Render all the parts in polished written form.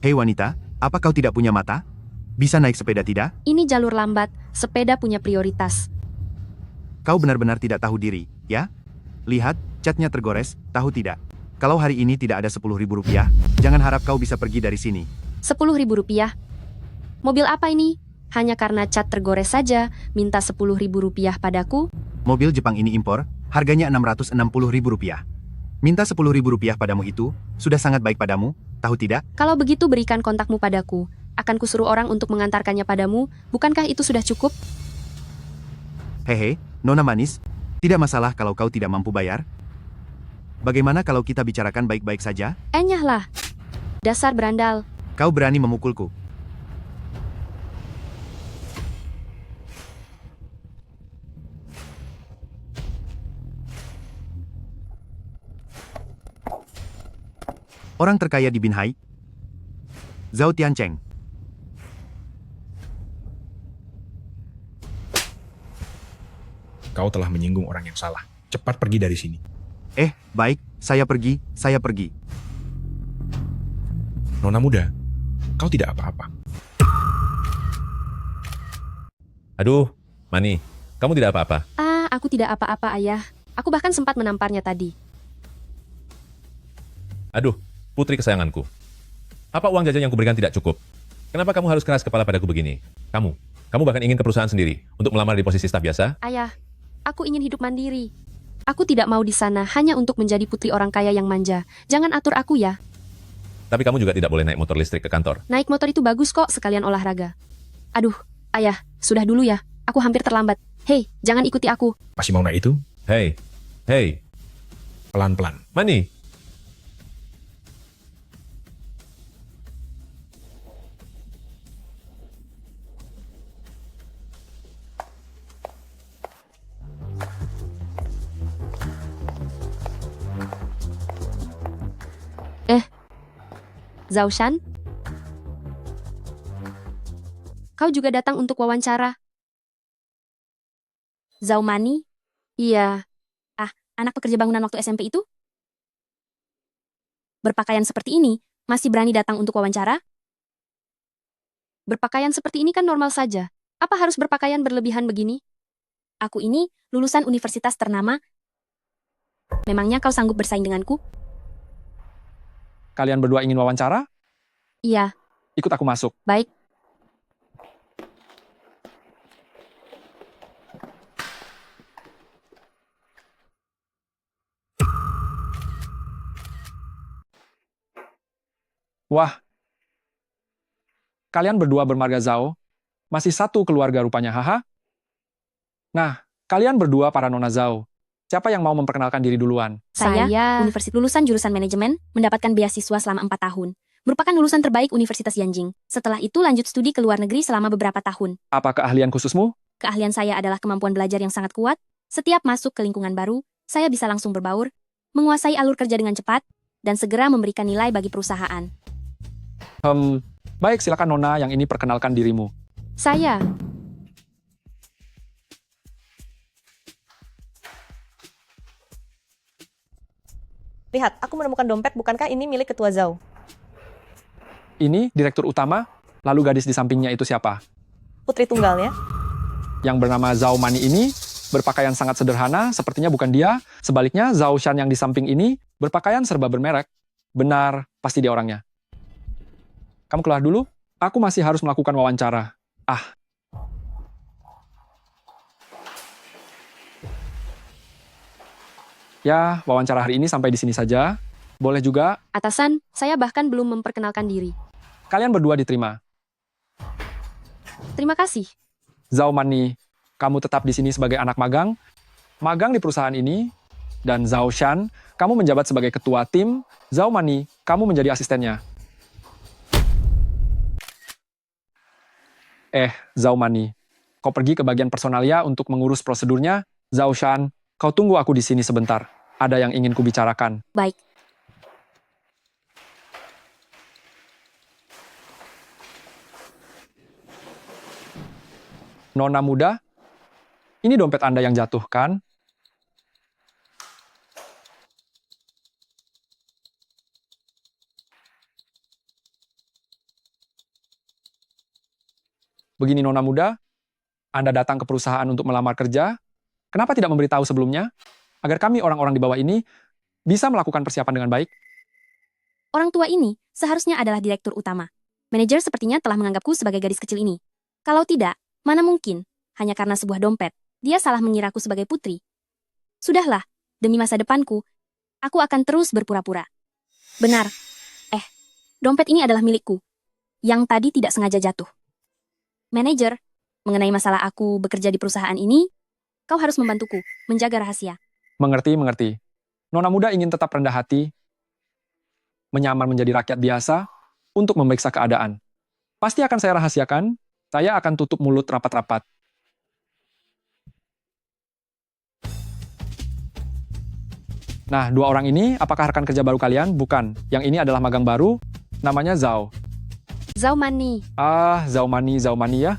Hei wanita, apa kau tidak punya mata? Bisa naik sepeda tidak? Ini jalur lambat, sepeda punya prioritas. Kau benar-benar tidak tahu diri, ya? Lihat, catnya tergores, tahu tidak? Kalau hari ini tidak ada 10.000 rupiah, jangan harap kau bisa pergi dari sini. 10.000 rupiah. Mobil apa ini? Hanya karena cat tergores saja, minta 10.000 rupiah padaku? Mobil Jepang ini impor, harganya 660.000 rupiah. Minta 10.000 rupiah padamu itu, sudah sangat baik padamu, tahu tidak? Kalau begitu berikan kontakmu padaku. Akan kusuruh orang untuk mengantarkannya padamu, bukankah itu sudah cukup? Hehe, Nona manis, tidak masalah kalau kau tidak mampu bayar. Bagaimana kalau kita bicarakan baik-baik saja? Enyahlah. Dasar berandal. Kau berani memukulku. Orang terkaya di Binhai, Zhao Tiancheng. Kau telah menyinggung orang yang salah. Cepat pergi dari sini. Baik, saya pergi, saya pergi. Nona muda, kau tidak apa-apa. Aduh, Mani, kamu tidak apa-apa. Aku tidak apa-apa, ayah. Aku bahkan sempat menamparnya tadi. Aduh, putri kesayanganku. Apa uang jajan yang kuberikan tidak cukup? Kenapa kamu harus keras kepala padaku begini? Kamu bahkan ingin ke perusahaan sendiri untuk melamar di posisi staf biasa? Ayah, aku ingin hidup mandiri. Aku tidak mau di sana hanya untuk menjadi putri orang kaya yang manja. Jangan atur aku ya. Tapi kamu juga tidak boleh naik motor listrik ke kantor. Naik motor itu bagus kok, sekalian olahraga. Aduh, ayah, sudah dulu ya. Aku hampir terlambat. Hei, jangan ikuti aku. Masih mau naik itu? Hei, Pelan-pelan. Mani. Zhao Shan? Kau juga datang untuk wawancara? Zhao Mani? Iya. Anak pekerja bangunan waktu SMP itu? Berpakaian seperti ini, masih berani datang untuk wawancara? Berpakaian seperti ini kan normal saja. Apa harus berpakaian berlebihan begini? Aku ini lulusan universitas ternama. Memangnya kau sanggup bersaing denganku? Kalian berdua ingin wawancara? Iya, Ikut aku masuk. baik. Wah, kalian berdua bermarga Zhao. Masih satu keluarga rupanya, haha. Nah, kalian berdua para nona Zhao. Siapa yang mau memperkenalkan diri duluan? Saya universitas lulusan jurusan manajemen, mendapatkan beasiswa selama 4 tahun. Merupakan lulusan terbaik Universitas Yanjing. Setelah itu lanjut studi ke luar negeri selama beberapa tahun. Apa keahlian khususmu? Keahlian saya adalah kemampuan belajar yang sangat kuat. Setiap masuk ke lingkungan baru, saya bisa langsung berbaur, menguasai alur kerja dengan cepat, dan segera memberikan nilai bagi perusahaan. Baik, silakan nona yang ini perkenalkan dirimu. Saya, Lihat, aku menemukan dompet, bukankah ini milik Ketua Zhao? Ini direktur utama, lalu gadis di sampingnya itu siapa? Putri tunggalnya. Yang bernama Zhao Mani ini berpakaian sangat sederhana, sepertinya bukan dia. Sebaliknya, Zhao Shan yang di samping ini berpakaian serba bermerek. Benar, pasti dia orangnya. Kamu keluar dulu, aku masih harus melakukan wawancara. Ya, wawancara hari ini sampai di sini saja. Boleh juga, atasan, saya bahkan belum memperkenalkan diri. kalian berdua diterima. Terima kasih. Zhao Mani, kamu tetap di sini sebagai anak magang di perusahaan ini, dan Zhao Shan, kamu menjabat sebagai ketua tim, Zhao Mani, kamu menjadi asistennya. Zhao Mani, kau pergi ke bagian personalia untuk mengurus prosedurnya. Zhao Shan, kau tunggu aku di sini sebentar. Ada yang ingin kubicarakan. Baik. Nona muda, ini dompet Anda yang jatuh, kan? Begini Nona muda, Anda datang ke perusahaan untuk melamar kerja, kenapa tidak memberitahu sebelumnya? Agar kami orang-orang di bawah ini bisa melakukan persiapan dengan baik. Orang tua ini seharusnya adalah direktur utama. Manajer sepertinya telah menganggapku sebagai gadis kecil ini. Kalau tidak, mana mungkin, hanya karena sebuah dompet, dia salah mengiraku sebagai putri. Sudahlah, demi masa depanku, aku akan terus berpura-pura. Benar. Dompet ini adalah milikku, yang tadi tidak sengaja jatuh. Manajer, mengenai masalah aku bekerja di perusahaan ini, kau harus membantuku menjaga rahasia. Mengerti. Nona muda ingin tetap rendah hati, menyamar menjadi rakyat biasa, untuk memeriksa keadaan. Pasti akan saya rahasiakan, saya akan tutup mulut rapat-rapat. Nah, dua orang ini, apakah rekan kerja baru kalian? Bukan. Yang ini adalah magang baru, namanya Zhao. Zhao Mani, Zhao Mani ya.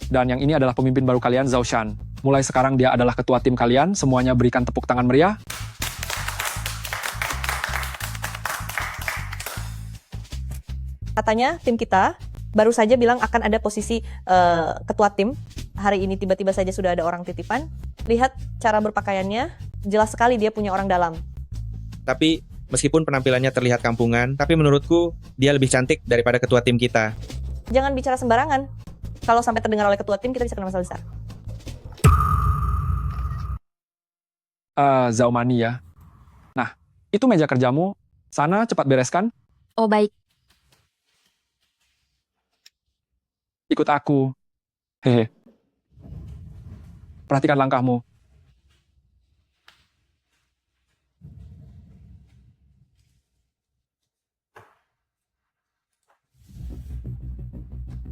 Dan yang ini adalah pemimpin baru kalian, Zhao Shan. Mulai sekarang dia adalah ketua tim kalian, semuanya berikan tepuk tangan meriah. Katanya tim kita baru saja bilang akan ada posisi ketua tim. Hari ini tiba-tiba saja sudah ada orang titipan. Lihat cara berpakaiannya, jelas sekali dia punya orang dalam. Tapi meskipun penampilannya terlihat kampungan, tapi menurutku dia lebih cantik daripada ketua tim kita. Jangan bicara sembarangan. Kalau sampai terdengar oleh ketua tim, kita bisa kena masalah besar. Zhao Mani ya. Nah, itu meja kerjamu. Sana cepat bereskan. oh baik, Ikut aku. Hehe. Perhatikan langkahmu.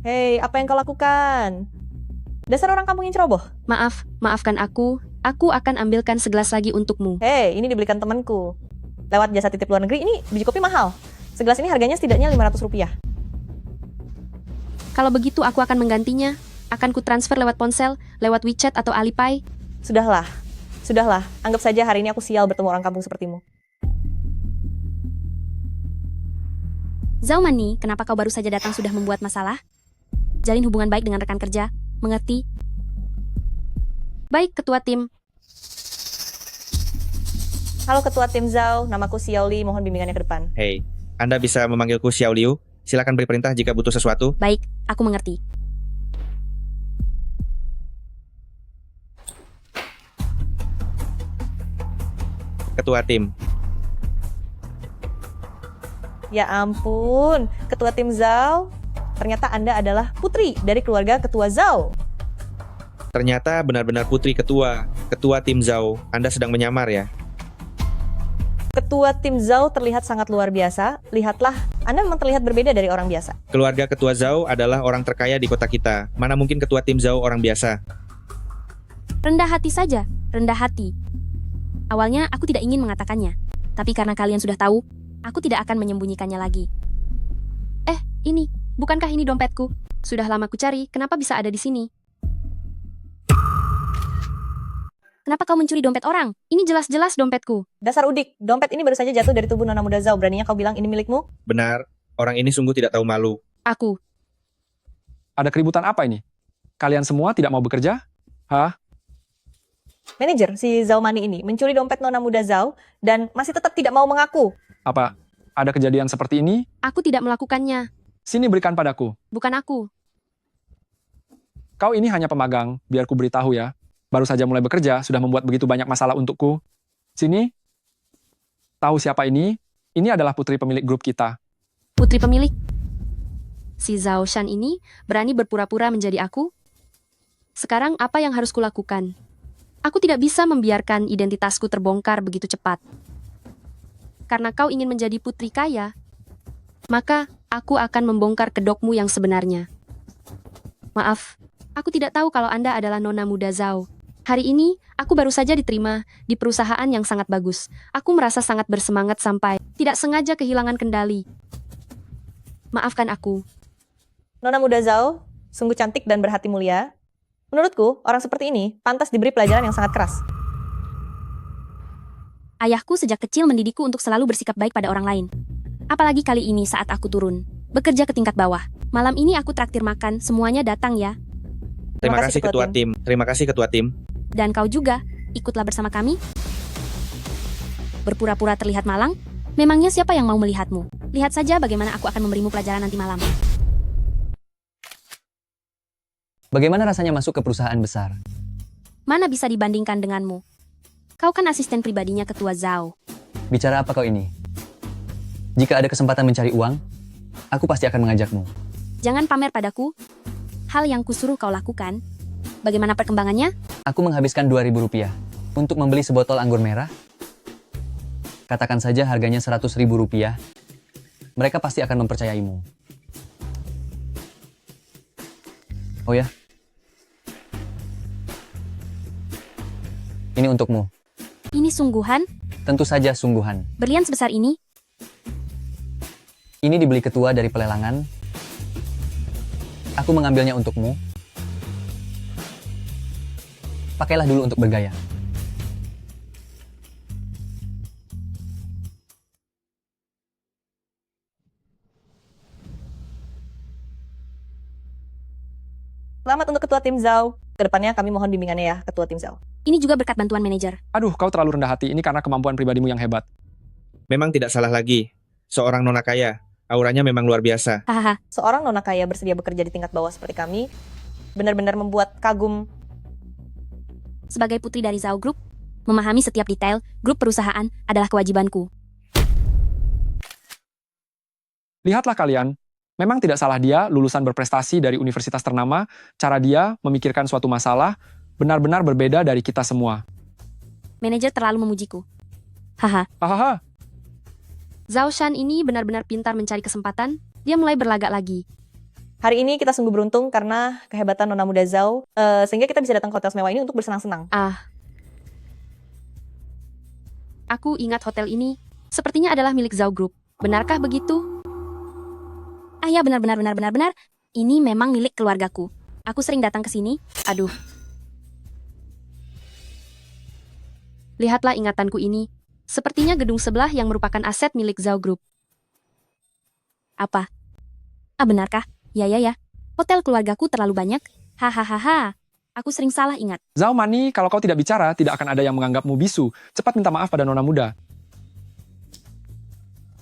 Hei, apa yang kau lakukan? Dasar orang kampung yang ceroboh. maafkan aku akan ambilkan segelas lagi untukmu. Hei, ini dibelikan temanku. Lewat jasa titip luar negeri, ini biji kopi mahal. Segelas ini harganya setidaknya Rp500. Kalau begitu aku akan menggantinya. Akan ku transfer lewat ponsel, lewat WeChat atau Alipay. Sudahlah. Anggap saja hari ini aku sial bertemu orang kampung sepertimu. Zhao Mani, kenapa kau baru saja datang sudah membuat masalah? Jalin hubungan baik dengan rekan kerja, mengerti? Baik, ketua tim. Halo ketua tim Zhao, namaku Xiao Li, mohon bimbingannya ke depan. Hei, Anda bisa memanggilku Xiao Liu. Silakan beri perintah jika butuh sesuatu. Baik, aku mengerti. Ketua tim. Ya ampun, ketua tim Zhao. Ternyata Anda adalah putri dari keluarga ketua Zhao. Ternyata benar-benar putri ketua tim Zhao. Anda sedang menyamar ya? Ketua tim Zhao terlihat sangat luar biasa. Lihatlah, Anda memang terlihat berbeda dari orang biasa. Keluarga ketua Zhao adalah orang terkaya di kota kita. Mana mungkin ketua tim Zhao orang biasa? Rendah hati saja, rendah hati. Awalnya aku tidak ingin mengatakannya, tapi karena kalian sudah tahu, aku tidak akan menyembunyikannya lagi. Ini, bukankah ini dompetku? Sudah lama ku cari, kenapa bisa ada di sini? Kenapa kau mencuri dompet orang? Ini jelas-jelas dompetku. Dasar udik, dompet ini baru saja jatuh dari tubuh Nona Muda Zhao. Beraninya kau bilang ini milikmu? Benar, orang ini sungguh tidak tahu malu. Aku. Ada keributan apa ini? Kalian semua tidak mau bekerja? Hah? Manajer, si Zhao Mani ini mencuri dompet Nona Muda Zhao dan masih tetap tidak mau mengaku. Apa ada kejadian seperti ini? Aku tidak melakukannya. Sini berikan padaku. Bukan aku. Kau ini hanya pemagang, biar ku beritahu ya. Baru saja mulai bekerja, sudah membuat begitu banyak masalah untukku. Sini. Tahu siapa ini? Ini adalah putri pemilik grup kita. Putri pemilik. Si Zhao Shan ini berani berpura-pura menjadi aku? Sekarang apa yang harus kulakukan? Aku tidak bisa membiarkan identitasku terbongkar begitu cepat. Karena kau ingin menjadi putri kaya, maka aku akan membongkar kedokmu yang sebenarnya. Maaf, aku tidak tahu kalau Anda adalah Nona Muda Zhao. Hari ini, aku baru saja diterima di perusahaan yang sangat bagus. Aku merasa sangat bersemangat sampai tidak sengaja kehilangan kendali. Maafkan aku. Nona Muda Zhao sungguh cantik dan berhati mulia. Menurutku, orang seperti ini pantas diberi pelajaran yang sangat keras. Ayahku sejak kecil mendidikku untuk selalu bersikap baik pada orang lain. Apalagi kali ini saat aku turun, bekerja ke tingkat bawah. Malam ini aku traktir makan, semuanya datang ya. Terima kasih ketua tim. Terima kasih ketua tim. Dan kau juga, ikutlah bersama kami. Berpura-pura terlihat malang? Memangnya siapa yang mau melihatmu? Lihat saja bagaimana aku akan memberimu pelajaran nanti malam. Bagaimana rasanya masuk ke perusahaan besar? Mana bisa dibandingkan denganmu? Kau kan asisten pribadinya ketua Zhao. Bicara apa kau ini? Jika ada kesempatan mencari uang, aku pasti akan mengajakmu. Jangan pamer padaku. Hal yang kusuruh kau lakukan. Bagaimana perkembangannya? Aku menghabiskan Rp2.000 untuk membeli sebotol anggur merah. Katakan saja harganya Rp100.000. Mereka pasti akan mempercayaimu. Oh ya? Ini untukmu. Ini sungguhan? Tentu saja sungguhan. Berlian sebesar ini? Ini dibeli ketua dari pelelangan. Aku mengambilnya untukmu. Pakailah dulu untuk bergaya. Selamat untuk ketua tim Zhao. Kedepannya kami mohon bimbingannya ya, ketua tim Zhao. Ini juga berkat bantuan manajer. Aduh, kau terlalu rendah hati. Ini karena kemampuan pribadimu yang hebat. Memang tidak salah lagi. Seorang nona kaya, auranya memang luar biasa. Hahaha. Seorang nona kaya bersedia bekerja di tingkat bawah seperti kami, benar-benar membuat kagum. Sebagai putri dari Zhao Group, memahami setiap detail grup perusahaan adalah kewajibanku. Lihatlah kalian, memang tidak salah dia lulusan berprestasi dari universitas ternama, cara dia memikirkan suatu masalah benar-benar berbeda dari kita semua. Manajer terlalu memujiku. Haha. Hahaha, Zhao Shan ini benar-benar pintar mencari kesempatan. Dia mulai berlagak lagi. Hari ini kita sungguh beruntung karena kehebatan nona muda Zhao, sehingga kita bisa datang ke hotel mewah ini untuk bersenang-senang. Aku ingat hotel ini. Sepertinya adalah milik Zhao Group. Benarkah begitu? Ah ya, benar. Ini memang milik keluargaku. Aku sering datang ke sini. Aduh. Lihatlah ingatanku ini. Sepertinya gedung sebelah yang merupakan aset milik Zhao Group. Apa? Benarkah? Ya. Hotel keluargaku terlalu banyak. Hahaha. Aku sering salah ingat. Zhao Mani, kalau kau tidak bicara, tidak akan ada yang menganggapmu bisu. Cepat minta maaf pada nona muda.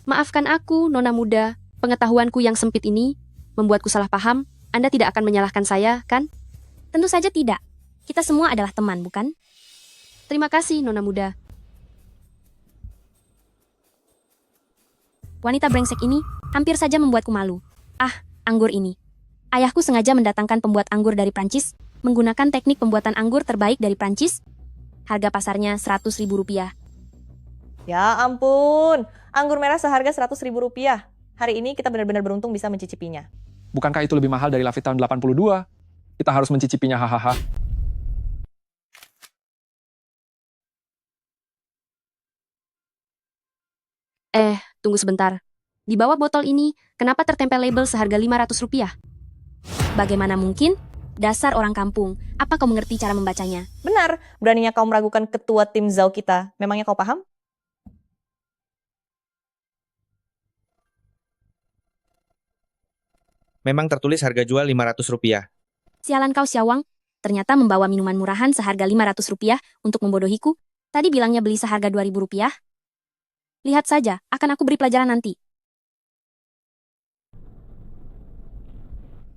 Maafkan aku, nona muda. Pengetahuanku yang sempit ini membuatku salah paham. Anda tidak akan menyalahkan saya, kan? Tentu saja tidak. Kita semua adalah teman, bukan? Terima kasih, nona muda. Wanita brengsek ini hampir saja membuatku malu. Anggur ini. Ayahku sengaja mendatangkan pembuat anggur dari Prancis, menggunakan teknik pembuatan anggur terbaik dari Prancis. Harga pasarnya Rp100.000. Ya ampun, anggur merah seharga Rp100.000. Hari ini kita benar-benar beruntung bisa mencicipinya. Bukankah itu lebih mahal dari Lafite tahun 82? Kita harus mencicipinya, hahaha. Tunggu sebentar. Di bawah botol ini, kenapa tertempel label seharga Rp500? Bagaimana mungkin? Dasar orang kampung, apa kau mengerti cara membacanya? Benar, beraninya kau meragukan ketua tim Zhao kita. Memangnya kau paham? Memang tertulis harga jual Rp500. Sialan kau Xiaowang, ternyata membawa minuman murahan seharga Rp500 untuk membodohiku. Tadi bilangnya beli seharga Rp2.000. Lihat saja, akan aku beri pelajaran nanti.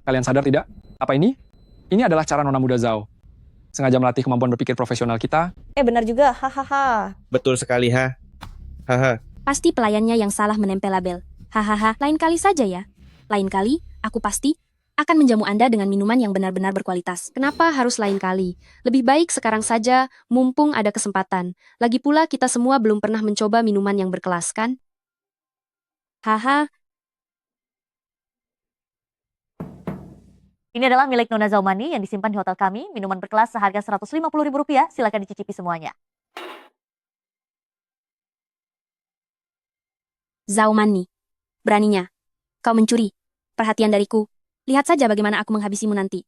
Kalian sadar tidak? Apa ini? Ini adalah cara nona muda Zhao. Sengaja melatih kemampuan berpikir profesional kita. Benar juga, hahaha. Betul sekali, ha. Haha. Pasti pelayannya yang salah menempel label. Hahaha, lain kali saja ya. Lain kali, aku pasti akan menjamu Anda dengan minuman yang benar-benar berkualitas. Kenapa harus lain kali? Lebih baik sekarang saja, mumpung ada kesempatan. Lagi pula kita semua belum pernah mencoba minuman yang berkelas, kan? Haha. Ini adalah milik Nona Zhao Mani yang disimpan di hotel kami. Minuman berkelas seharga Rp150.000. Silakan dicicipi semuanya. Zhao Mani. Beraninya. Kau mencuri. Perhatian dariku. Lihat saja bagaimana aku menghabisimu nanti.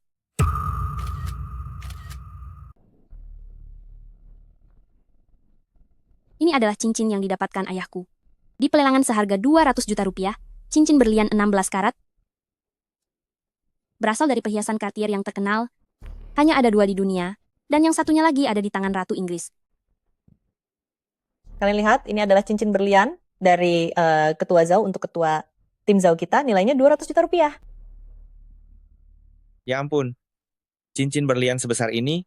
Ini adalah cincin yang didapatkan ayahku. Di pelelangan seharga Rp200 juta, cincin berlian 16 karat. Berasal dari perhiasan Cartier yang terkenal. Hanya ada 2 di dunia, dan yang satunya lagi ada di tangan Ratu Inggris. Kalian lihat, ini adalah cincin berlian dari ketua Zhao untuk ketua tim Zhao kita, nilainya 200 juta rupiah. Ya ampun, cincin berlian sebesar ini,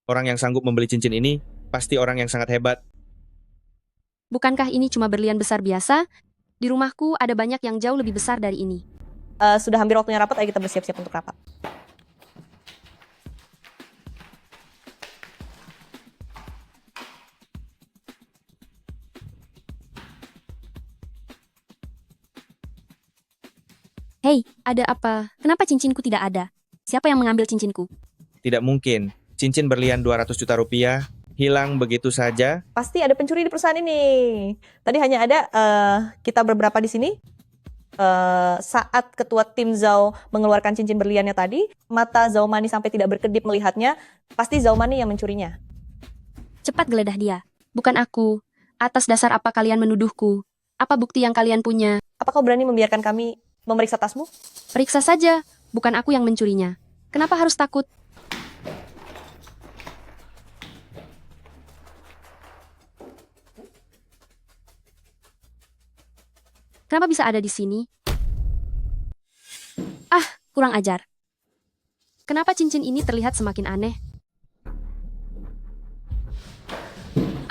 orang yang sanggup membeli cincin ini, pasti orang yang sangat hebat. Bukankah ini cuma berlian besar biasa? Di rumahku ada banyak yang jauh lebih besar dari ini. Sudah hampir waktunya rapat, ayo kita bersiap-siap untuk rapat. Hei, ada apa? Kenapa cincinku tidak ada? Siapa yang mengambil cincinku? Tidak mungkin, cincin berlian 200 juta rupiah hilang begitu saja. Pasti ada pencuri di perusahaan ini. Tadi hanya ada kita beberapa di sini. Saat ketua tim Zhao mengeluarkan cincin berliannya tadi, mata Zhao Mani sampai tidak berkedip melihatnya, pasti Zhao Mani yang mencurinya. Cepat geledah dia. Bukan aku. Atas dasar apa kalian menuduhku? Apa bukti yang kalian punya? Apa kau berani membiarkan kami memeriksa tasmu? Periksa saja. Bukan aku yang mencurinya. Kenapa harus takut? Kenapa bisa ada di sini? Ah, kurang ajar. Kenapa cincin ini terlihat semakin aneh?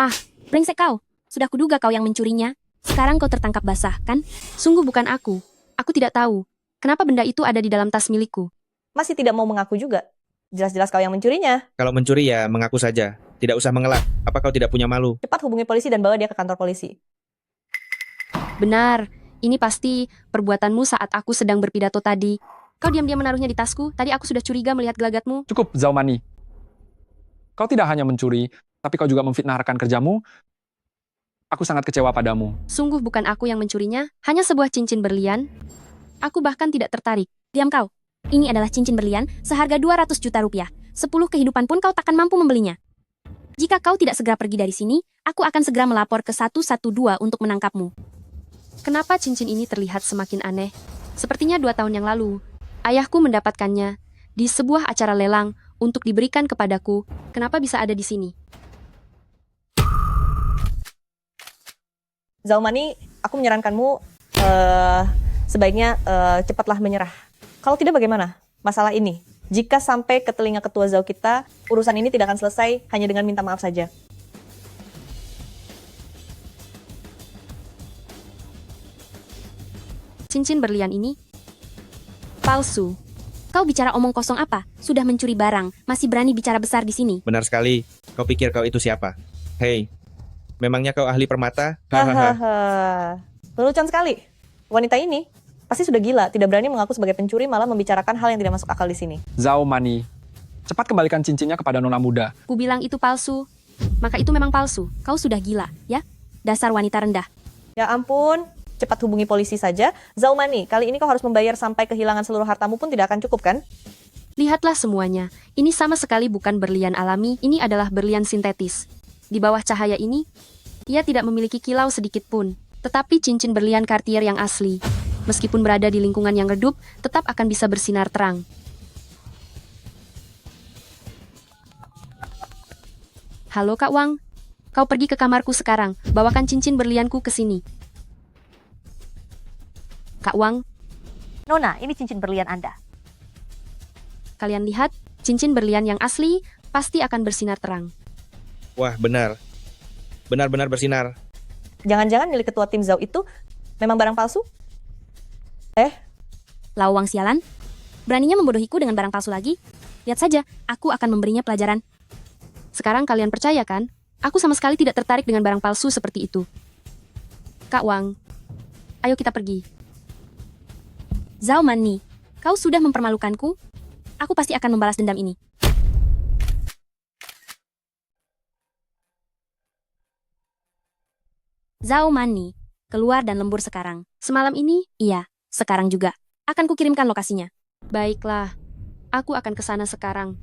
Ah, brengsek kau. Sudah kuduga kau yang mencurinya. Sekarang kau tertangkap basah, kan? Sungguh bukan aku. Aku tidak tahu. Kenapa benda itu ada di dalam tas milikku? Masih tidak mau mengaku juga. Jelas-jelas kau yang mencurinya. Kalau mencuri ya mengaku saja. Tidak usah mengelak. Apa kau tidak punya malu? Cepat hubungi polisi dan bawa dia ke kantor polisi. Benar. Ini pasti perbuatanmu saat aku sedang berpidato tadi. Kau diam-diam menaruhnya di tasku. Tadi aku sudah curiga melihat gelagatmu. Cukup, Zhao Mani. Kau tidak hanya mencuri, tapi kau juga memfitnah rekan kerjamu. Aku sangat kecewa padamu. Sungguh bukan aku yang mencurinya. Hanya sebuah cincin berlian. Aku bahkan tidak tertarik. Diam kau. Ini adalah cincin berlian seharga 200 juta rupiah. 10 kehidupan pun kau takkan mampu membelinya. Jika kau tidak segera pergi dari sini, aku akan segera melapor ke 112 untuk menangkapmu. Kenapa cincin ini terlihat semakin aneh? Sepertinya 2 tahun yang lalu, ayahku mendapatkannya di sebuah acara lelang untuk diberikan kepadaku. Kenapa bisa ada di sini? Zhao Mani, aku menyarankanmu sebaiknya cepatlah menyerah. Kalau tidak bagaimana masalah ini? Jika sampai ke telinga ketua Zhao kita, urusan ini tidak akan selesai hanya dengan minta maaf saja. Cincin berlian ini palsu. Kau bicara omong kosong apa? Sudah mencuri barang, masih berani bicara besar di sini. Benar sekali. Kau pikir kau itu siapa? Hei, memangnya kau ahli permata? Hahaha. Hahaha. Lelucon sekali. Wanita ini pasti sudah gila, tidak berani mengaku sebagai pencuri, malah membicarakan hal yang tidak masuk akal di sini. Zhao Mani, cepat kembalikan cincinnya kepada nona muda. Ku bilang itu palsu. Maka itu memang palsu. Kau sudah gila, ya? Dasar wanita rendah. Ya ampun, cepat hubungi polisi saja. Zhao Mani, kali ini kau harus membayar sampai kehilangan seluruh hartamu pun tidak akan cukup, kan? Lihatlah semuanya. Ini sama sekali bukan berlian alami, ini adalah berlian sintetis. Di bawah cahaya ini, ia tidak memiliki kilau sedikit pun. Tetapi cincin berlian Cartier yang asli, meskipun berada di lingkungan yang redup, tetap akan bisa bersinar terang. Halo Kak Wang, kau pergi ke kamarku sekarang, bawakan cincin berlianku ke sini. Kak Wang, Nona, ini cincin berlian Anda. kalian lihat, cincin berlian yang asli pasti akan bersinar terang. Wah, benar. Benar-benar bersinar. Jangan-jangan milik ketua tim Zhao itu memang barang palsu? Lawang sialan, beraninya membodohiku dengan barang palsu lagi? Lihat saja, aku akan memberinya pelajaran. Sekarang kalian percaya kan? Aku sama sekali tidak tertarik dengan barang palsu seperti itu. Kak Wang, ayo kita pergi. Zhao Mani, kau sudah mempermalukanku? Aku pasti akan membalas dendam ini. Zhao Mani, keluar dan lembur sekarang. Semalam ini, iya, sekarang juga. Akan kukirimkan lokasinya. Baiklah, aku akan ke sana sekarang.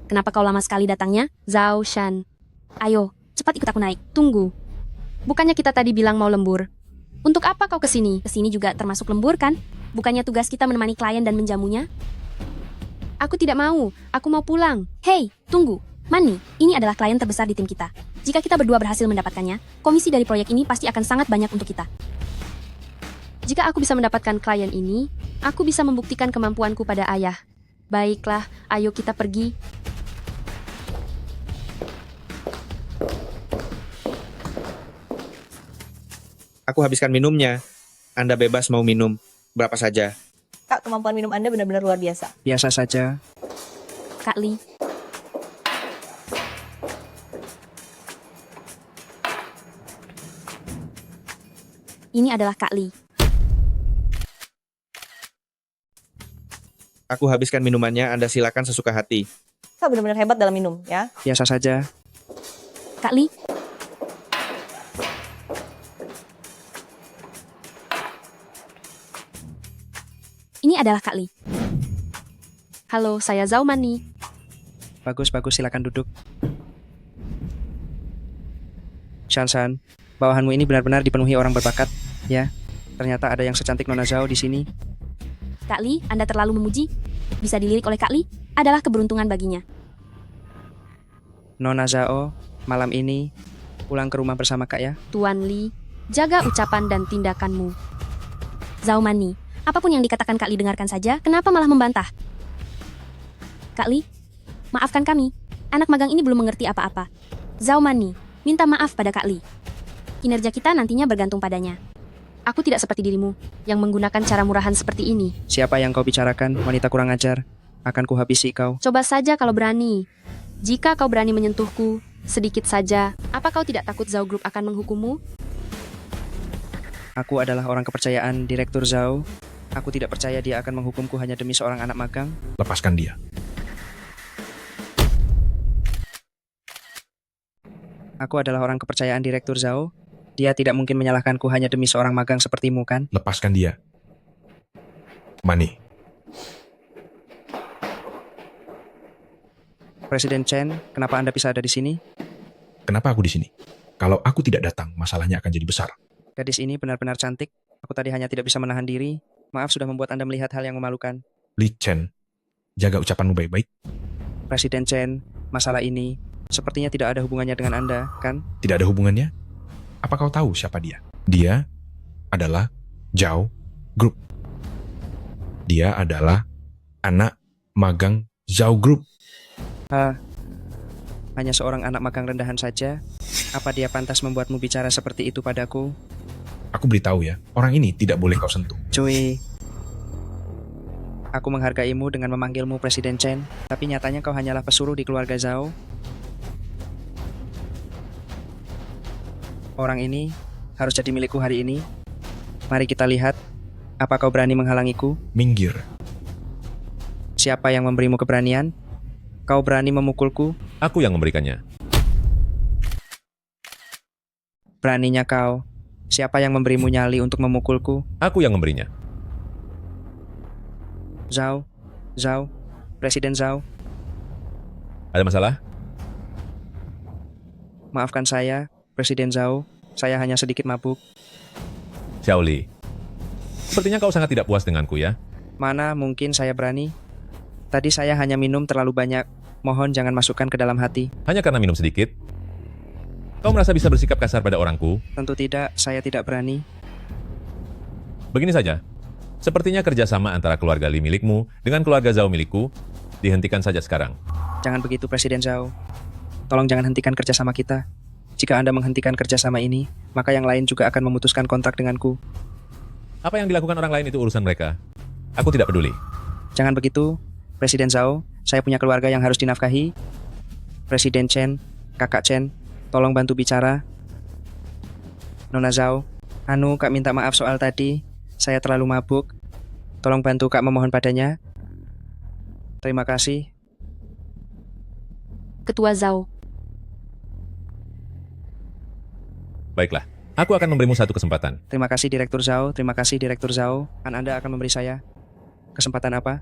Kenapa kau lama sekali datangnya? Zhao Shan. Ayo, cepat ikut aku naik. Tunggu. Bukannya kita tadi bilang mau lembur? Untuk apa kau kesini? Kesini juga termasuk lembur kan? Bukannya tugas kita menemani klien dan menjamunya? Aku tidak mau. Aku mau pulang. Hei, tunggu. Mani, ini adalah klien terbesar di tim kita. Jika kita berdua berhasil mendapatkannya, komisi dari proyek ini pasti akan sangat banyak untuk kita. Jika aku bisa mendapatkan klien ini, aku bisa membuktikan kemampuanku pada ayah. Baiklah, ayo kita pergi. Aku habiskan minumnya. Anda bebas mau minum berapa saja. Kak, kemampuan minum Anda benar-benar luar biasa. Biasa saja. Kak Lee. Ini adalah Kak Lee. Aku habiskan minumannya, Anda silakan sesuka hati. Kak benar-benar hebat dalam minum, ya. Biasa saja. Kak Lee. Ini adalah Kak Lee. Halo, saya Zhao Mani. Bagus, silakan duduk. Shan, bawahanmu ini benar-benar dipenuhi orang berbakat, ya. Ternyata ada yang secantik Nona Zhao di sini. Kak Lee, Anda terlalu memuji. Bisa dilirik oleh Kak Lee adalah keberuntungan baginya. Nona Zhao, malam ini pulang ke rumah bersama Kak ya. Tuan Lee, jaga ucapan dan tindakanmu. Zhao Mani, apapun yang dikatakan Kak Lee dengarkan saja, kenapa malah membantah? Kak Lee, maafkan kami. Anak magang ini belum mengerti apa-apa. Zhao Mani, minta maaf pada Kak Lee. Kinerja kita nantinya bergantung padanya. Aku tidak seperti dirimu, yang menggunakan cara murahan seperti ini. Siapa yang kau bicarakan, wanita kurang ajar? Akan kuhabisi kau. Coba saja kalau berani. Jika kau berani menyentuhku, sedikit saja, apa kau tidak takut Zhao Group akan menghukummu? Aku adalah orang kepercayaan Direktur Zhao. Aku tidak percaya dia akan menghukumku hanya demi seorang anak magang. Lepaskan dia. Aku adalah orang kepercayaan Direktur Zhao. Dia tidak mungkin menyalahkanku hanya demi seorang magang sepertimu, kan? Lepaskan dia. Mani, Presiden Chen, kenapa Anda bisa ada di sini? kenapa aku di sini? Kalau aku tidak datang, masalahnya akan jadi besar. Gadis ini benar-benar cantik. Aku tadi hanya tidak bisa menahan diri. Maaf sudah membuat Anda melihat hal yang memalukan. Li Chen, jaga ucapanmu baik-baik. Presiden Chen, masalah ini sepertinya tidak ada hubungannya dengan Anda, kan? Tidak ada hubungannya? Apa kau tahu siapa dia? Dia adalah Zhao Group. Dia adalah anak magang Zhao Group. Hanya seorang anak magang rendahan saja. Apa dia pantas membuatmu bicara seperti itu padaku? Aku beritahu ya, orang ini tidak boleh kau sentuh. Cuy, aku menghargaimu dengan memanggilmu Presiden Chen, tapi nyatanya kau hanyalah pesuruh di keluarga Zhao. Orang ini harus jadi milikku hari ini. Mari kita lihat, apa kau berani menghalangiku? Minggir. Siapa yang memberimu keberanian? Kau berani memukulku? Aku yang memberikannya. Beraninya kau. Siapa yang memberimu nyali untuk memukulku? Aku yang memberinya. Zhao, Presiden Zhao, Ada masalah? maafkan saya, Presiden Zhao. Saya hanya sedikit mabuk. Xiao Li. Sepertinya kau sangat tidak puas denganku ya. Mana mungkin saya berani? Tadi saya hanya minum terlalu banyak. Mohon jangan masukkan ke dalam hati. Hanya karena minum sedikit. Kau merasa bisa bersikap kasar pada orangku? Tentu tidak, saya tidak berani. Begini saja. Sepertinya kerjasama antara keluarga Li milikmu dengan keluarga Zhao milikku dihentikan saja sekarang. Jangan begitu, Presiden Zhao. Tolong jangan hentikan kerjasama kita. Jika Anda menghentikan kerjasama ini, maka yang lain juga akan memutuskan kontrak denganku. Apa yang dilakukan orang lain itu urusan mereka. Aku tidak peduli. Jangan begitu, Presiden Zhao. Saya punya keluarga yang harus dinafkahi. Presiden Chen, Kakak Chen, tolong bantu bicara. Nona Zhao, Kak minta maaf soal tadi. Saya terlalu mabuk. Tolong bantu Kak memohon padanya. Terima kasih. Ketua Zhao. Baiklah. Aku akan memberimu satu kesempatan. Terima kasih Direktur Zhao. Terima kasih Direktur Zhao. Kan Anda akan memberi saya kesempatan apa?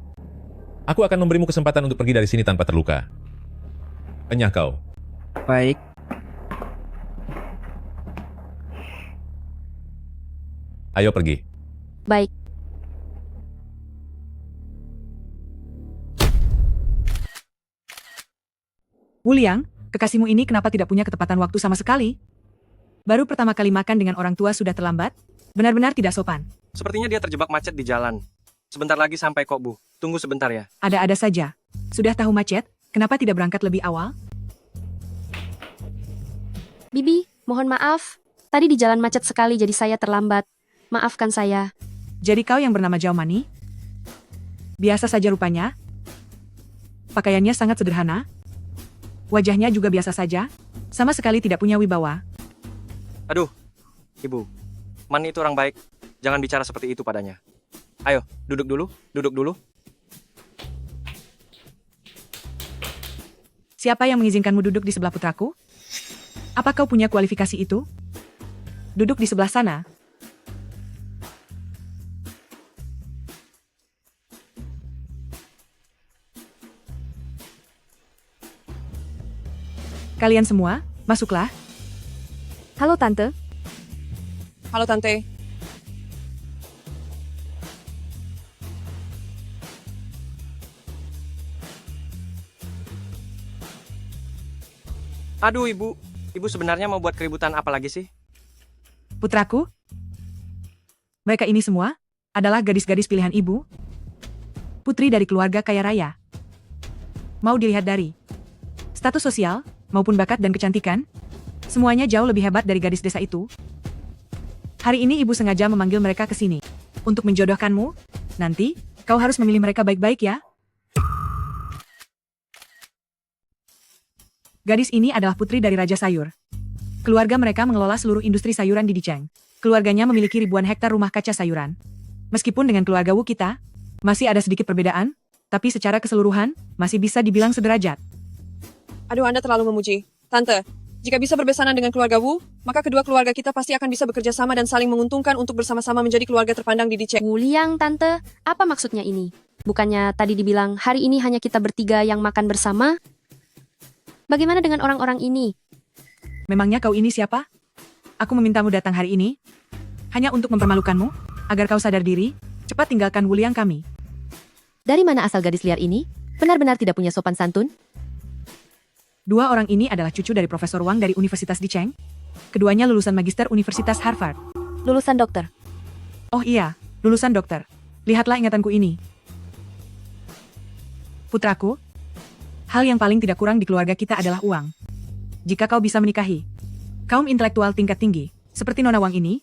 Aku akan memberimu kesempatan untuk pergi dari sini tanpa terluka. Enyah kau. Baik. Ayo pergi. Baik. Wuliang, kekasihmu ini kenapa tidak punya ketepatan waktu sama sekali? Baru pertama kali makan dengan orang tua sudah terlambat? Benar-benar tidak sopan. Sepertinya dia terjebak macet di jalan. Sebentar lagi sampai kok, Bu. Tunggu sebentar ya. Ada-ada saja. Sudah tahu macet, kenapa tidak berangkat lebih awal? Bibi, mohon maaf. Tadi di jalan macet sekali jadi saya terlambat. Maafkan saya. Jadi kau yang bernama Zhao Mani? Biasa saja rupanya. Pakaiannya sangat sederhana. Wajahnya juga biasa saja. Sama sekali tidak punya wibawa. Aduh, Ibu. Mani itu orang baik. Jangan bicara seperti itu padanya. Ayo, duduk dulu, duduk dulu. Siapa yang mengizinkanmu duduk di sebelah putraku? Apa kau punya kualifikasi itu? Duduk di sebelah sana. Kalian semua, masuklah. Halo Tante. Halo Tante. Aduh, Ibu. Ibu sebenarnya mau buat keributan apa lagi sih? Putraku, mereka ini semua adalah gadis-gadis pilihan ibu. Putri dari keluarga kaya raya. Mau dilihat dari status sosial, maupun bakat dan kecantikan, semuanya jauh lebih hebat dari gadis desa itu. Hari ini ibu sengaja memanggil mereka ke sini. Untuk menjodohkanmu, nanti, kau harus memilih mereka baik-baik ya. Gadis ini adalah putri dari Raja Sayur. Keluarga mereka mengelola seluruh industri sayuran di Diceng. Keluarganya memiliki ribuan hektar rumah kaca sayuran. Meskipun dengan keluarga Wu kita, masih ada sedikit perbedaan, tapi secara keseluruhan, masih bisa dibilang sederajat. Aduh, Anda terlalu memuji. Tante, jika bisa berbesanan dengan keluarga Wu, maka kedua keluarga kita pasti akan bisa bekerja sama dan saling menguntungkan untuk bersama-sama menjadi keluarga terpandang di Diceng. Wuliang, Tante, apa maksudnya ini? Bukannya tadi dibilang hari ini hanya kita bertiga yang makan bersama? Bagaimana dengan orang-orang ini? Memangnya kau ini siapa? Aku memintamu datang hari ini, hanya untuk mempermalukanmu, agar kau sadar diri, cepat tinggalkan Wuliang kami. Dari mana asal gadis liar ini? Benar-benar tidak punya sopan santun? Dua orang ini adalah cucu dari Profesor Wang dari Universitas Diceng. Keduanya lulusan Magister Universitas Harvard. Lulusan dokter. Oh iya, lulusan dokter. Lihatlah ingatanku ini. Putraku, hal yang paling tidak kurang di keluarga kita adalah uang. Jika kau bisa menikahi kaum intelektual tingkat tinggi, seperti Nona Wang ini,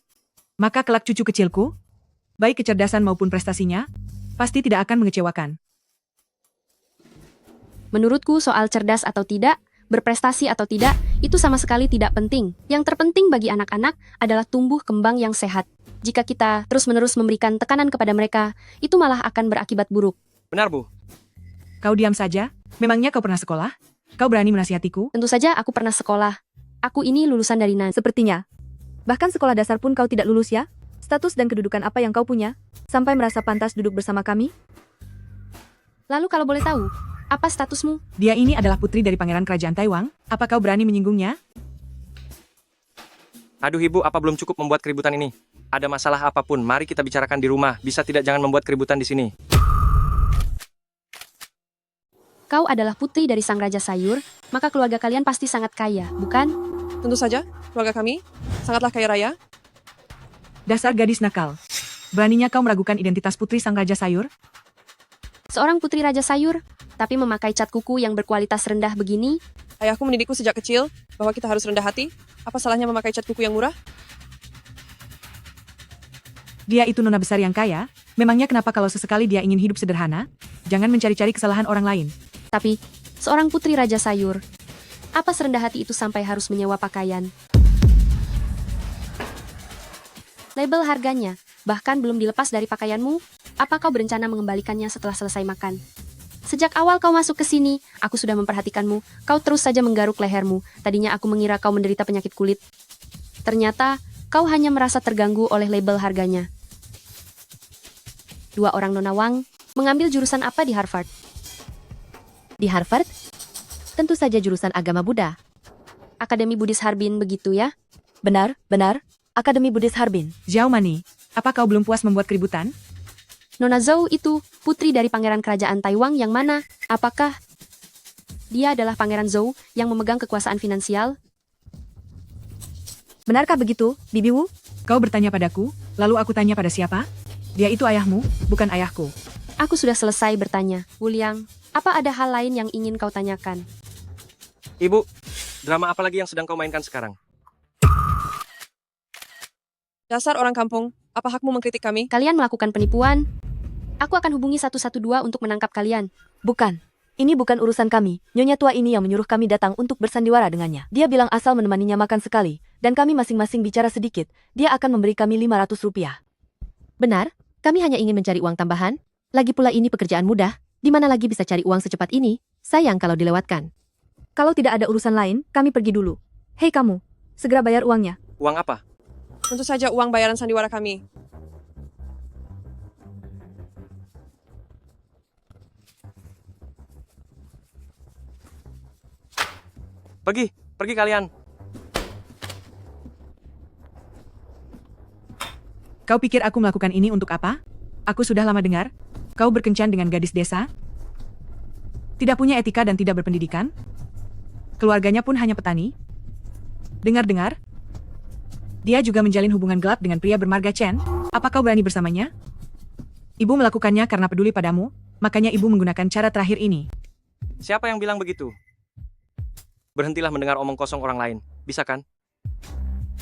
maka kelak cucu kecilku, baik kecerdasan maupun prestasinya, pasti tidak akan mengecewakan. Menurutku soal cerdas atau tidak, berprestasi atau tidak, itu sama sekali tidak penting. Yang terpenting bagi anak-anak adalah tumbuh kembang yang sehat. Jika kita terus-menerus memberikan tekanan kepada mereka, itu malah akan berakibat buruk. Benar, Bu. Kau diam saja. Memangnya kau pernah sekolah? Kau berani menasihatiku? Tentu saja aku pernah sekolah. Aku ini lulusan dari NAN. Sepertinya. Bahkan sekolah dasar pun kau tidak lulus ya? Status dan kedudukan apa yang kau punya? Sampai merasa pantas duduk bersama kami? Lalu kalau boleh tahu, apa statusmu? Dia ini adalah putri dari Pangeran Kerajaan Taiwan. Apa kau berani menyinggungnya? Aduh, Ibu, apa belum cukup membuat keributan ini? Ada masalah apapun, mari kita bicarakan di rumah. Bisa tidak jangan membuat keributan di sini. Kau adalah putri dari Sang Raja Sayur, maka keluarga kalian pasti sangat kaya, bukan? Tentu saja, keluarga kami sangatlah kaya raya. Dasar gadis nakal. Beraninya kau meragukan identitas putri Sang Raja Sayur? Seorang putri Raja Sayur, tapi memakai cat kuku yang berkualitas rendah begini? Ayahku mendidikku sejak kecil bahwa kita harus rendah hati. Apa salahnya memakai cat kuku yang murah? Dia itu nona besar yang kaya. Memangnya kenapa kalau sesekali dia ingin hidup sederhana? Jangan mencari-cari kesalahan orang lain. Tapi, seorang putri Raja Sayur, apa serendah hati itu sampai harus menyewa pakaian? Label harganya, bahkan belum dilepas dari pakaianmu, apa kau berencana mengembalikannya setelah selesai makan? Sejak awal kau masuk ke sini, aku sudah memperhatikanmu, kau terus saja menggaruk lehermu, tadinya aku mengira kau menderita penyakit kulit. Ternyata, kau hanya merasa terganggu oleh label harganya. Dua orang Nona Wang mengambil jurusan apa di Harvard? Di Harvard? Tentu saja jurusan agama Buddha. Akademi Buddhis Harbin begitu ya? Benar, benar. Akademi Buddhis Harbin. Zhao Mani, apa kau belum puas membuat keributan? Nona Zhou itu putri dari Pangeran Kerajaan Taiwan yang mana? Apakah Dia adalah Pangeran Zhou yang memegang kekuasaan finansial. Benarkah begitu, Bibi Wu? Kau bertanya padaku, lalu aku tanya pada siapa? Dia itu ayahmu, bukan ayahku. Aku sudah selesai bertanya. Wu Liang, apa ada hal lain yang ingin kau tanyakan? Ibu, drama apa lagi yang sedang kau mainkan sekarang? Dasar orang kampung, apa hakmu mengkritik kami? Kalian melakukan penipuan. Aku akan hubungi 112 untuk menangkap kalian. Bukan. Ini bukan urusan kami. Nyonya tua ini yang menyuruh kami datang untuk bersandiwara dengannya. Dia bilang asal menemaninya makan sekali, dan kami masing-masing bicara sedikit. Dia akan memberi kami 500 rupiah. Benar, kami hanya ingin mencari uang tambahan. Lagi pula ini pekerjaan mudah, di mana lagi bisa cari uang secepat ini? Sayang kalau dilewatkan. Kalau tidak ada urusan lain, kami pergi dulu. Hei kamu, segera bayar uangnya. Uang apa? Tentu saja uang bayaran sandiwara kami. Pergi kalian. Kau pikir aku melakukan ini untuk apa? Aku sudah lama dengar. Kau berkencan dengan gadis desa? Tidak punya etika dan tidak berpendidikan? Keluarganya pun hanya petani? Dengar-dengar, dia juga menjalin hubungan gelap dengan pria bermarga Chen. Apa kau berani bersamanya? Ibu melakukannya karena peduli padamu, makanya ibu menggunakan cara terakhir ini. Siapa yang bilang begitu? Berhentilah mendengar omong kosong orang lain, bisa kan?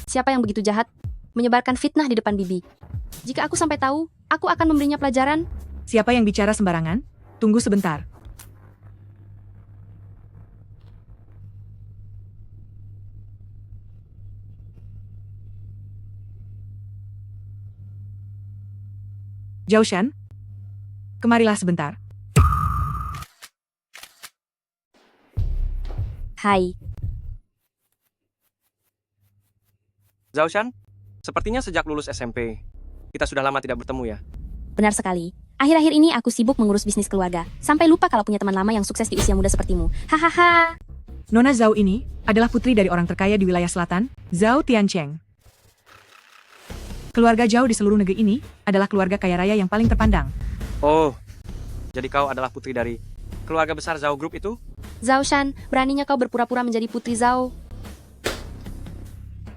Siapa yang begitu jahat? Menyebarkan fitnah di depan Bibi. Jika aku sampai tahu, aku akan memberinya pelajaran. Siapa yang bicara sembarangan? Tunggu sebentar. Zhao Shan, kemarilah sebentar. Hai. Zhao Shan, sepertinya sejak lulus SMP, kita sudah lama tidak bertemu ya? Benar sekali. Akhir-akhir ini aku sibuk mengurus bisnis keluarga. Sampai lupa kalau punya teman lama yang sukses di usia muda sepertimu. Hahaha. Nona Zhao ini adalah putri dari orang terkaya di wilayah selatan, Zhao Tiancheng. Keluarga Zhao di seluruh negeri ini adalah keluarga kaya raya yang paling terpandang. Oh, jadi kau adalah putri dari keluarga besar Zhao Group itu? Zhao Shan, beraninya kau berpura-pura menjadi putri Zhao.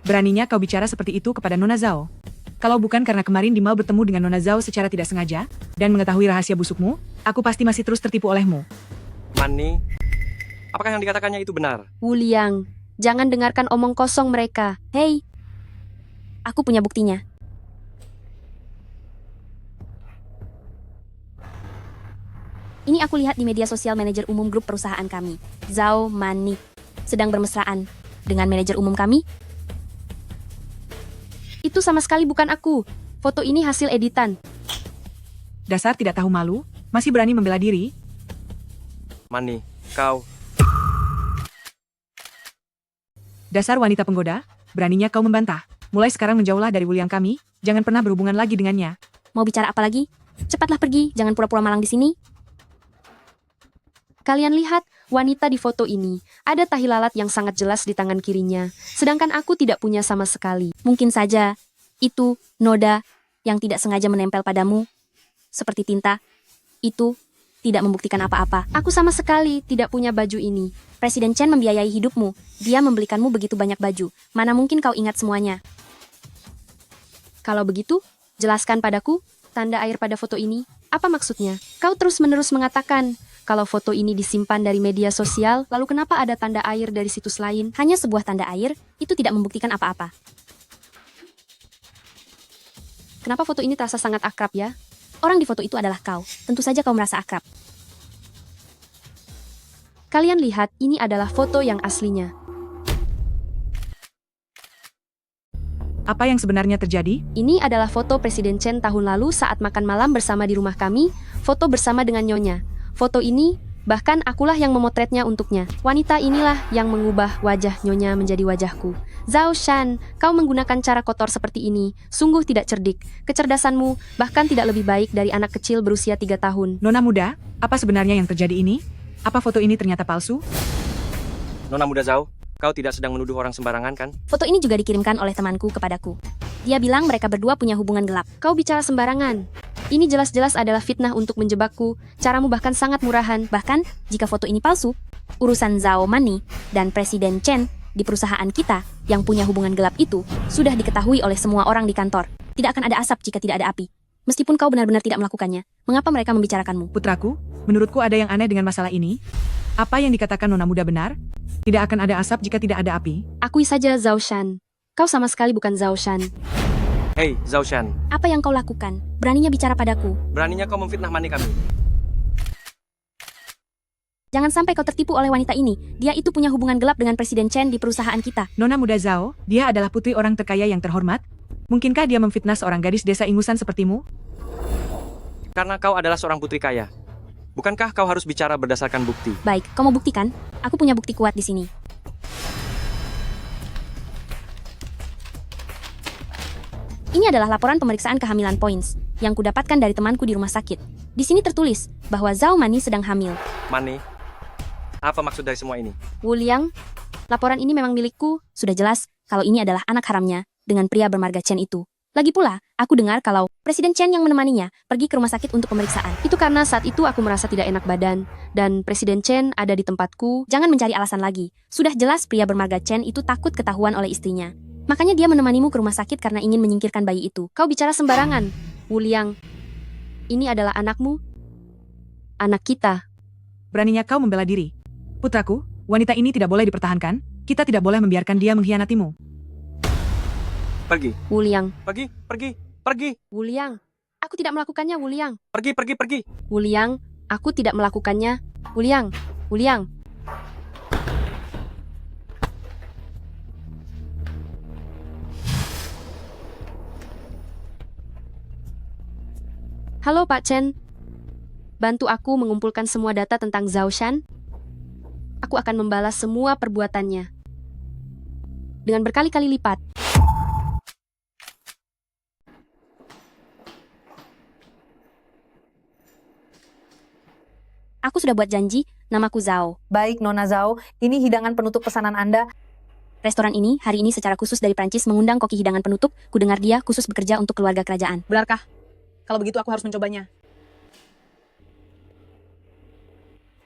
Beraninya kau bicara seperti itu kepada Nona Zhao. Kalau bukan karena kemarin di mall bertemu dengan Nona Zhao secara tidak sengaja, dan mengetahui rahasia busukmu, aku pasti masih terus tertipu olehmu. Mani, apakah yang dikatakannya itu benar? Wu Liang, jangan dengarkan omong kosong mereka. Hei, aku punya buktinya. Ini aku lihat di media sosial manajer umum grup perusahaan kami, Zhao Mani, sedang bermesraan dengan manajer umum kami. Itu sama sekali bukan aku. Foto ini hasil editan. Dasar tidak tahu malu, masih berani membela diri. Mani, kau... Dasar wanita penggoda, beraninya kau membantah. Mulai sekarang menjauhlah dari Wuliang kami, jangan pernah berhubungan lagi dengannya. Mau bicara apa lagi? Cepatlah pergi, jangan pura-pura malang di sini. Kalian lihat, wanita di foto ini, ada tahi lalat yang sangat jelas di tangan kirinya, sedangkan aku tidak punya sama sekali. Mungkin saja, itu noda yang tidak sengaja menempel padamu, seperti tinta. Itu tidak membuktikan apa-apa. Aku sama sekali tidak punya baju ini. Presiden Chen membiayai hidupmu. Dia membelikanmu begitu banyak baju. Mana mungkin kau ingat semuanya? Kalau begitu, jelaskan padaku, tanda air pada foto ini, apa maksudnya? Kau terus-menerus mengatakan, kalau foto ini disimpan dari media sosial, lalu kenapa ada tanda air dari situs lain? Hanya sebuah tanda air, itu tidak membuktikan apa-apa. Kenapa foto ini terasa sangat akrab ya? Orang di foto itu adalah kau. Tentu saja kau merasa akrab. Kalian lihat, ini adalah foto yang aslinya. Apa yang sebenarnya terjadi? Ini adalah foto Presiden Chen tahun lalu saat makan malam bersama di rumah kami, foto bersama dengan Nyonya. Foto ini, bahkan akulah yang memotretnya untuknya. Wanita inilah yang mengubah wajah Nyonya menjadi wajahku. Zhao Shan, kau menggunakan cara kotor seperti ini. Sungguh tidak cerdik. Kecerdasanmu bahkan tidak lebih baik dari anak kecil berusia 3 tahun. Nona muda, apa sebenarnya yang terjadi ini? Apa foto ini ternyata palsu? Nona muda Zhao, kau tidak sedang menuduh orang sembarangan kan? Foto ini juga dikirimkan oleh temanku kepadaku. Dia bilang mereka berdua punya hubungan gelap. Kau bicara sembarangan. Ini jelas-jelas adalah fitnah untuk menjebakku. Caramu bahkan sangat murahan. Bahkan, jika foto ini palsu, Urusan Zhao Mani dan Presiden Chen di perusahaan kita yang punya hubungan gelap itu sudah diketahui oleh semua orang di kantor. Tidak akan ada asap jika tidak ada api. Meskipun kau benar-benar tidak melakukannya, mengapa mereka membicarakanmu? Putraku, menurutku ada yang aneh dengan masalah ini. Apa yang dikatakan Nona Muda benar? Tidak akan ada asap jika tidak ada api. Akui saja Zhao Shan. Kau sama sekali bukan Zhao Shan. Hei, Zhao Shan. Apa yang kau lakukan? Beraninya bicara padaku. Beraninya kau memfitnah Mani kami. Jangan sampai kau tertipu oleh wanita ini. Dia itu punya hubungan gelap dengan Presiden Chen di perusahaan kita. Nona Muda Zhao, dia adalah putri orang terkaya yang terhormat. Mungkinkah dia memfitnah seorang gadis desa ingusan sepertimu? Karena kau adalah seorang putri kaya. Bukankah kau harus bicara berdasarkan bukti? Baik, kau mau buktikan? Aku punya bukti kuat di sini. Ini adalah laporan pemeriksaan kehamilan Points yang kudapatkan dari temanku di rumah sakit. Di sini tertulis bahwa Zhao Mani sedang hamil. Mani, apa maksud dari semua ini? Wu Liang, laporan ini memang milikku. Sudah jelas kalau ini adalah anak haramnya dengan pria bermarga Chen itu. Lagi pula, aku dengar kalau Presiden Chen yang menemaninya pergi ke rumah sakit untuk pemeriksaan. Itu karena saat itu aku merasa tidak enak badan, dan Presiden Chen ada di tempatku. Jangan mencari alasan lagi. Sudah jelas pria bermarga Chen itu takut ketahuan oleh istrinya. Makanya dia menemanimu ke rumah sakit karena ingin menyingkirkan bayi itu. Kau bicara sembarangan, Wu Liang. Ini adalah anakmu? Anak kita. Beraninya kau membela diri. Putraku, wanita ini tidak boleh dipertahankan. Kita tidak boleh membiarkan dia mengkhianatimu. Pergi. Wu Liang. Pergi. Wu Liang. Aku tidak melakukannya, Wu Liang. Pergi. Wu Liang, aku tidak melakukannya. Wu Liang. Halo Pak Chen. Bantu aku mengumpulkan semua data tentang Zhao Shan. Aku akan membalas semua perbuatannya dengan berkali-kali lipat. Aku sudah buat janji, namaku Zhao. Baik, Nona Zhao, ini hidangan penutup pesanan Anda. Restoran ini hari ini secara khusus dari Prancis mengundang koki hidangan penutup. Kudengar dia khusus bekerja untuk keluarga kerajaan. Benarkah? Kalau begitu aku harus mencobanya.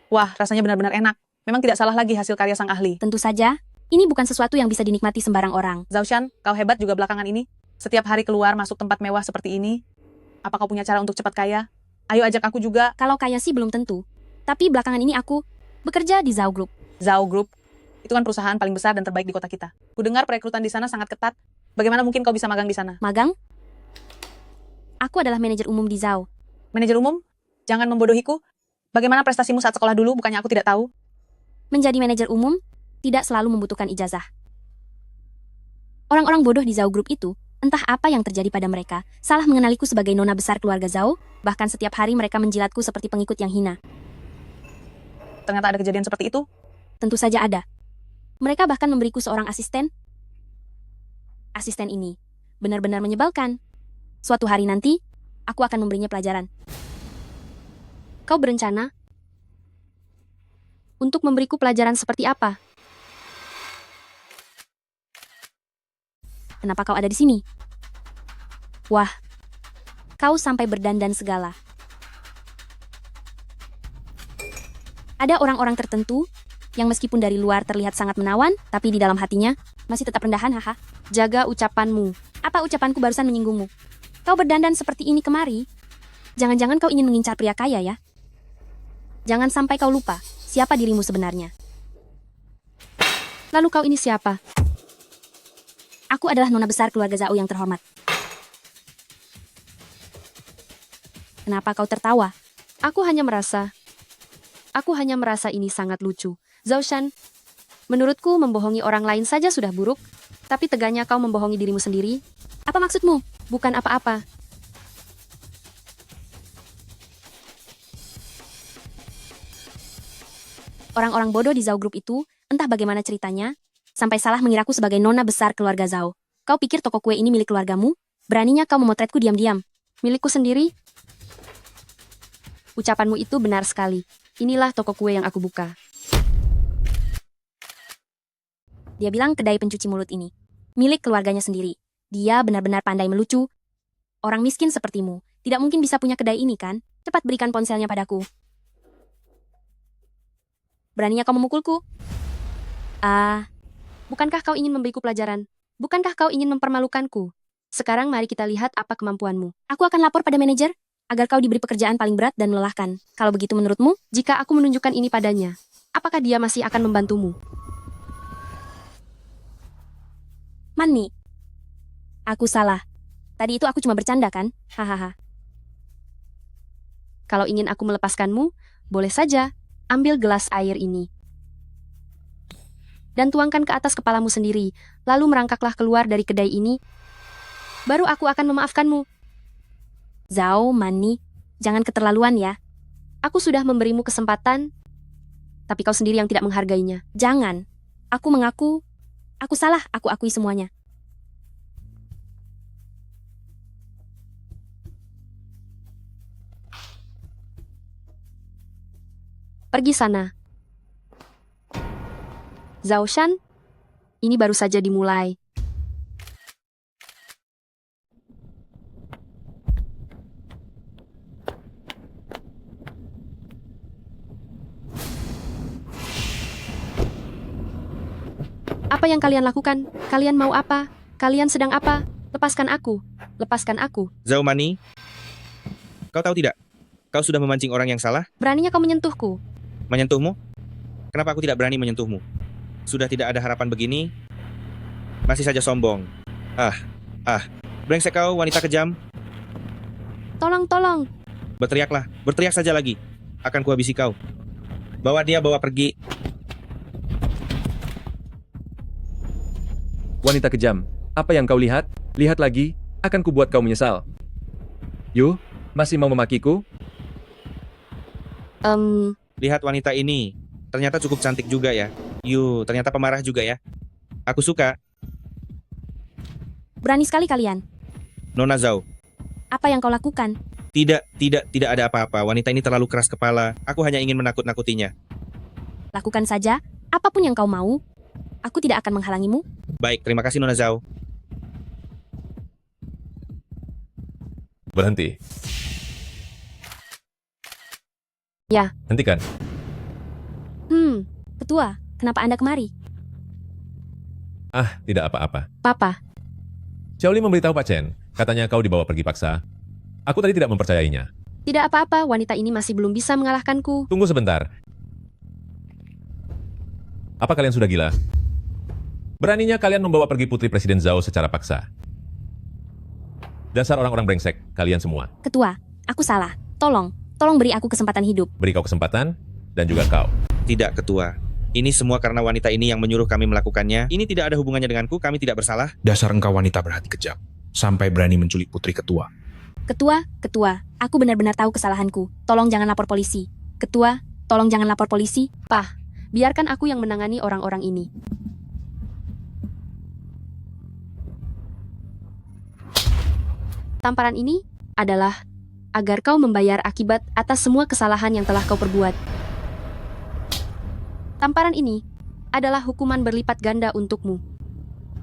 Wah, rasanya benar-benar enak. Memang tidak salah lagi hasil karya sang ahli. Tentu saja, ini bukan sesuatu yang bisa dinikmati sembarang orang. Zhao Shan, kau hebat juga belakangan ini. Setiap hari keluar masuk tempat mewah seperti ini. Apa kau punya cara untuk cepat kaya? Ayo ajak aku juga. Kalau kaya sih belum tentu. Tapi belakangan ini aku bekerja di Zhao Group. Zhao Group? Itu kan perusahaan paling besar dan terbaik di kota kita. Kudengar perekrutan di sana sangat ketat. Bagaimana mungkin kau bisa magang di sana? Magang? Aku adalah manajer umum di Zhao. Manajer umum? Jangan membodohiku. Bagaimana prestasimu saat sekolah dulu? Bukannya aku tidak tahu. Menjadi manajer umum tidak selalu membutuhkan ijazah. Orang-orang bodoh di Zhao Group itu, entah apa yang terjadi pada mereka, salah mengenaliku sebagai nona besar keluarga Zhao, bahkan setiap hari mereka menjilatku seperti pengikut yang hina. Ternyata ada kejadian seperti itu? Tentu saja ada. Mereka bahkan memberiku seorang asisten. Asisten ini benar-benar menyebalkan. Suatu hari nanti, aku akan memberinya pelajaran. Kau berencana untuk memberiku pelajaran seperti apa? Kenapa kau ada di sini? Wah, kau sampai berdandan segala. Ada orang-orang tertentu yang meskipun dari luar terlihat sangat menawan, tapi di dalam hatinya masih tetap rendahan, haha. Jaga ucapanmu. Apa ucapanku barusan menyinggungmu? Kau berdandan seperti ini kemari? Jangan-jangan kau ingin mengincar pria kaya ya? Jangan sampai kau lupa siapa dirimu sebenarnya. Lalu kau ini siapa? Aku adalah nona besar keluarga Zhao yang terhormat. Kenapa kau tertawa? Aku hanya merasa ini sangat lucu. Zhao Shan, menurutku membohongi orang lain saja sudah buruk, tapi teganya kau membohongi dirimu sendiri. Apa maksudmu? Bukan apa-apa. Orang-orang bodoh di Zhao Group itu, entah bagaimana ceritanya, sampai salah mengiraku sebagai nona besar keluarga Zhao. Kau pikir toko kue ini milik keluargamu? Beraninya kau memotretku diam-diam. Milikku sendiri? Ucapanmu itu benar sekali. Inilah toko kue yang aku buka. Dia bilang kedai pencuci mulut ini milik keluarganya sendiri. Dia benar-benar pandai melucu. Orang miskin sepertimu tidak mungkin bisa punya kedai ini kan? Cepat berikan ponselnya padaku. Beraninya kau memukulku? Bukankah kau ingin memberiku pelajaran? Bukankah kau ingin mempermalukanku? Sekarang mari kita lihat apa kemampuanmu. Aku akan lapor pada manajer, agar kau diberi pekerjaan paling berat dan melelahkan. Kalau begitu menurutmu, jika aku menunjukkan ini padanya, apakah dia masih akan membantumu? Mani, aku salah. Tadi itu aku cuma bercanda kan? Hahaha. Kalau ingin aku melepaskanmu, boleh saja. Ambil gelas air ini. Dan tuangkan ke atas kepalamu sendiri, lalu merangkaklah keluar dari kedai ini. Baru aku akan memaafkanmu. Zhao, Mani, jangan keterlaluan ya. Aku sudah memberimu kesempatan, tapi kau sendiri yang tidak menghargainya. Jangan. Aku mengaku, aku salah, aku akui semuanya. Pergi sana. Zhao Shan, ini baru saja dimulai. Apa yang kalian lakukan? Kalian mau apa? Kalian sedang apa? Lepaskan aku. Lepaskan aku. Zhao Mani, kau tahu tidak? Kau sudah memancing orang yang salah? Beraninya kau menyentuhku. Menyentuhmu? Kenapa aku tidak berani menyentuhmu? Sudah tidak ada harapan begini? Masih saja sombong. Brengsek kau, wanita kejam. Tolong, tolong. Berteriaklah, berteriak saja lagi. Akan kuhabisi kau. Bawa dia, bawa pergi. Wanita kejam, apa yang kau lihat? Lihat lagi, akan kubuat kau menyesal. Yuh, masih mau memakiku? Lihat wanita ini. Ternyata cukup cantik juga ya. Ternyata pemarah juga ya. Aku suka. Berani sekali kalian. Nona Zhao. Apa yang kau lakukan? Tidak ada apa-apa. Wanita ini terlalu keras kepala. Aku hanya ingin menakut-nakutinya. Lakukan saja, apapun yang kau mau. Aku tidak akan menghalangimu. Baik, terima kasih Nona Zhao. Berhenti. Ya. Hentikan. Ketua, kenapa Anda kemari? Tidak apa-apa. Papa. Xiao Li memberitahu Pak Chen, katanya kau dibawa pergi paksa. Aku tadi tidak mempercayainya. Tidak apa-apa, wanita ini masih belum bisa mengalahkanku. Tunggu sebentar. Apa kalian sudah gila? Beraninya kalian membawa pergi putri Presiden Zhao secara paksa. Dasar orang-orang brengsek, kalian semua. Ketua, aku salah. Tolong beri aku kesempatan hidup. Beri kau kesempatan, dan juga kau. Tidak, Ketua. Ini semua karena wanita ini yang menyuruh kami melakukannya. Ini tidak ada hubungannya denganku, kami tidak bersalah. Dasar engkau wanita berhati kejam. Sampai berani menculik putri ketua. Ketua, aku benar-benar tahu kesalahanku. Tolong jangan lapor polisi. Ketua, tolong jangan lapor polisi. Pah, biarkan aku yang menangani orang-orang ini. Tamparan ini adalah agar kau membayar akibat atas semua kesalahan yang telah kau perbuat. Tamparan ini adalah hukuman berlipat ganda untukmu.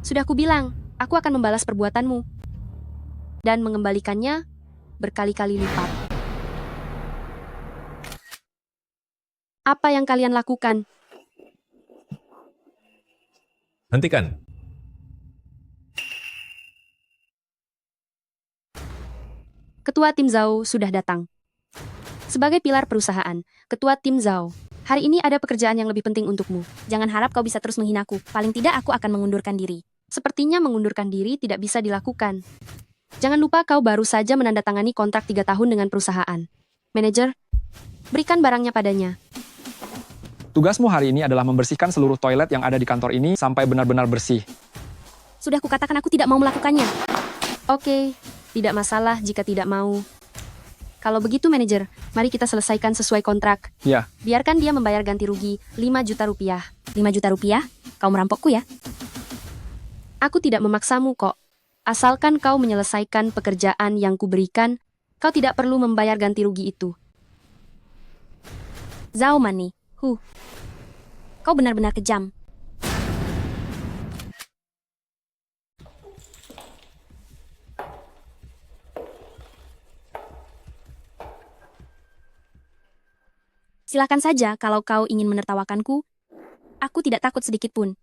Sudah kubilang, aku akan membalas perbuatanmu dan mengembalikannya berkali-kali lipat. Apa yang kalian lakukan? Hentikan. Ketua Tim Zhao sudah datang. Sebagai pilar perusahaan, Ketua Tim Zhao, hari ini ada pekerjaan yang lebih penting untukmu. Jangan harap kau bisa terus menghinaku. Paling tidak aku akan mengundurkan diri. Sepertinya mengundurkan diri tidak bisa dilakukan. Jangan lupa kau baru saja menandatangani kontrak 3 tahun dengan perusahaan. Manajer, berikan barangnya padanya. Tugasmu hari ini adalah membersihkan seluruh toilet yang ada di kantor ini sampai benar-benar bersih. Sudah kukatakan aku tidak mau melakukannya. Oke, tidak masalah jika tidak mau. Kalau begitu manajer, mari kita selesaikan sesuai kontrak. Ya. Biarkan dia membayar ganti rugi 5 juta rupiah. 5 juta rupiah? Kau merampokku ya? Aku tidak memaksamu kok. Asalkan kau menyelesaikan pekerjaan yang kuberikan, kau tidak perlu membayar ganti rugi itu. Zhao Mani, kau benar-benar kejam. Silakan saja kalau kau ingin menertawakanku. Aku tidak takut sedikit pun.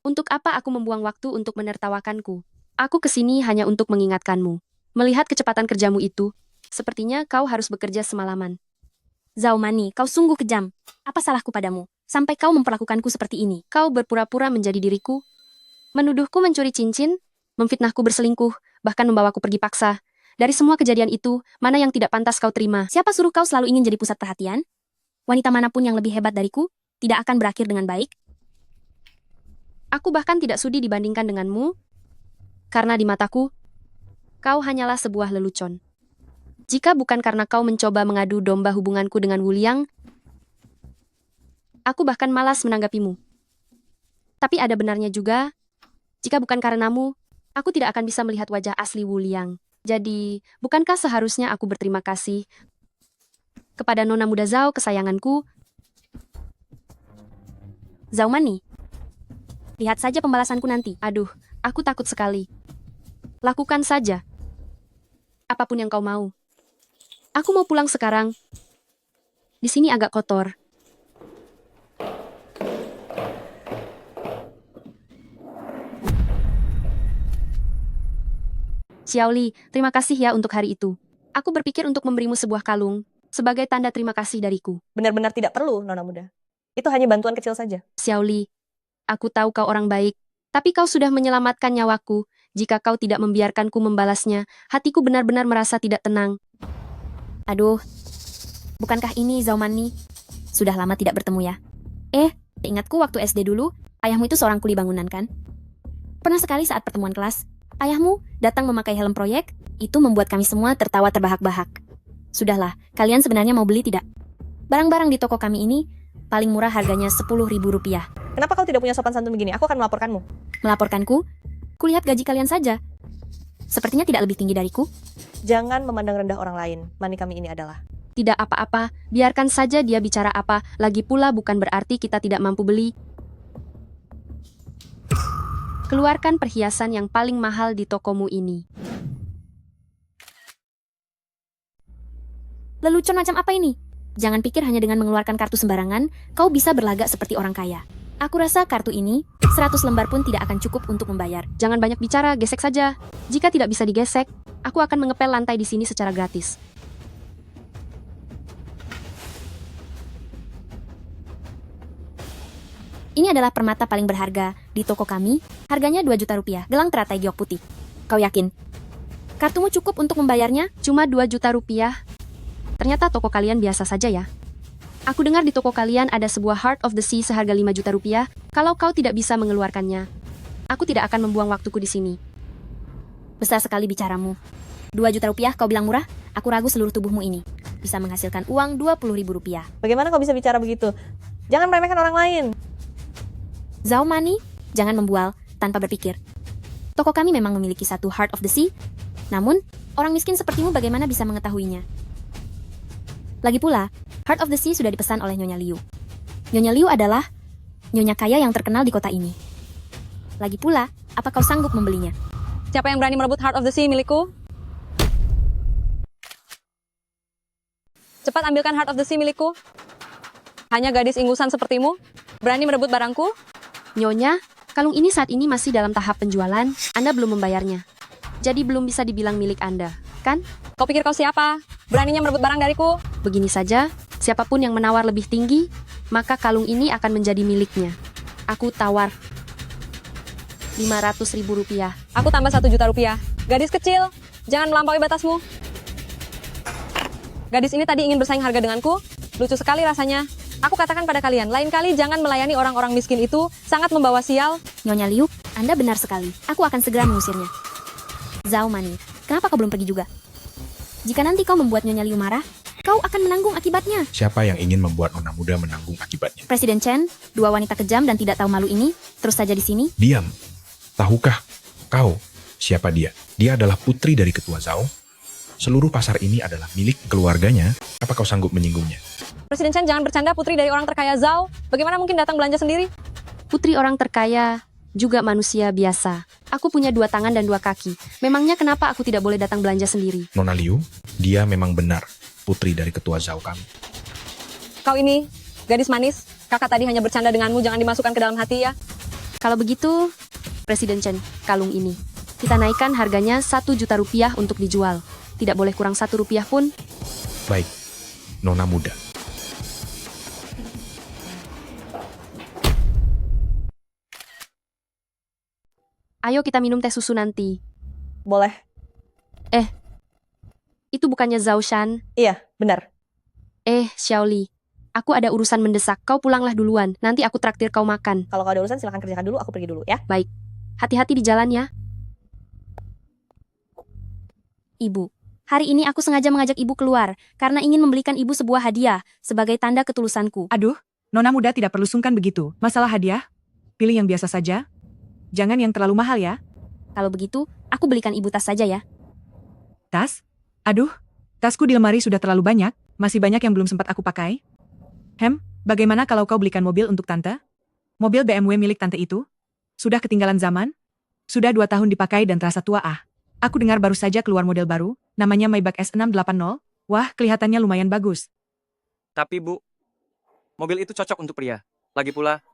Untuk apa aku membuang waktu untuk menertawakanku? Aku kesini hanya untuk mengingatkanmu. Melihat kecepatan kerjamu itu, sepertinya kau harus bekerja semalaman. Zhao Mani, kau sungguh kejam. Apa salahku padamu? Sampai kau memperlakukanku seperti ini. Kau berpura-pura menjadi diriku, menuduhku mencuri cincin, memfitnahku berselingkuh, bahkan membawaku pergi paksa. Dari semua kejadian itu, mana yang tidak pantas kau terima? Siapa suruh kau selalu ingin jadi pusat perhatian? Wanita manapun yang lebih hebat dariku, tidak akan berakhir dengan baik. Aku bahkan tidak sudi dibandingkan denganmu, karena di mataku, kau hanyalah sebuah lelucon. Jika bukan karena kau mencoba mengadu domba hubunganku dengan Wu Liang, aku bahkan malas menanggapimu. Tapi ada benarnya juga, jika bukan karenamu, aku tidak akan bisa melihat wajah asli Wu Liang. Jadi, bukankah seharusnya aku berterima kasih kepada Nona Muda Zhao kesayanganku? Zhao Mani, lihat saja pembalasanku nanti. Aduh, aku takut sekali. Lakukan saja. Apapun yang kau mau. Aku mau pulang sekarang. Di sini agak kotor. Xiaoli, terima kasih ya untuk hari itu. Aku berpikir untuk memberimu sebuah kalung, sebagai tanda terima kasih dariku. Benar-benar tidak perlu, Nona Muda. Itu hanya bantuan kecil saja. Xiaoli, aku tahu kau orang baik, tapi kau sudah menyelamatkan nyawaku. Jika kau tidak membiarkanku membalasnya, hatiku benar-benar merasa tidak tenang. Aduh, bukankah ini Zhao Mani? Sudah lama tidak bertemu ya. Ingatku waktu SD dulu, ayahmu itu seorang kuli bangunan kan? Pernah sekali saat pertemuan kelas, ayahmu datang memakai helm proyek, itu membuat kami semua tertawa terbahak-bahak. Sudahlah, kalian sebenarnya mau beli tidak? Barang-barang di toko kami ini, paling murah harganya Rp10.000. Kenapa kau tidak punya sopan santun begini? Aku akan melaporkanmu. Melaporkanku? Kulihat gaji kalian saja. Sepertinya tidak lebih tinggi dariku. Jangan memandang rendah orang lain. Mani kami ini adalah. Tidak apa-apa, biarkan saja dia bicara apa. Lagi pula bukan berarti kita tidak mampu beli. Keluarkan perhiasan yang paling mahal di tokomu ini. Lelucon macam apa ini? Jangan pikir hanya dengan mengeluarkan kartu sembarangan, kau bisa berlagak seperti orang kaya. Aku rasa kartu ini, 100 lembar pun tidak akan cukup untuk membayar. Jangan banyak bicara, gesek saja. Jika tidak bisa digesek, aku akan mengepel lantai di sini secara gratis. Ini adalah permata paling berharga di toko kami. Harganya Rp2 juta, gelang teratai giok putih. Kau yakin? Kartumu cukup untuk membayarnya? Cuma Rp2 juta. Ternyata toko kalian biasa saja ya. Aku dengar di toko kalian ada sebuah Heart of the Sea seharga Rp5 juta. Kalau kau tidak bisa mengeluarkannya, aku tidak akan membuang waktuku di sini. Besar sekali bicaramu. Rp2 juta kau bilang murah? Aku ragu seluruh tubuhmu ini bisa menghasilkan uang Rp20.000. Bagaimana kau bisa bicara begitu? Jangan meremehkan orang lain. Zhao Mani, jangan membual tanpa berpikir. Toko kami memang memiliki satu Heart of the Sea, namun orang miskin sepertimu bagaimana bisa mengetahuinya? Lagi pula, Heart of the Sea sudah dipesan oleh Nyonya Liu. Nyonya Liu adalah nyonya kaya yang terkenal di kota ini. Lagi pula, apa kau sanggup membelinya? Siapa yang berani merebut Heart of the Sea milikku? Cepat ambilkan Heart of the Sea milikku. Hanya gadis ingusan sepertimu berani merebut barangku? Nyonya, kalung ini saat ini masih dalam tahap penjualan. Anda belum membayarnya. Jadi belum bisa dibilang milik Anda, kan? Kau pikir kau siapa? Beraninya merebut barang dariku? Begini saja, siapapun yang menawar lebih tinggi, maka kalung ini akan menjadi miliknya. Aku tawar Rp500.000. Aku tambah Rp1 juta. Gadis kecil, jangan melampaui batasmu. Gadis ini tadi ingin bersaing harga denganku. Lucu sekali rasanya. Aku katakan pada kalian, lain kali jangan melayani orang-orang miskin itu, sangat membawa sial. Nyonya Liu, Anda benar sekali. Aku akan segera mengusirnya. Zhao Mani, kenapa kau belum pergi juga? Jika nanti kau membuat Nyonya Liu marah, kau akan menanggung akibatnya. Siapa yang ingin membuat nona muda menanggung akibatnya? Presiden Chen, dua wanita kejam dan tidak tahu malu ini, terus saja di sini. Diam. Tahukah kau siapa dia? Dia adalah putri dari ketua Zhao. Seluruh pasar ini adalah milik keluarganya. Apa kau sanggup menyinggungnya? Presiden Chen, jangan bercanda, putri dari orang terkaya Zhao. Bagaimana mungkin datang belanja sendiri? Putri orang terkaya, juga manusia biasa. Aku punya 2 tangan dan 2 kaki. Memangnya kenapa aku tidak boleh datang belanja sendiri? Nona Liu, dia memang benar putri dari ketua Zhao kami. Kau ini, gadis manis, kakak tadi hanya bercanda denganmu, jangan dimasukkan ke dalam hati ya. Kalau begitu, Presiden Chen, kalung ini. Kita naikkan harganya 1 juta rupiah untuk dijual. Tidak boleh kurang 1 rupiah pun. Baik, Nona muda. Ayo kita minum teh susu nanti. Boleh. Itu bukannya Zhao Shan? Iya, benar. Xiaoli. Aku ada urusan mendesak. Kau pulanglah duluan. Nanti aku traktir kau makan. Kalau kau ada urusan silahkan kerjakan dulu, aku pergi dulu ya. Baik. Hati-hati di jalan ya. Ibu, hari ini aku sengaja mengajak ibu keluar karena ingin membelikan ibu sebuah hadiah sebagai tanda ketulusanku. Aduh, Nona muda tidak perlu sungkan begitu. Masalah hadiah, pilih yang biasa saja. Jangan yang terlalu mahal ya. Kalau begitu, aku belikan ibu tas saja ya. Tas? Aduh, tasku di lemari sudah terlalu banyak. Masih banyak yang belum sempat aku pakai. Bagaimana kalau kau belikan mobil untuk tante? Mobil BMW milik tante itu? Sudah ketinggalan zaman? Sudah 2 tahun dipakai dan terasa tua ah. Aku dengar baru saja keluar model baru, namanya Maybach S680. Wah, kelihatannya lumayan bagus. Tapi Bu, mobil itu cocok untuk pria. Lagi pula,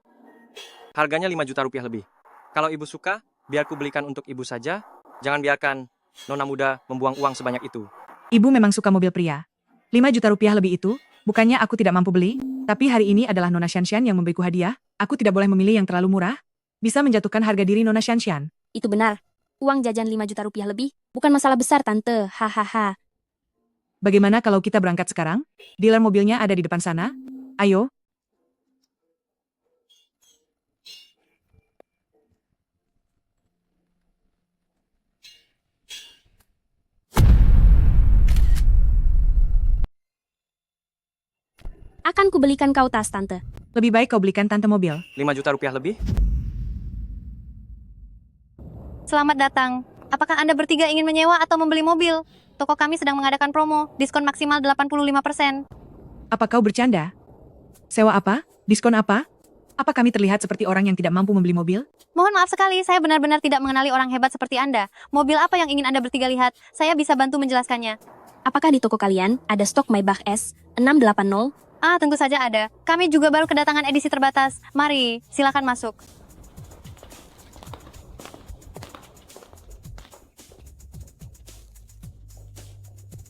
harganya 5 juta rupiah lebih. Kalau Ibu suka, biar ku belikan untuk Ibu saja. Jangan biarkan Nona muda membuang uang sebanyak itu. Ibu memang suka mobil pria. 5 juta rupiah lebih itu, bukannya aku tidak mampu beli, tapi hari ini adalah Nona Shanshan yang memberiku hadiah. Aku tidak boleh memilih yang terlalu murah. Bisa menjatuhkan harga diri Nona Shanshan. Itu benar. Uang jajan 5 juta rupiah lebih, bukan masalah besar tante, hahaha. Bagaimana kalau kita berangkat sekarang? Dealer mobilnya ada di depan sana. Ayo. Akan kubelikan kau tas tante. Lebih baik kau belikan tante mobil. 5 juta rupiah lebih? Selamat datang. Apakah Anda bertiga ingin menyewa atau membeli mobil? Toko kami sedang mengadakan promo, diskon maksimal 85%. Apa kau bercanda? Sewa apa? Diskon apa? Apa kami terlihat seperti orang yang tidak mampu membeli mobil? Mohon maaf sekali, saya benar-benar tidak mengenali orang hebat seperti Anda. Mobil apa yang ingin Anda bertiga lihat? Saya bisa bantu menjelaskannya. Apakah di toko kalian ada stok Maybach S680? Tentu saja ada. Kami juga baru kedatangan edisi terbatas. Mari, silakan masuk.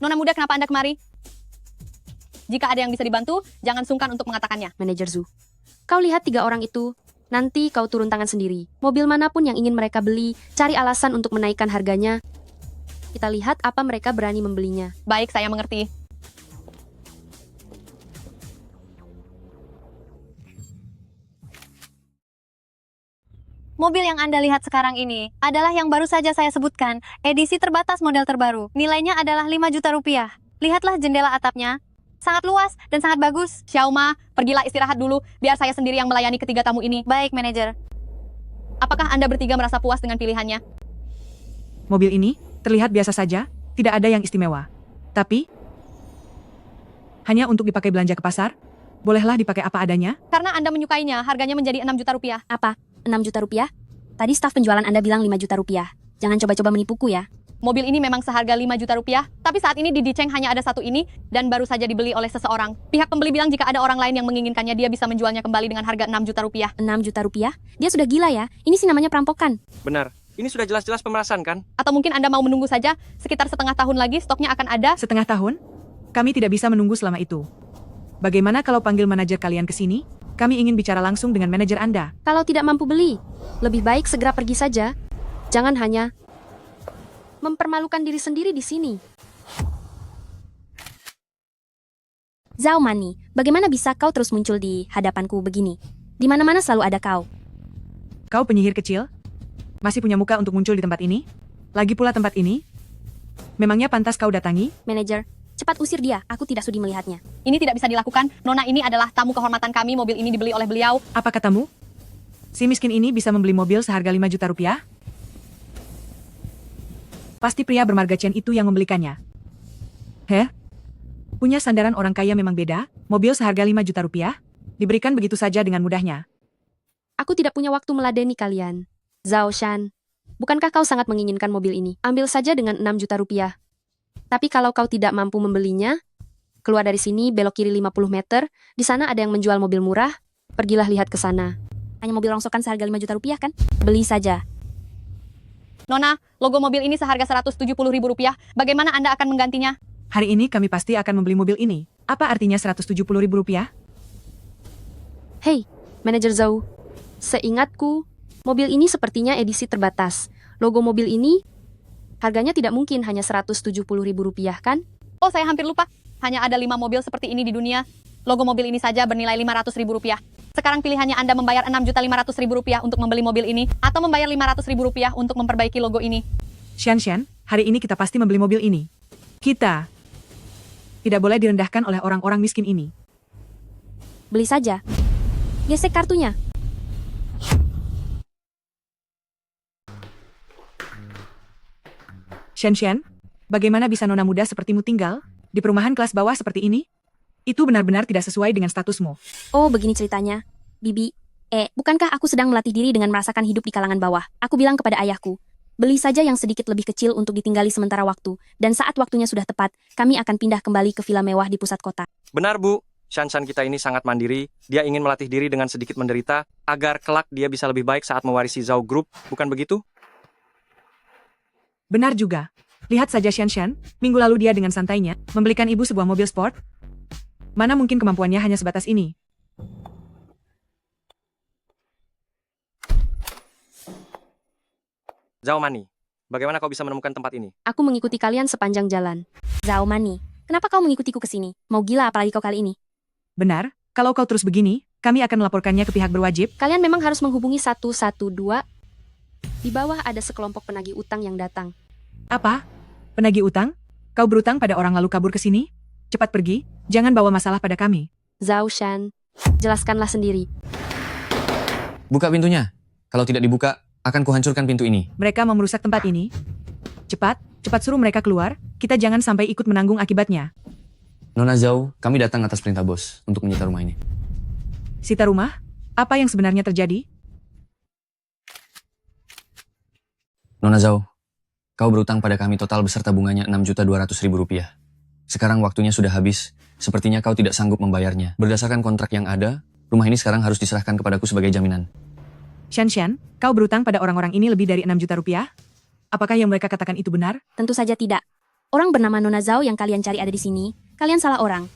Nona muda, kenapa Anda kemari? Jika ada yang bisa dibantu, jangan sungkan untuk mengatakannya. Manajer Zhu. Kau lihat 3 orang itu, nanti kau turun tangan sendiri. Mobil manapun yang ingin mereka beli, cari alasan untuk menaikkan harganya. Kita lihat apa mereka berani membelinya. Baik, saya mengerti. Mobil yang Anda lihat sekarang ini adalah yang baru saja saya sebutkan, edisi terbatas model terbaru. Nilainya adalah 5 juta rupiah. Lihatlah jendela atapnya. Sangat luas dan sangat bagus. Xiaoma, pergilah istirahat dulu, biar saya sendiri yang melayani ketiga tamu ini. Baik, manajer. Apakah Anda bertiga merasa puas dengan pilihannya? Mobil ini terlihat biasa saja, tidak ada yang istimewa. Tapi, hanya untuk dipakai belanja ke pasar, bolehlah dipakai apa adanya? Karena Anda menyukainya, harganya menjadi 6 juta rupiah. Apa? 6 juta rupiah? Tadi staf penjualan Anda bilang 5 juta rupiah. Jangan coba-coba menipuku ya. Mobil ini memang seharga 5 juta rupiah, tapi saat ini di Diceng hanya ada satu ini, dan baru saja dibeli oleh seseorang. Pihak pembeli bilang jika ada orang lain yang menginginkannya, dia bisa menjualnya kembali dengan harga 6 juta rupiah. 6 juta rupiah? Dia sudah gila ya? Ini sih namanya perampokan. Benar. Ini sudah jelas-jelas pemerasan kan? Atau mungkin Anda mau menunggu saja, sekitar setengah tahun lagi stoknya akan ada. Setengah tahun? Kami tidak bisa menunggu selama itu. Bagaimana kalau panggil manajer kalian ke sini? Kami ingin bicara langsung dengan manajer Anda. Kalau tidak mampu beli, lebih baik segera pergi saja. Jangan hanya mempermalukan diri sendiri di sini. Zhao Mani, bagaimana bisa kau terus muncul di hadapanku begini? Di mana-mana selalu ada kau. Kau penyihir kecil? Masih punya muka untuk muncul di tempat ini? Lagi pula tempat ini? Memangnya pantas kau datangi? Manajer, cepat usir dia, aku tidak sudi melihatnya. Ini tidak bisa dilakukan, Nona ini adalah tamu kehormatan kami, mobil ini dibeli oleh beliau. Apa katamu? Si miskin ini bisa membeli mobil seharga 5 juta rupiah? Pasti pria bermarga Chen itu yang membelikannya. Punya sandaran orang kaya memang beda, mobil seharga 5 juta rupiah, diberikan begitu saja dengan mudahnya. Aku tidak punya waktu meladeni kalian. Zhao Shan, bukankah kau sangat menginginkan mobil ini? Ambil saja dengan 6 juta rupiah. Tapi kalau kau tidak mampu membelinya, Keluar dari sini, belok kiri 50 meter. Di sana ada yang menjual mobil murah. Pergilah lihat ke sana. Hanya mobil rongsokan seharga 5 juta rupiah kan? Beli saja. Nona, logo mobil ini seharga 170.000 rupiah. Bagaimana Anda akan menggantinya? Hari ini kami pasti akan membeli mobil ini. Apa artinya 170.000 rupiah? Hei, manajer Zhou. Seingatku, mobil ini sepertinya edisi terbatas. Logo mobil ini harganya tidak mungkin hanya 170.000 rupiah kan? Oh, saya hampir lupa. Hanya ada 5 mobil seperti ini di dunia. Logo mobil ini saja bernilai 500.000 rupiah. Sekarang pilihannya Anda membayar 6.500.000 rupiah untuk membeli mobil ini, atau membayar 500.000 rupiah untuk memperbaiki logo ini. Xian, hari ini kita pasti membeli mobil ini. Kita tidak boleh direndahkan oleh orang-orang miskin ini. Beli saja. Gesek kartunya. Xian, bagaimana bisa nona muda sepertimu tinggal di perumahan kelas bawah seperti ini? Itu benar-benar tidak sesuai dengan statusmu. Oh, begini ceritanya. Bibi, bukankah aku sedang melatih diri dengan merasakan hidup di kalangan bawah? Aku bilang kepada ayahku, beli saja yang sedikit lebih kecil untuk ditinggali sementara waktu, dan saat waktunya sudah tepat, kami akan pindah kembali ke villa mewah di pusat kota. Benar, Bu. Shan kita ini sangat mandiri. Dia ingin melatih diri dengan sedikit menderita, agar kelak dia bisa lebih baik saat mewarisi Zhao Group, bukan begitu? Benar juga. Lihat saja Xian, minggu lalu dia dengan santainya membelikan ibu sebuah mobil sport. Mana mungkin kemampuannya hanya sebatas ini? Zhao Mani, bagaimana kau bisa menemukan tempat ini? Aku mengikuti kalian sepanjang jalan. Zhao Mani, kenapa kau mengikutiku ke sini? Mau gila apalagi kau kali ini? Benar, kalau kau terus begini, kami akan melaporkannya ke pihak berwajib. Kalian memang harus menghubungi 112. Di bawah ada sekelompok penagih utang yang datang. Apa? Penagih utang? Kau berutang pada orang lalu kabur ke sini? Cepat pergi, jangan bawa masalah pada kami. Zhao Shan, jelaskanlah sendiri. Buka pintunya. Kalau tidak dibuka, akan kuhancurkan pintu ini. Mereka mau merusak tempat ini. Cepat suruh mereka keluar, kita jangan sampai ikut menanggung akibatnya. Nona Zhao, kami datang atas perintah bos untuk menyita rumah ini. Sita rumah? Apa yang sebenarnya terjadi? Nona Zhao, kau berutang pada kami total beserta bunganya 6.200.000 rupiah. Sekarang waktunya sudah habis, sepertinya kau tidak sanggup membayarnya. Berdasarkan kontrak yang ada, rumah ini sekarang harus diserahkan kepadaku sebagai jaminan. Xian, kau berutang pada orang-orang ini lebih dari 6 juta rupiah? Apakah yang mereka katakan itu benar? Tentu saja tidak. Orang bernama Nona Zhao yang kalian cari ada di sini. Kalian salah orang.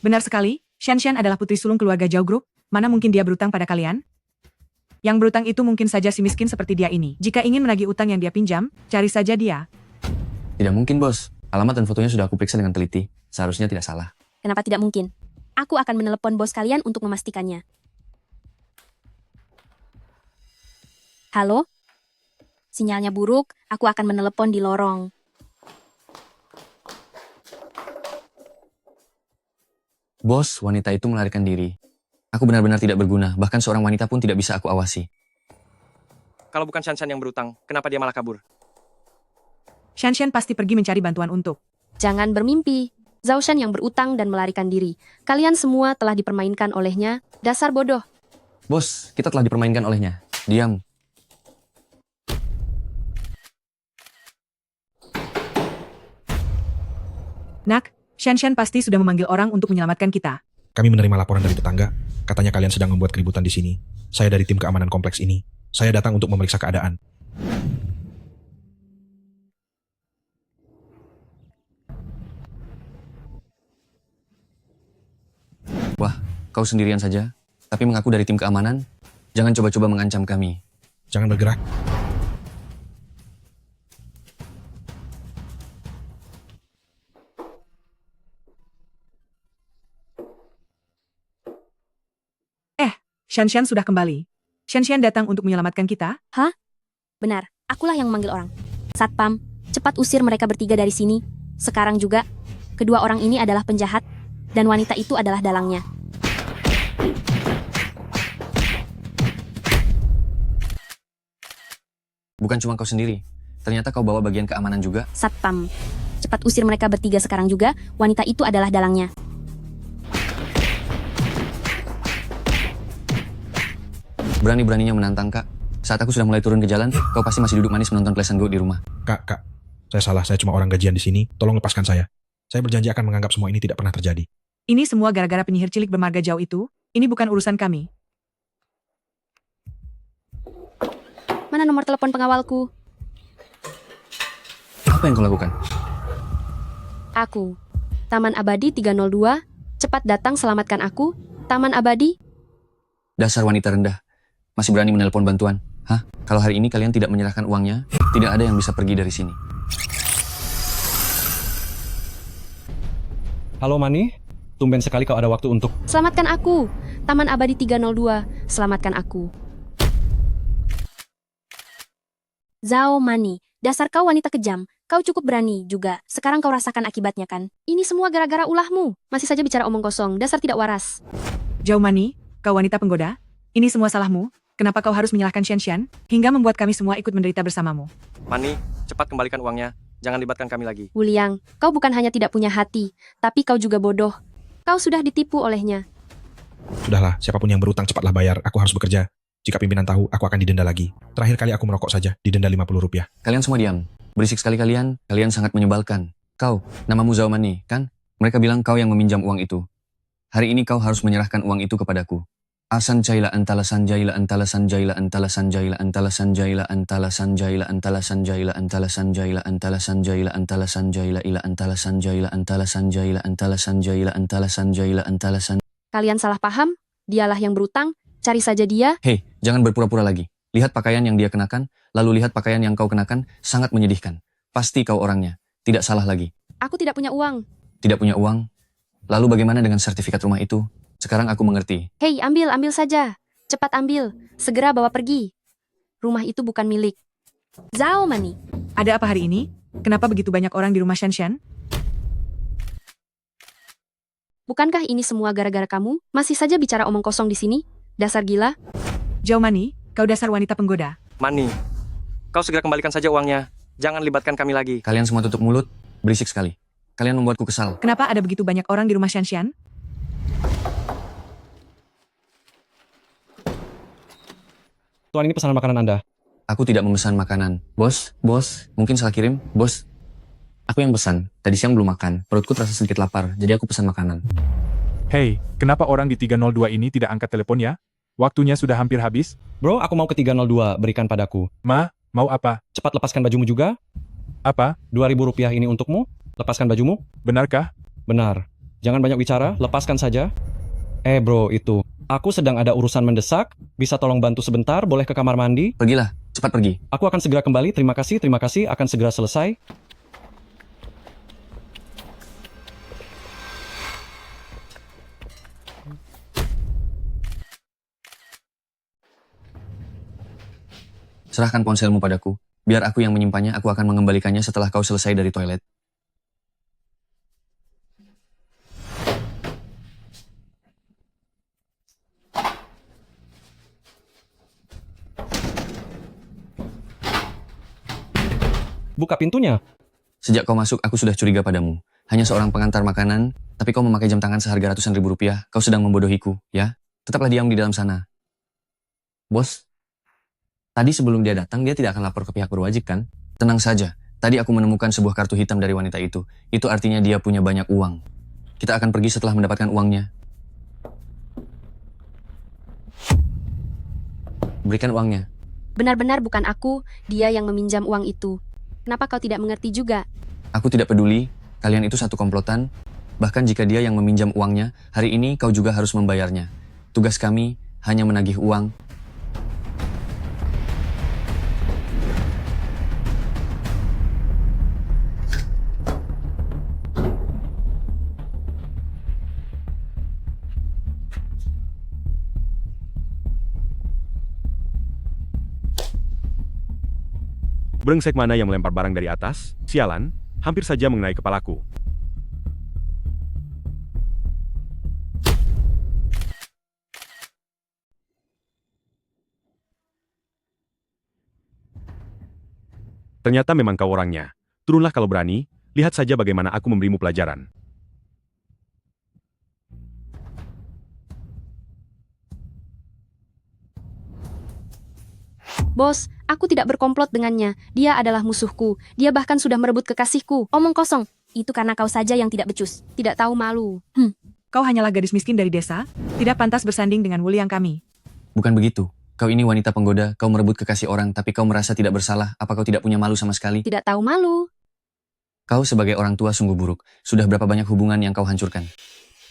Benar sekali, Xian adalah putri sulung keluarga Zhao Group. Mana mungkin dia berutang pada kalian? Yang berutang itu mungkin saja si miskin seperti dia ini. Jika ingin menagih utang yang dia pinjam, cari saja dia. Tidak mungkin, bos. Alamat dan fotonya sudah aku periksa dengan teliti. Seharusnya tidak salah. Kenapa tidak mungkin? Aku akan menelepon bos kalian untuk memastikannya. Halo? Sinyalnya buruk, aku akan menelepon di lorong. Bos, wanita itu melarikan diri. Aku benar-benar tidak berguna, bahkan seorang wanita pun tidak bisa aku awasi. Kalau bukan Shan yang berutang, kenapa dia malah kabur? Xian pasti pergi mencari bantuan untuk. Jangan bermimpi. Zhao Shan yang berutang dan melarikan diri. Kalian semua telah dipermainkan olehnya. Dasar bodoh. Bos, kita telah dipermainkan olehnya. Diam. Nak, Xian pasti sudah memanggil orang untuk menyelamatkan kita. Kami menerima laporan dari tetangga. Katanya kalian sedang membuat keributan di sini. Saya dari tim keamanan kompleks ini. Saya datang untuk memeriksa keadaan. Wah, kau sendirian saja, tapi mengaku dari tim keamanan. Jangan coba-coba mengancam kami. Jangan bergerak. Xian sudah kembali. Xian datang untuk menyelamatkan kita. Hah? Benar, akulah yang memanggil orang. Satpam, cepat usir mereka bertiga dari sini. Sekarang juga, kedua orang ini adalah penjahat, dan wanita itu adalah dalangnya. Bukan cuma kau sendiri. Ternyata kau bawa bagian keamanan juga. Satpam, cepat usir mereka bertiga sekarang juga. Wanita itu adalah dalangnya. Berani-beraninya menantang, Kak. Saat aku sudah mulai turun ke jalan, kau pasti masih duduk manis menonton Pleasant Goat di rumah. Kak, saya salah. Saya cuma orang gajian di sini. Tolong lepaskan saya. Saya berjanji akan menganggap semua ini tidak pernah terjadi. Ini semua gara-gara penyihir cilik bermarga jauh itu. Ini bukan urusan kami. Mana nomor telepon pengawalku? Apa yang kau lakukan? Aku. Taman Abadi 302. Cepat datang selamatkan aku. Taman Abadi. Dasar wanita rendah. Masih berani menelpon bantuan? Hah? Kalau hari ini kalian tidak menyerahkan uangnya, tidak ada yang bisa pergi dari sini. Halo Mani, tumben sekali kau ada waktu untuk... Selamatkan aku. Taman Abadi 302. Selamatkan aku. Zhao Mani, dasar kau wanita kejam. Kau cukup berani juga. Sekarang kau rasakan akibatnya kan? Ini semua gara-gara ulahmu. Masih saja bicara omong kosong. Dasar tidak waras. Zhao Mani, kau wanita penggoda. Ini semua salahmu. Kenapa kau harus menyalahkan Xian hingga membuat kami semua ikut menderita bersamamu? Mani, cepat kembalikan uangnya. Jangan libatkan kami lagi. Wu Liang, kau bukan hanya tidak punya hati, tapi kau juga bodoh. Kau sudah ditipu olehnya. Sudahlah, siapapun yang berutang cepatlah bayar. Aku harus bekerja. Jika pimpinan tahu, aku akan didenda lagi. Terakhir kali aku merokok saja, didenda Rp50. Kalian semua diam. Berisik sekali kalian. Kalian sangat menyebalkan. Kau, namamu Zhao Mani, kan? Mereka bilang kau yang meminjam uang itu. Hari ini kau harus menyerahkan uang itu kepadaku. Asan jaila antala sanjaila antala sanjaila antala sanjaila antala sanjaila antala sanjaila antala sanjaila antala sanjaila antala sanjaila antala sanjaila ila antala sanjaila antala sanjaila antala sanjaila antala sanjaila antala san. Kalian salah paham? Dialah yang berutang. Cari saja dia. Hei, jangan berpura-pura lagi. Lihat pakaian yang dia kenakan, lalu lihat pakaian yang kau kenakan, sangat menyedihkan. Pasti kau orangnya. Tidak salah lagi. Aku tidak punya uang. Tidak punya uang? Lalu bagaimana dengan sertifikat rumah itu? Sekarang aku mengerti. Hei, ambil saja. Cepat ambil. Segera bawa pergi. Rumah itu bukan milik Zhao Mani. Ada apa hari ini? Kenapa begitu banyak orang di rumah Xian? Bukankah ini semua gara-gara kamu? Masih saja bicara omong kosong di sini? Dasar gila. Zhao Mani, kau dasar wanita penggoda. Mani, kau segera kembalikan saja uangnya. Jangan libatkan kami lagi. Kalian semua tutup mulut. Berisik sekali. Kalian membuatku kesal. Kenapa ada begitu banyak orang di rumah Xian? Tuan, ini pesanan makanan Anda. Aku tidak memesan makanan. Bos, mungkin salah kirim. Bos, aku yang pesan. Tadi siang belum makan. Perutku terasa sedikit lapar, jadi aku pesan makanan. Hei, kenapa orang di 302 ini tidak angkat teleponnya? Waktunya sudah hampir habis. Bro, aku mau ke 302, berikan padaku. Mau apa? Cepat lepaskan bajumu juga. Apa? Rp2.000 ini untukmu. Lepaskan bajumu. Benarkah? Benar. Jangan banyak bicara, lepaskan saja. Bro, itu. Aku sedang ada urusan mendesak. Bisa tolong bantu sebentar, boleh ke kamar mandi? Pergilah, cepat pergi. Aku akan segera kembali, terima kasih, akan segera selesai. Serahkan ponselmu padaku. Biar aku yang menyimpannya, aku akan mengembalikannya setelah kau selesai dari toilet. Buka pintunya. Sejak kau masuk, aku sudah curiga padamu. Hanya seorang pengantar makanan, tapi kau memakai jam tangan seharga ratusan ribu rupiah. Kau sedang membodohiku, ya? Tetaplah diam di dalam sana. Bos, tadi sebelum dia datang, dia tidak akan lapor ke pihak berwajib, kan? Tenang saja. Tadi aku menemukan sebuah kartu hitam dari wanita itu. Itu artinya dia punya banyak uang. Kita akan pergi setelah mendapatkan uangnya. Berikan uangnya. Benar-benar bukan aku, dia yang meminjam uang itu. Kenapa kau tidak mengerti juga? Aku tidak peduli, kalian itu satu komplotan. Bahkan jika dia yang meminjam uangnya, hari ini kau juga harus membayarnya. Tugas kami hanya menagih uang. Brengsek mana yang melempar barang dari atas? Sialan, hampir saja mengenai kepalaku. Ternyata memang kau orangnya. Turunlah kalau berani, lihat saja bagaimana aku memberimu pelajaran. Bos, aku tidak berkomplot dengannya. Dia adalah musuhku. Dia bahkan sudah merebut kekasihku. Omong kosong. Itu karena kau saja yang tidak becus, tidak tahu malu. Kau hanyalah gadis miskin dari desa, tidak pantas bersanding dengan Wuliang kami. Bukan begitu. Kau ini wanita penggoda, kau merebut kekasih orang, tapi kau merasa tidak bersalah. Apa kau tidak punya malu sama sekali? Tidak tahu malu. Kau sebagai orang tua sungguh buruk. Sudah berapa banyak hubungan yang kau hancurkan?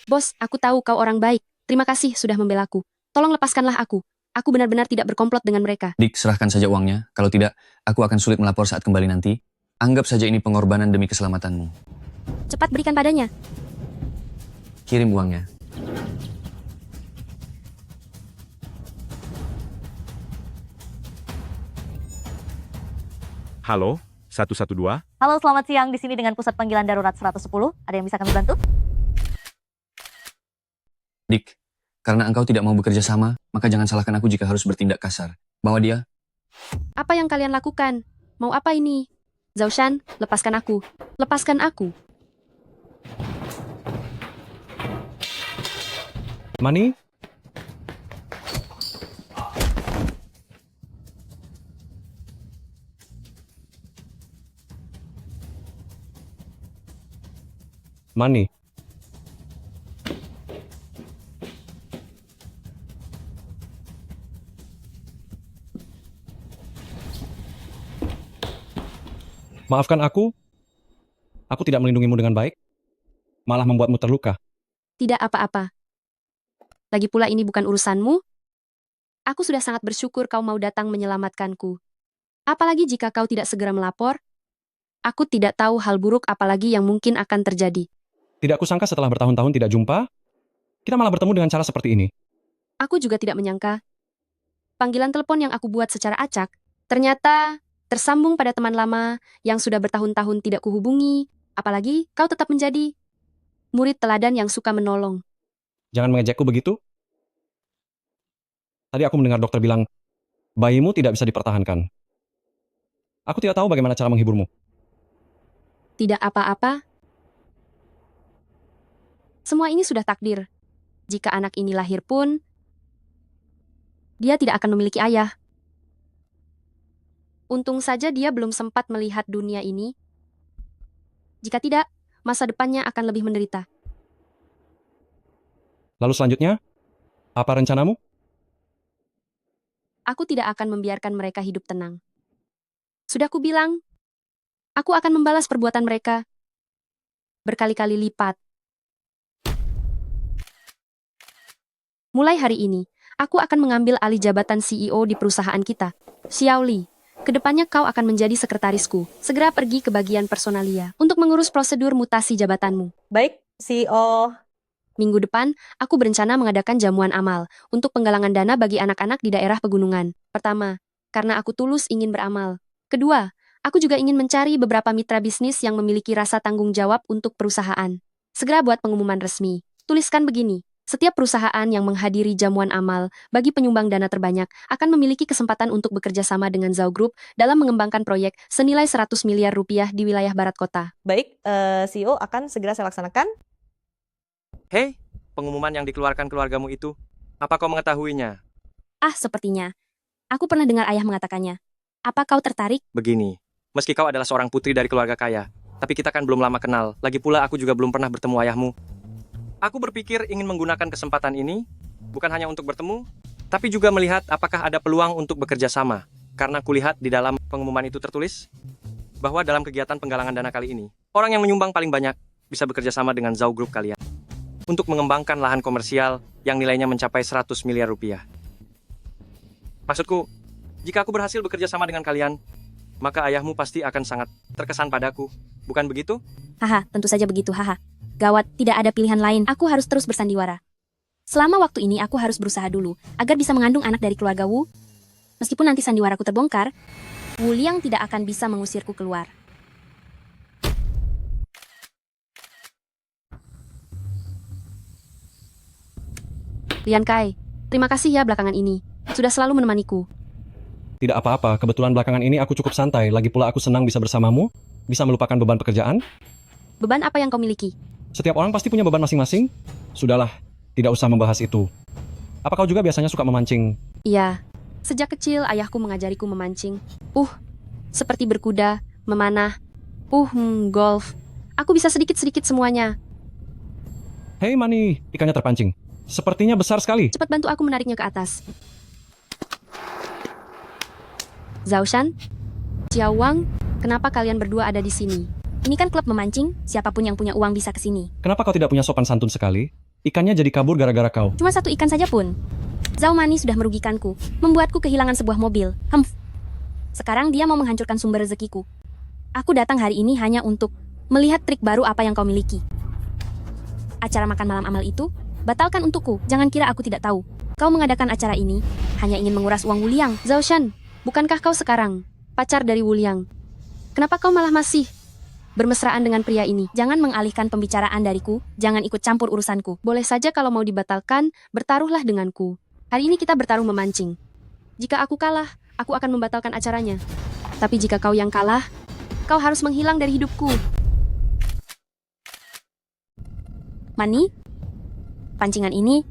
Bos, aku tahu kau orang baik. Terima kasih sudah membelaku. Tolong lepaskanlah aku. Aku benar-benar tidak berkomplot dengan mereka. Dick, serahkan saja uangnya. Kalau tidak, aku akan sulit melapor saat kembali nanti. Anggap saja ini pengorbanan demi keselamatanmu. Cepat berikan padanya. Kirim uangnya. Halo, 112? Halo, selamat siang. Di sini dengan pusat panggilan darurat 110. Ada yang bisa kami bantu? Dick, karena engkau tidak mau bekerja sama, maka jangan salahkan aku jika harus bertindak kasar. Bawa dia. Apa yang kalian lakukan? Mau apa ini? Zhao Shan, lepaskan aku. Lepaskan aku. Mani? Mani. Maafkan aku. Aku tidak melindungimu dengan baik, malah membuatmu terluka. Tidak apa-apa. Lagi pula ini bukan urusanmu. Aku sudah sangat bersyukur kau mau datang menyelamatkanku. Apalagi jika kau tidak segera melapor. Aku tidak tahu hal buruk apalagi yang mungkin akan terjadi. Tidak kusangka setelah bertahun-tahun tidak jumpa, kita malah bertemu dengan cara seperti ini. Aku juga tidak menyangka. Panggilan telepon yang aku buat secara acak, ternyata tersambung pada teman lama yang sudah bertahun-tahun tidak kuhubungi. Apalagi kau tetap menjadi murid teladan yang suka menolong. Jangan mengejekku begitu. Tadi aku mendengar dokter bilang, bayimu tidak bisa dipertahankan. Aku tidak tahu bagaimana cara menghiburmu. Tidak apa-apa. Semua ini sudah takdir. Jika anak ini lahir pun, dia tidak akan memiliki ayah. Untung saja dia belum sempat melihat dunia ini. Jika tidak, masa depannya akan lebih menderita. Lalu selanjutnya, apa rencanamu? Aku tidak akan membiarkan mereka hidup tenang. Sudah kubilang, aku akan membalas perbuatan mereka berkali-kali lipat. Mulai hari ini, aku akan mengambil alih jabatan CEO di perusahaan kita. Xiao Li, kedepannya kau akan menjadi sekretarisku. Segera pergi ke bagian personalia untuk mengurus prosedur mutasi jabatanmu. Baik, CEO. Minggu depan, aku berencana mengadakan jamuan amal untuk penggalangan dana bagi anak-anak di daerah pegunungan. Pertama, karena aku tulus ingin beramal. Kedua, aku juga ingin mencari beberapa mitra bisnis yang memiliki rasa tanggung jawab untuk perusahaan. Segera buat pengumuman resmi. Tuliskan begini. Setiap perusahaan yang menghadiri jamuan amal bagi penyumbang dana terbanyak akan memiliki kesempatan untuk bekerja sama dengan Zhao Group dalam mengembangkan proyek senilai 100 miliar rupiah di wilayah barat kota. Baik, CEO akan segera saya laksanakan. Hei, pengumuman yang dikeluarkan keluargamu itu, apa kau mengetahuinya? Ah, sepertinya. Aku pernah dengar ayah mengatakannya. Apa kau tertarik? Begini, meski kau adalah seorang putri dari keluarga kaya, tapi kita kan belum lama kenal. Lagi pula aku juga belum pernah bertemu ayahmu. Aku berpikir ingin menggunakan kesempatan ini, bukan hanya untuk bertemu, tapi juga melihat apakah ada peluang untuk bekerja sama. Karena kulihat di dalam pengumuman itu tertulis, bahwa dalam kegiatan penggalangan dana kali ini, orang yang menyumbang paling banyak bisa bekerja sama dengan Zhao Group kalian untuk mengembangkan lahan komersial yang nilainya mencapai 100 miliar rupiah. Maksudku, jika aku berhasil bekerja sama dengan kalian, maka ayahmu pasti akan sangat terkesan padaku. Bukan begitu? Haha, tentu saja begitu, haha. Gawat, tidak ada pilihan lain. Aku harus terus bersandiwara. Selama waktu ini aku harus berusaha dulu agar bisa mengandung anak dari keluarga Wu. Meskipun nanti sandiwaraku terbongkar, Wu Liang tidak akan bisa mengusirku keluar. Lian Kai, terima kasih ya belakangan ini. Sudah selalu menemaniku. Tidak apa-apa, kebetulan belakangan ini aku cukup santai. Lagi pula aku senang bisa bersamamu, bisa melupakan beban pekerjaan. Beban apa yang kau miliki? Setiap orang pasti punya beban masing-masing. Sudahlah, tidak usah membahas itu. Apa kau juga biasanya suka memancing? Iya, sejak kecil ayahku mengajariku memancing. Seperti berkuda, memanah, golf. Aku bisa sedikit-sedikit semuanya. Hei Mani, ikannya terpancing. Sepertinya besar sekali. Cepat bantu aku menariknya ke atas. Zhao Shan, Xiao Wang, kenapa kalian berdua ada di sini? Ini kan klub memancing, siapapun yang punya uang bisa ke sini. Kenapa kau tidak punya sopan santun sekali? Ikannya jadi kabur gara-gara kau. Cuma satu ikan saja pun. Zhao Mani sudah merugikanku, membuatku kehilangan sebuah mobil. Sekarang dia mau menghancurkan sumber rezekiku. Aku datang hari ini hanya untuk melihat trik baru apa yang kau miliki. Acara makan malam amal itu, batalkan untukku. Jangan kira aku tidak tahu. Kau mengadakan acara ini hanya ingin menguras uang Wuliang. Zhao Shan, bukankah kau sekarang pacar dari Wuliang? Kenapa kau malah masih bermesraan dengan pria ini? Jangan mengalihkan pembicaraan dariku, jangan ikut campur urusanku. Boleh saja kalau mau dibatalkan, bertaruhlah denganku. Hari ini kita bertaruh memancing. Jika aku kalah, aku akan membatalkan acaranya. Tapi jika kau yang kalah, kau harus menghilang dari hidupku. Mani, pancingan ini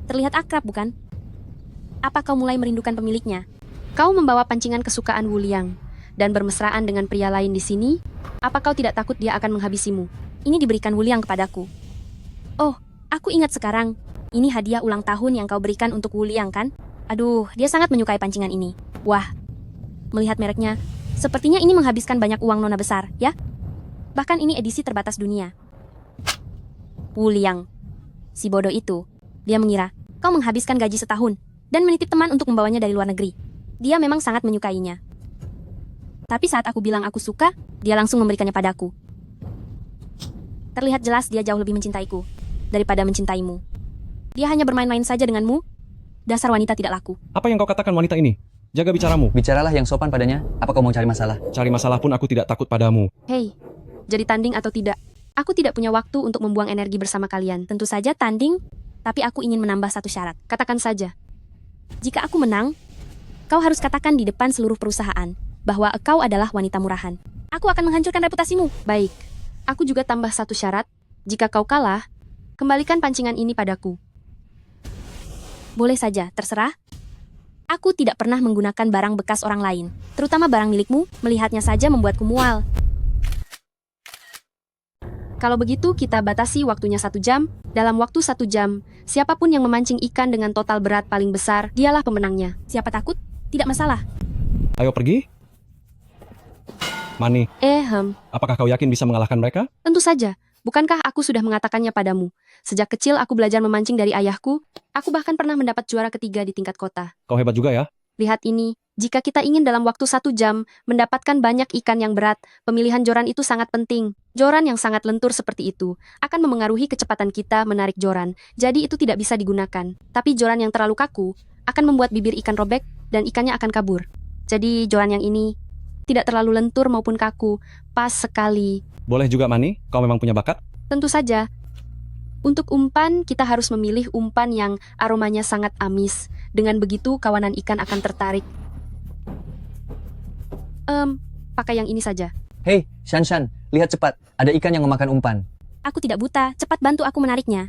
terlihat akrab, bukan? Apa kau mulai merindukan pemiliknya? Kau membawa pancingan kesukaan Wuliang dan bermesraan dengan pria lain di sini. Apa kau tidak takut dia akan menghabisimu? Ini diberikan Wuliang kepadaku. Oh, aku ingat sekarang. Ini hadiah ulang tahun yang kau berikan untuk Wuliang, kan? Aduh, dia sangat menyukai pancingan ini. Wah, melihat mereknya, sepertinya ini menghabiskan banyak uang nona besar, ya? Bahkan ini edisi terbatas dunia. Wuliang, si bodoh itu, dia mengira kau menghabiskan gaji setahun dan menitip teman untuk membawanya dari luar negeri. Dia memang sangat menyukainya. Tapi saat aku bilang aku suka, dia langsung memberikannya padaku. Terlihat jelas dia jauh lebih mencintaiku daripada mencintaimu. Dia hanya bermain-main saja denganmu. Dasar wanita tidak laku. Apa yang kau katakan wanita ini? Jaga bicaramu. Bicaralah yang sopan padanya. Apa kau mau cari masalah? Cari masalah pun aku tidak takut padamu. Hei, jadi tanding atau tidak? Aku tidak punya waktu untuk membuang energi bersama kalian. Tentu saja tanding, tapi aku ingin menambah satu syarat. Katakan saja. Jika aku menang, kau harus katakan di depan seluruh perusahaan bahwa kau adalah wanita murahan. Aku akan menghancurkan reputasimu. Baik, aku juga tambah satu syarat. Jika kau kalah, kembalikan pancingan ini padaku. Boleh saja, terserah. Aku tidak pernah menggunakan barang bekas orang lain, terutama barang milikmu. Melihatnya saja membuatku mual. Kalau begitu, kita batasi waktunya 1 jam. Dalam waktu 1 jam, siapapun yang memancing ikan dengan total berat paling besar, dialah pemenangnya. Siapa takut? Tidak masalah. Ayo pergi. Mani, apakah kau yakin bisa mengalahkan mereka? Tentu saja. Bukankah aku sudah mengatakannya padamu? Sejak kecil aku belajar memancing dari ayahku. Aku bahkan pernah mendapat juara ketiga di tingkat kota. Kau hebat juga ya. Lihat ini. Jika kita ingin dalam waktu 1 jam mendapatkan banyak ikan yang berat, pemilihan joran itu sangat penting. Joran yang sangat lentur seperti itu akan memengaruhi kecepatan kita menarik joran. Jadi itu tidak bisa digunakan. Tapi joran yang terlalu kaku akan membuat bibir ikan robek dan ikannya akan kabur. Jadi joran yang ini tidak terlalu lentur maupun kaku. Pas sekali. Boleh juga Mani, kau memang punya bakat? Tentu saja. Untuk umpan, kita harus memilih umpan yang aromanya sangat amis. Dengan begitu, kawanan ikan akan tertarik. Pakai yang ini saja. Hei, Shan, lihat cepat. Ada ikan yang memakan umpan. Aku tidak buta, cepat bantu aku menariknya.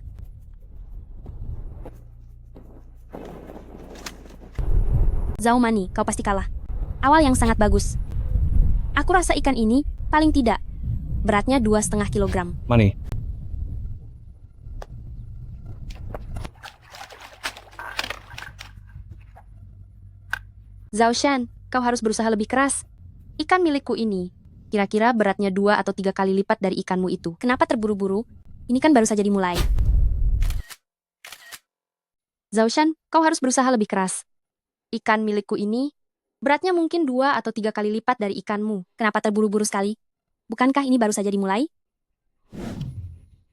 Zhao Mani, kau pasti kalah. Awal yang sangat bagus. Aku rasa ikan ini, paling tidak, beratnya 2,5 kilogram. Mani. Zhao Shan, kau harus berusaha lebih keras. Ikan milikku ini, kira-kira beratnya 2 atau 3 kali lipat dari ikanmu itu. Kenapa terburu-buru? Ini kan baru saja dimulai. Zhao Shan, kau harus berusaha lebih keras. Ikan milikku ini, beratnya mungkin 2 atau 3 kali lipat dari ikanmu. Kenapa terburu-buru sekali? Bukankah ini baru saja dimulai?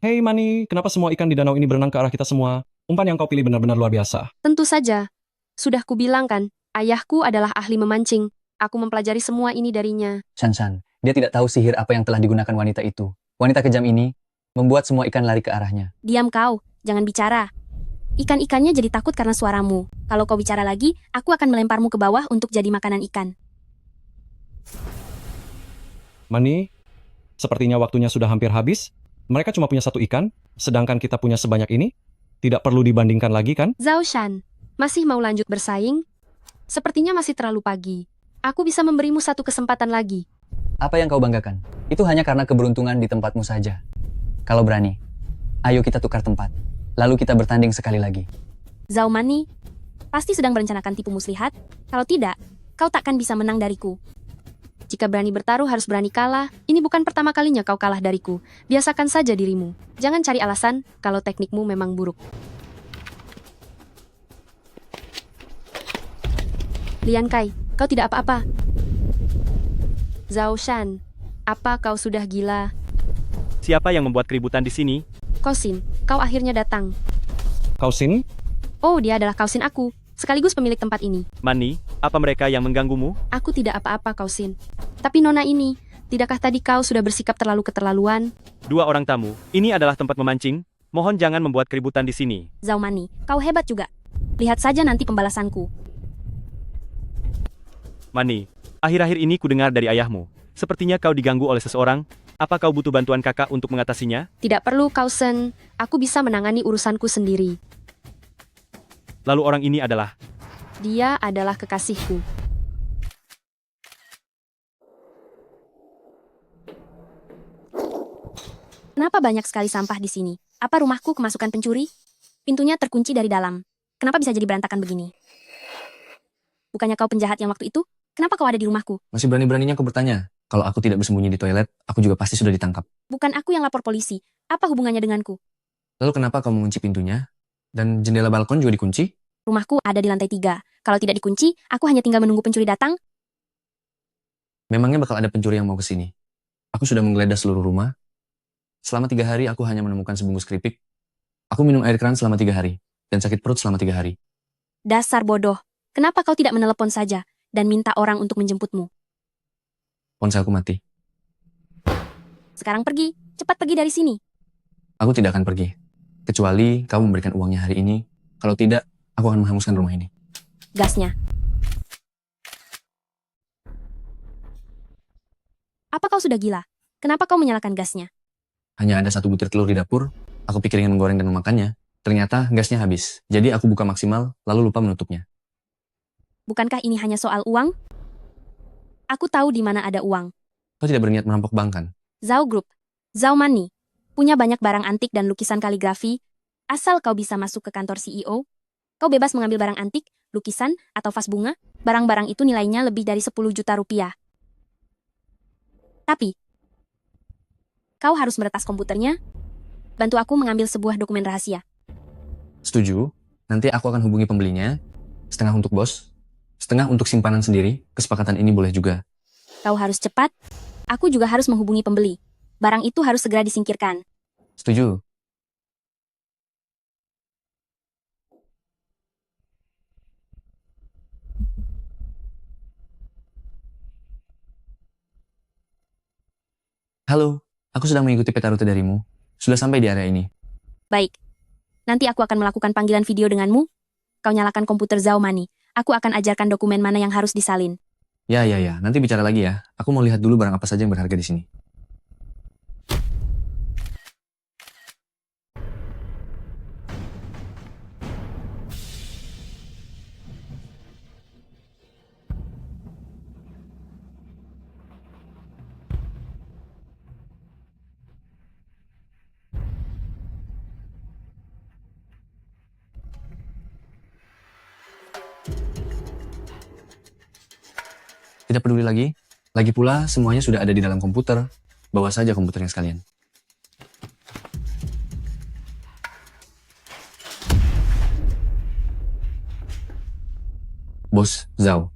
Hei Mani, kenapa semua ikan di danau ini berenang ke arah kita semua? Umpan yang kau pilih benar-benar luar biasa. Tentu saja. Sudah kubilang kan, ayahku adalah ahli memancing. Aku mempelajari semua ini darinya. Shan, dia tidak tahu sihir apa yang telah digunakan wanita itu. Wanita kejam ini membuat semua ikan lari ke arahnya. Diam kau, jangan bicara. Ikan-ikannya jadi takut karena suaramu. Kalau kau bicara lagi, aku akan melemparmu ke bawah untuk jadi makanan ikan. Mani, sepertinya waktunya sudah hampir habis. Mereka cuma punya 1 ikan, sedangkan kita punya sebanyak ini. Tidak perlu dibandingkan lagi kan? Zhao Shan, masih mau lanjut bersaing? Sepertinya masih terlalu pagi. Aku bisa memberimu 1 kesempatan lagi. Apa yang kau banggakan? Itu hanya karena keberuntungan di tempatmu saja. Kalau berani, ayo kita tukar tempat. Lalu kita bertanding sekali lagi. Zhao Mani, pasti sedang merencanakan tipu muslihat. Kalau tidak, kau takkan bisa menang dariku. Jika berani bertaruh harus berani kalah. Ini bukan pertama kalinya kau kalah dariku. Biasakan saja dirimu. Jangan cari alasan kalau teknikmu memang buruk. Lian Kai, kau tidak apa-apa. Zhao Shan, apa kau sudah gila? Siapa yang membuat keributan di sini? Kausin, kau akhirnya datang. Kausin? Oh, dia adalah Kausin aku, sekaligus pemilik tempat ini. Mani, apa mereka yang mengganggumu? Aku tidak apa-apa, Kausin. Tapi Nona ini, tidakkah tadi kau sudah bersikap terlalu keterlaluan? 2 orang tamu, ini adalah tempat memancing. Mohon jangan membuat keributan di sini. Zhao Mani, kau hebat juga. Lihat saja nanti pembalasanku. Mani, akhir-akhir ini kudengar dari ayahmu. Sepertinya kau diganggu oleh seseorang. Apa kau butuh bantuan kakak untuk mengatasinya? Tidak perlu, Kausen. Aku bisa menangani urusanku sendiri. Lalu orang ini adalah? Dia adalah kekasihku. Kenapa banyak sekali sampah di sini? Apa rumahku kemasukan pencuri? Pintunya terkunci dari dalam. Kenapa bisa jadi berantakan begini? Bukannya kau penjahat yang waktu itu? Kenapa kau ada di rumahku? Masih berani-beraninya kau bertanya. Kalau aku tidak bersembunyi di toilet, aku juga pasti sudah ditangkap. Bukan aku yang lapor polisi. Apa hubungannya denganku? Lalu kenapa kau mengunci pintunya? Dan jendela balkon juga dikunci? Rumahku ada di lantai 3. Kalau tidak dikunci, aku hanya tinggal menunggu pencuri datang. Memangnya bakal ada pencuri yang mau ke sini? Aku sudah menggeledah seluruh rumah. Selama 3 hari aku hanya menemukan sebungkus keripik. Aku minum air keran selama 3 hari. Dan sakit perut selama 3 hari. Dasar bodoh. Kenapa kau tidak menelepon saja dan minta orang untuk menjemputmu? Ponselku mati. Sekarang pergi. Cepat pergi dari sini. Aku tidak akan pergi. Kecuali kamu memberikan uangnya hari ini. Kalau tidak, aku akan menghanguskan rumah ini. Gasnya. Apa kau sudah gila? Kenapa kau menyalakan gasnya? Hanya ada 1 butir telur di dapur. Aku pikir ingin menggoreng dan memakannya. Ternyata gasnya habis. Jadi aku buka maksimal, lalu lupa menutupnya. Bukankah ini hanya soal uang? Aku tahu di mana ada uang. Kau tidak berniat merampok bank kan? Zhao Group, Zhao Mani, punya banyak barang antik dan lukisan kaligrafi. Asal kau bisa masuk ke kantor CEO, kau bebas mengambil barang antik, lukisan, atau vas bunga. Barang-barang itu nilainya lebih dari 10 juta rupiah. Tapi, kau harus meretas komputernya. Bantu aku mengambil sebuah dokumen rahasia. Setuju. Nanti aku akan hubungi pembelinya. Setengah untuk bos. Setengah untuk simpanan sendiri. Kesepakatan ini boleh juga. Kau harus cepat. Aku juga harus menghubungi pembeli. Barang itu harus segera disingkirkan. Setuju. Halo, aku sedang mengikuti peta rute darimu. Sudah sampai di area ini. Baik. Nanti aku akan melakukan panggilan video denganmu. Kau nyalakan komputer Zhao Mani. Aku akan ajarkan dokumen mana yang harus disalin. Ya. Nanti bicara lagi ya. Aku mau lihat dulu barang apa saja yang berharga di sini. Tidak peduli lagi. Lagi pula, semuanya sudah ada di dalam komputer. Bawa saja komputernya sekalian. Bos, Zhao.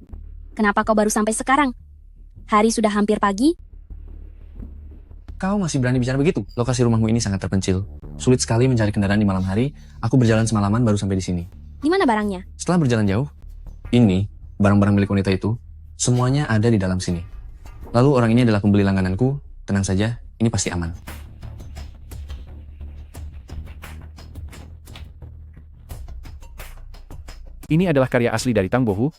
Kenapa kau baru sampai sekarang? Hari sudah hampir pagi. Kau masih berani bicara begitu? Lokasi rumahmu ini sangat terpencil. Sulit sekali mencari kendaraan di malam hari. Aku berjalan semalaman baru sampai di sini. Di mana barangnya? Setelah berjalan jauh, ini, barang-barang milik wanita itu, semuanya ada di dalam sini. Lalu orang ini adalah pembeli langgananku. Tenang saja, ini pasti aman. Ini adalah karya asli dari Tang Bohu.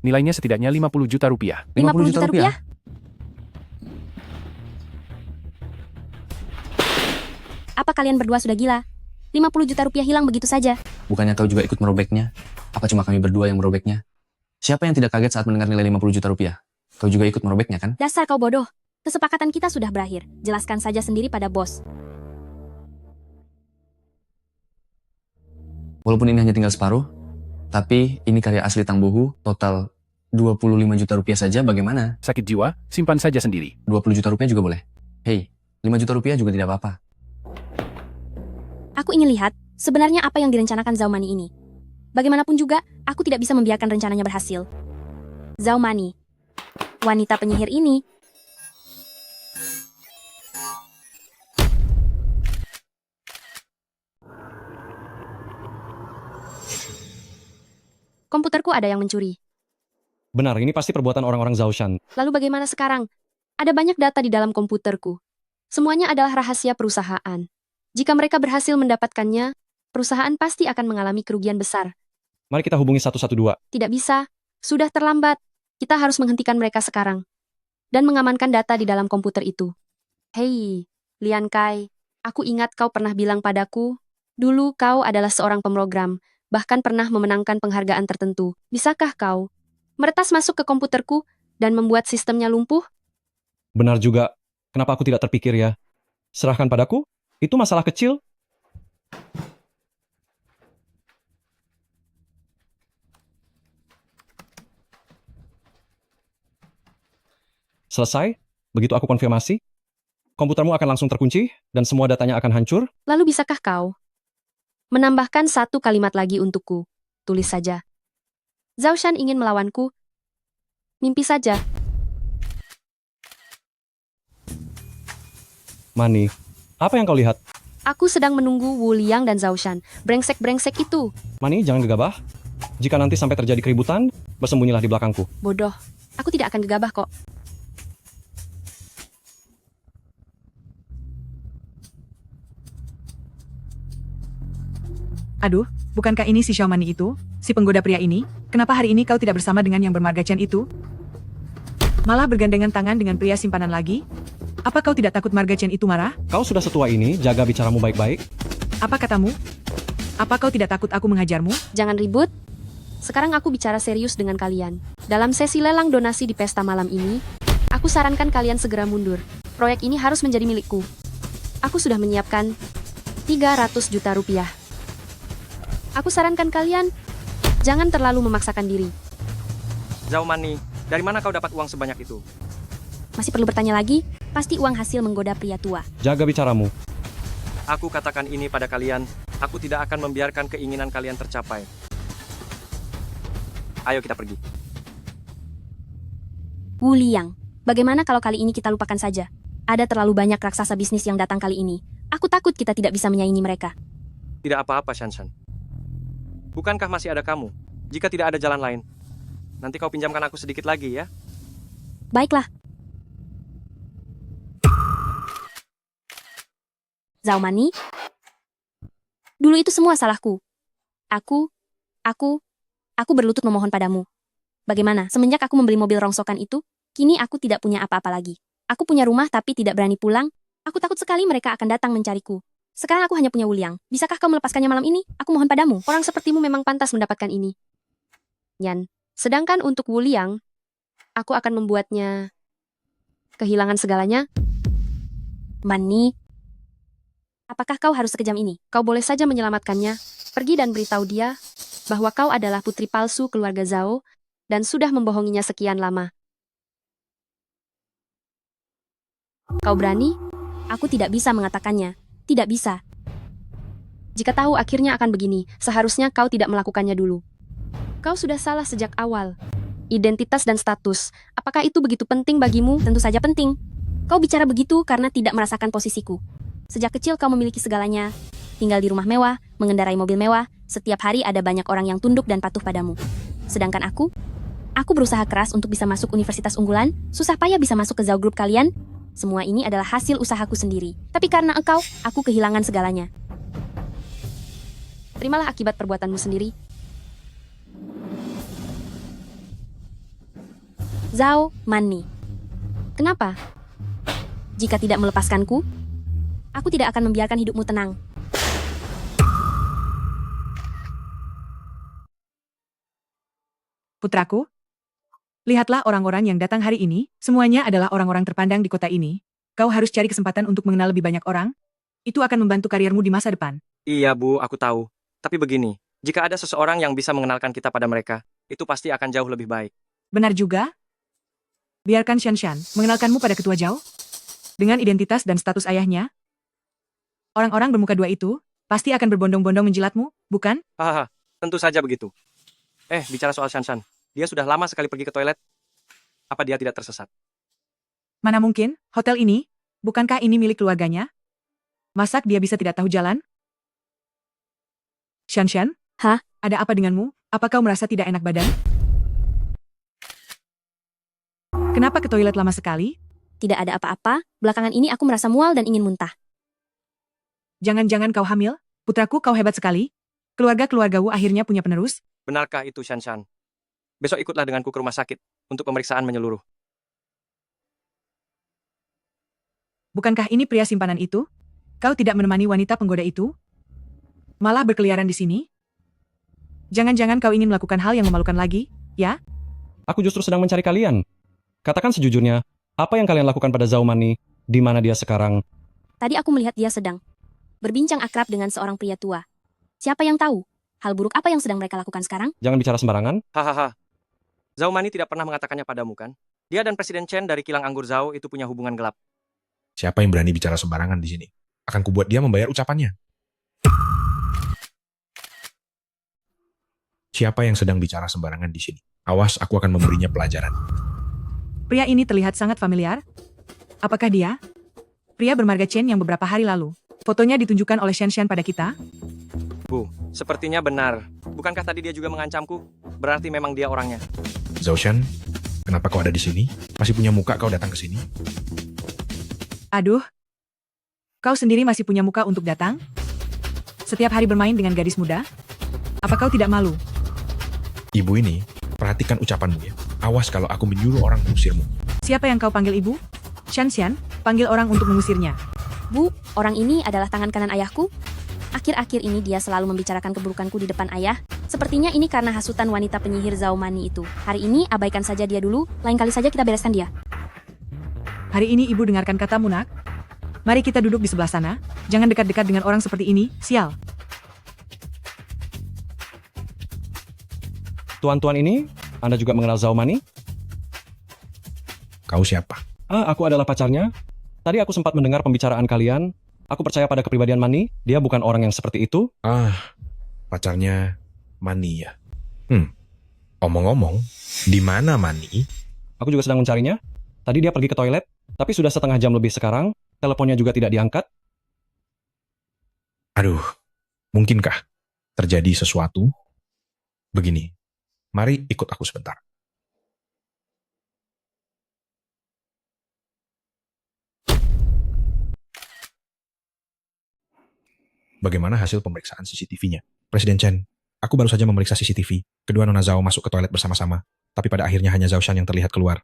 Nilainya setidaknya 50 juta rupiah. 50 juta rupiah? Apa kalian berdua sudah gila? 50 juta rupiah hilang begitu saja. Bukannya kau juga ikut merobeknya? Apa cuma kami berdua yang merobeknya? Siapa yang tidak kaget saat mendengar nilai 50 juta rupiah? Kau juga ikut merobeknya kan? Dasar kau bodoh. Kesepakatan kita sudah berakhir. Jelaskan saja sendiri pada bos. Walaupun ini hanya tinggal separuh, tapi ini karya asli Tang Bohu, total 25 juta rupiah saja, bagaimana? Sakit jiwa, simpan saja sendiri. 20 juta rupiah juga boleh. Hei, 5 juta rupiah juga tidak apa-apa. Aku ingin lihat sebenarnya apa yang direncanakan Zhao Mani ini. Bagaimanapun juga, aku tidak bisa membiarkan rencananya berhasil. Zhao Mani, wanita penyihir ini. Komputerku ada yang mencuri. Benar, ini pasti perbuatan orang-orang Zhao Shan. Lalu bagaimana sekarang? Ada banyak data di dalam komputerku. Semuanya adalah rahasia perusahaan. Jika mereka berhasil mendapatkannya, perusahaan pasti akan mengalami kerugian besar. Mari kita hubungi 112. Tidak bisa. Sudah terlambat. Kita harus menghentikan mereka sekarang. Dan mengamankan data di dalam komputer itu. Hei, Lian Kai. Aku ingat kau pernah bilang padaku, dulu kau adalah seorang pemrogram, bahkan pernah memenangkan penghargaan tertentu. Bisakah kau meretas masuk ke komputerku dan membuat sistemnya lumpuh? Benar juga. Kenapa aku tidak terpikir ya? Serahkan padaku. Itu masalah kecil. Selesai. Begitu aku konfirmasi, komputermu akan langsung terkunci dan semua datanya akan hancur. Lalu bisakah kau menambahkan satu kalimat lagi untukku? Tulis saja. Zhao Shan ingin melawanku. Mimpi saja. Mani, apa yang kau lihat? Aku sedang menunggu Wu Liang dan Zhao Shan. Brengsek-brengsek itu. Mani, jangan gegabah. Jika nanti sampai terjadi keributan, bersembunyilah di belakangku. Bodoh. Aku tidak akan gegabah kok. Aduh, bukankah ini si Xiaomani itu? Si penggoda pria ini? Kenapa hari ini kau tidak bersama dengan yang bermarga Chen itu? Malah bergandengan tangan dengan pria simpanan lagi? Apa kau tidak takut marga Chen itu marah? Kau sudah setua ini, jaga bicaramu baik-baik. Apa katamu? Apa kau tidak takut aku menghajarmu? Jangan ribut. Sekarang aku bicara serius dengan kalian. Dalam sesi lelang donasi di pesta malam ini, aku sarankan kalian segera mundur. Proyek ini harus menjadi milikku. Aku sudah menyiapkan 300 juta rupiah. Aku sarankan kalian, jangan terlalu memaksakan diri. Zhao Mani, dari mana kau dapat uang sebanyak itu? Masih perlu bertanya lagi? Pasti uang hasil menggoda pria tua. Jaga bicaramu. Aku katakan ini pada kalian, aku tidak akan membiarkan keinginan kalian tercapai. Ayo kita pergi. Wu Liang, bagaimana kalau kali ini kita lupakan saja? Ada terlalu banyak raksasa bisnis yang datang kali ini. Aku takut kita tidak bisa menyaingi mereka. Tidak apa-apa, Shanshan. Bukankah masih ada kamu? Jika tidak ada jalan lain, nanti kau pinjamkan aku sedikit lagi ya. Baiklah. Zhao Mani, dulu itu semua salahku. Aku berlutut memohon padamu. Bagaimana, semenjak aku membeli mobil rongsokan itu, kini aku tidak punya apa-apa lagi. Aku punya rumah tapi tidak berani pulang. Aku takut sekali mereka akan datang mencariku. Sekarang aku hanya punya Wu Liang. Bisakah kau melepaskannya malam ini? Aku mohon padamu. Orang sepertimu memang pantas mendapatkan ini. Yan, sedangkan untuk Wu Liang, aku akan membuatnya kehilangan segalanya. Mani, apakah kau harus sekejam ini? Kau boleh saja menyelamatkannya. Pergi dan beritahu dia bahwa kau adalah putri palsu keluarga Zhao dan sudah membohonginya sekian lama. Kau berani? Aku tidak bisa mengatakannya. Tidak bisa. Jika tahu akhirnya akan begini, seharusnya kau tidak melakukannya dulu. Kau sudah salah sejak awal. Identitas dan status, apakah itu begitu penting bagimu? Tentu saja penting. Kau bicara begitu karena tidak merasakan posisiku. Sejak kecil kau memiliki segalanya. Tinggal di rumah mewah, mengendarai mobil mewah, setiap hari ada banyak orang yang tunduk dan patuh padamu. Sedangkan aku berusaha keras untuk bisa masuk universitas unggulan, susah payah bisa masuk ke Zhao Group kalian. Semua ini adalah hasil usahaku sendiri. Tapi karena engkau, aku kehilangan segalanya. Terimalah akibat perbuatanmu sendiri. Zhao Mani. Kenapa? Jika tidak melepaskanku, aku tidak akan membiarkan hidupmu tenang. Putraku, Lihatlah orang-orang yang datang hari ini, semuanya adalah orang-orang terpandang di kota ini. Kau harus cari kesempatan untuk mengenal lebih banyak orang. Itu akan membantu karirmu di masa depan. Iya, Bu, aku tahu. Tapi begini, jika ada seseorang yang bisa mengenalkan kita pada mereka, itu pasti akan jauh lebih baik. Benar juga. Biarkan Shanshan mengenalkanmu pada ketua Zhao. Dengan identitas dan status ayahnya, orang-orang bermuka dua itu pasti akan berbondong-bondong menjilatmu, bukan? Hahaha, tentu saja begitu. Bicara soal Shanshan, dia sudah lama sekali pergi ke toilet. Apa dia tidak tersesat? Mana mungkin, hotel ini, bukankah ini milik keluarganya? Masak dia bisa tidak tahu jalan? Shanshan? Hah? Ada apa denganmu? Apa kau merasa tidak enak badan? Kenapa ke toilet lama sekali? Tidak ada apa-apa, belakangan ini aku merasa mual dan ingin muntah. Jangan-jangan kau hamil? Putraku, kau hebat sekali. Keluarga-keluargamu akhirnya punya penerus. Benarkah itu, Shanshan? Besok ikutlah denganku ke rumah sakit untuk pemeriksaan menyeluruh. Bukankah ini pria simpanan itu? Kau tidak menemani wanita penggoda itu? Malah berkeliaran di sini? Jangan-jangan kau ingin melakukan hal yang memalukan lagi, ya? Aku justru sedang mencari kalian. Katakan sejujurnya, apa yang kalian lakukan pada Zhao Mani? Di mana dia sekarang? Tadi aku melihat dia sedang berbincang akrab dengan seorang pria tua. Siapa yang tahu? Hal buruk apa yang sedang mereka lakukan sekarang? Jangan bicara sembarangan. Hahaha. Zhao Mani tidak pernah mengatakannya padamu, kan? Dia dan Presiden Chen dari kilang anggur Zhao itu punya hubungan gelap. Siapa yang berani bicara sembarangan di sini? Akan kubuat dia membayar ucapannya. Siapa yang sedang bicara sembarangan di sini? Awas, aku akan memberinya pelajaran. Pria ini terlihat sangat familiar. Apakah dia? Pria bermarga Chen yang beberapa hari lalu. Fotonya ditunjukkan oleh Shanshan pada kita. Bu, sepertinya benar. Bukankah tadi dia juga mengancamku? Berarti memang dia orangnya. Zhao Shan, kenapa kau ada di sini? Masih punya muka kau datang ke sini? Aduh. Kau sendiri masih punya muka untuk datang? Setiap hari bermain dengan gadis muda? Apa kau tidak malu? Ibu ini, perhatikan ucapanmu ya. Awas kalau aku menyuruh orang mengusirmu. Siapa yang kau panggil ibu? Shanshan, panggil orang untuk mengusirnya. Bu, orang ini adalah tangan kanan ayahku. Akhir-akhir ini dia selalu membicarakan keburukanku di depan ayah. Sepertinya ini karena hasutan wanita penyihir Zhao Mani itu. Hari ini abaikan saja dia dulu, lain kali saja kita bereskan dia. Hari ini ibu dengarkan katamu, nak. Mari kita duduk di sebelah sana. Jangan dekat-dekat dengan orang seperti ini, sial. Tuan-tuan ini, Anda juga mengenal Zhao Mani? Kau siapa? Aku adalah pacarnya. Tadi aku sempat mendengar pembicaraan kalian. Aku percaya pada kepribadian Mani. Dia bukan orang yang seperti itu. Pacarnya Mani ya. Omong-omong, di mana Mani? Aku juga sedang mencarinya. Tadi dia pergi ke toilet, tapi sudah setengah jam lebih sekarang. Teleponnya juga tidak diangkat. Aduh, mungkinkah terjadi sesuatu? Begini, mari ikut aku sebentar. Bagaimana hasil pemeriksaan CCTV-nya? Presiden Chen, aku baru saja memeriksa CCTV. Kedua Nona Zhao masuk ke toilet bersama-sama. Tapi pada akhirnya hanya Zhao Shan yang terlihat keluar.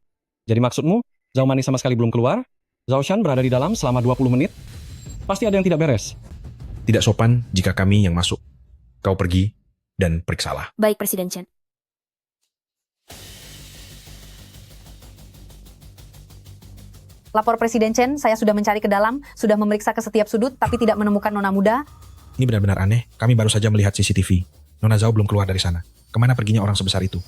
Jadi maksudmu, Zhao Mani sama sekali belum keluar? Zhao Shan berada di dalam selama 20 menit? Pasti ada yang tidak beres. Tidak sopan jika kami yang masuk. Kau pergi dan periksalah. Baik, Presiden Chen. Lapor Presiden Chen, saya sudah mencari ke dalam, sudah memeriksa ke setiap sudut, tapi tidak menemukan nona muda. Ini benar-benar aneh. Kami baru saja melihat CCTV. Nona Zhao belum keluar dari sana. Kemana perginya orang sebesar itu?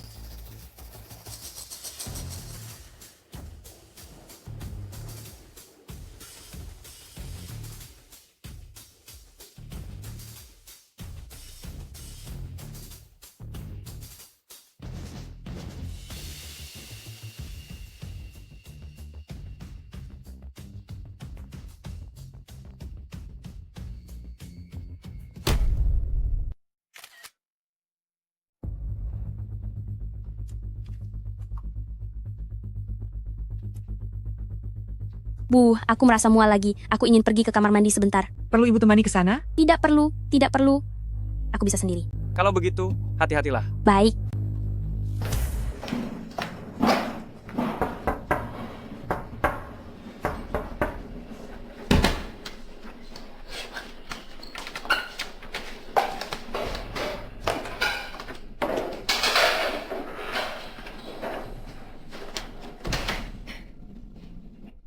Bu, aku merasa mual lagi. Aku ingin pergi ke kamar mandi sebentar. Perlu ibu temani ke sana? Tidak perlu, tidak perlu. Aku bisa sendiri. Kalau begitu, hati-hatilah. Baik.